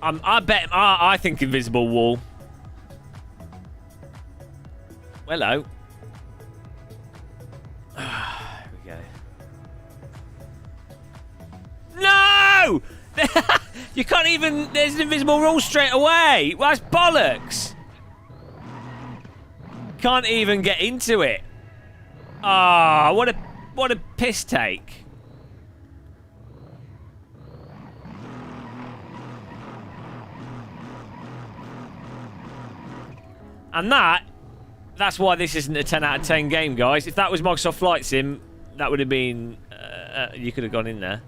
I think invisible wall. Hello. Here we go. No! You can't even... There's an invisible wall straight away. Well, that's bollocks. Can't even get into it. Ah, what a piss take. And that's why this isn't a 10 out of 10 game, guys. If that was Microsoft Flight Sim, that would have been... you could have gone in there.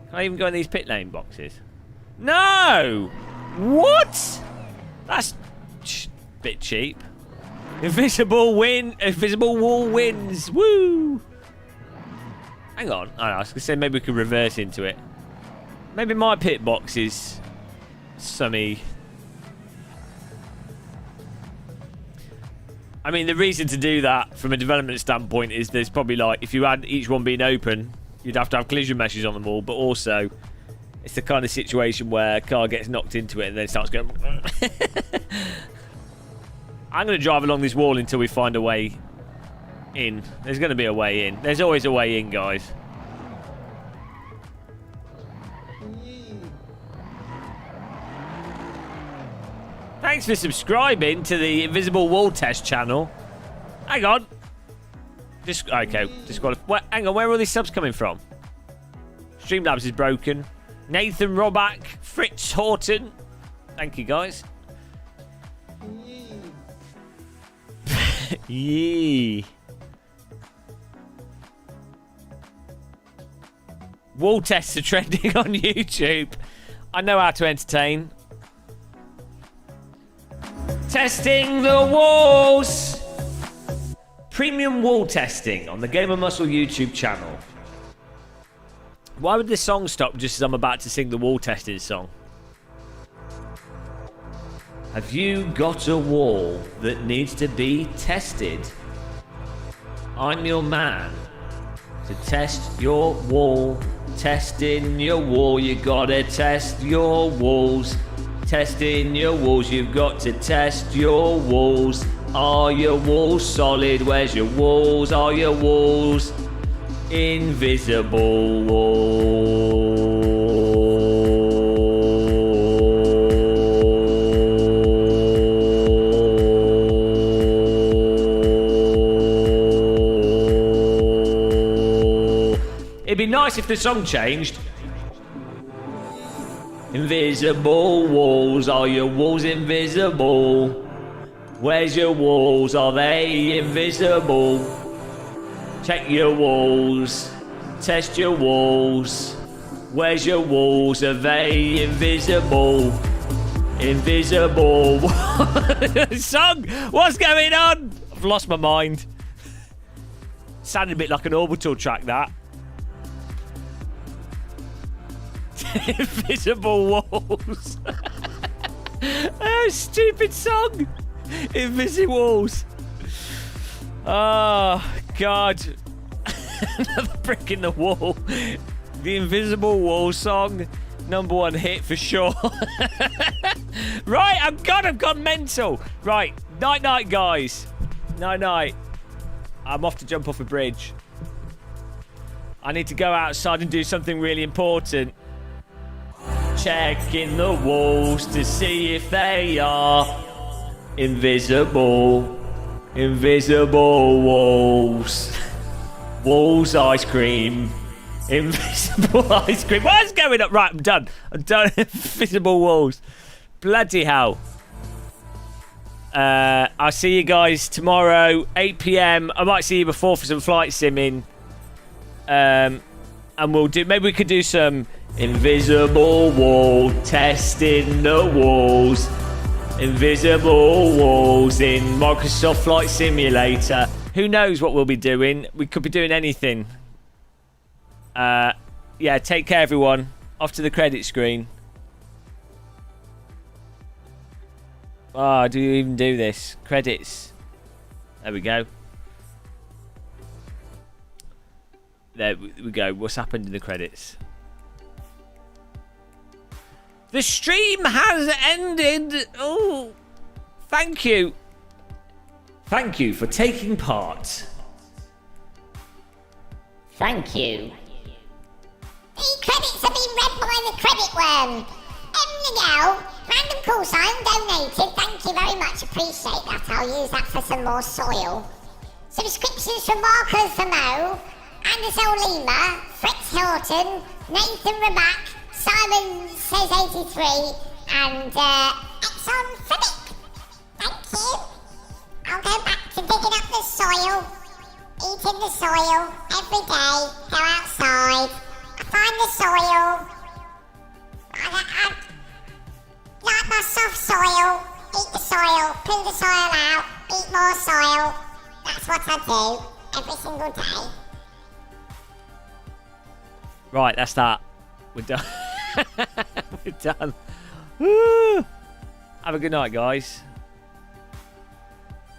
Can I even go in these pit lane boxes? No! What? That's a bit cheap. Invisible wall wins. Woo! Hang on. I was going to say maybe we could reverse into it. Maybe my pit box is summy. I mean, the reason to do that from a development standpoint is there's probably like, if you had each one being open, you'd have to have collision meshes on them all, but also it's the kind of situation where a car gets knocked into it and then it starts going... I'm going to drive along this wall until we find a way in. There's going to be a way in. There's always a way in, guys. Thanks for subscribing to the Invisible Wall Test channel. Hang on. Okay, hang on, where are all these subs coming from? Streamlabs is broken. Nathan Roback, Fritz Horton. Thank you, guys. Yee. Wall tests are trending on YouTube. I know how to entertain. Testing the walls. Premium wall testing on the gamermuscle YouTube channel. Why would this song stop just as I'm about to sing the wall testing song? Have you got a wall that needs to be tested? I'm your man to test your wall. Testing your wall, you gotta test your walls. Testing your walls, you've got to test your walls. Are your walls solid? Where's your walls? Are your walls invisible walls? It'd be nice if the song changed. Invisible walls, are your walls invisible? Where's your walls, are they invisible? Check your walls, test your walls. Where's your walls, are they invisible? Invisible. Song, what's going on? I've lost my mind. Sounded a bit like an Orbital track, that. Invisible walls. Oh, stupid song. Invisible walls. Oh, God. Another brick in the wall. The Invisible Wall song. #1 hit for sure. Right, I've gone mental. Right, night, guys. Night. I'm off to jump off a bridge. I need to go outside and do something really important. Checking the walls to see if they are invisible. Invisible walls. Walls ice cream. Invisible ice cream. What is going on? Right, I'm done. Invisible walls. Bloody hell. I'll see you guys tomorrow, 8 PM. I might see you before for some flight simming. And we'll do, maybe we could do some invisible wall testing the walls. Invisible walls in Microsoft Flight Simulator. Who knows what we'll be doing? We could be doing anything. Yeah, take care, everyone. Off to the credit screen. Oh, do you even do this? Credits. There we go. There we go. What's happened in the credits? The stream has ended. Oh, thank you. Thank you for taking part. Thank you. The credits have been read by the credit worm. Now, random call sign donated. Thank you very much. Appreciate that. I'll use that for some more soil. Subscriptions from Marcus Samo, Anders Lima, Fritz Hilton, Nathan Raback, Simon Says 83, and Exxon Freddick. Thank you. I'll go back to digging up the soil, eating the soil every day, go outside, I find the soil, I like my soft soil, eat the soil, poo the soil out, eat more soil. That's what I do every single day. Right, that's that. We're done. We're done. Woo! Have a good night, guys.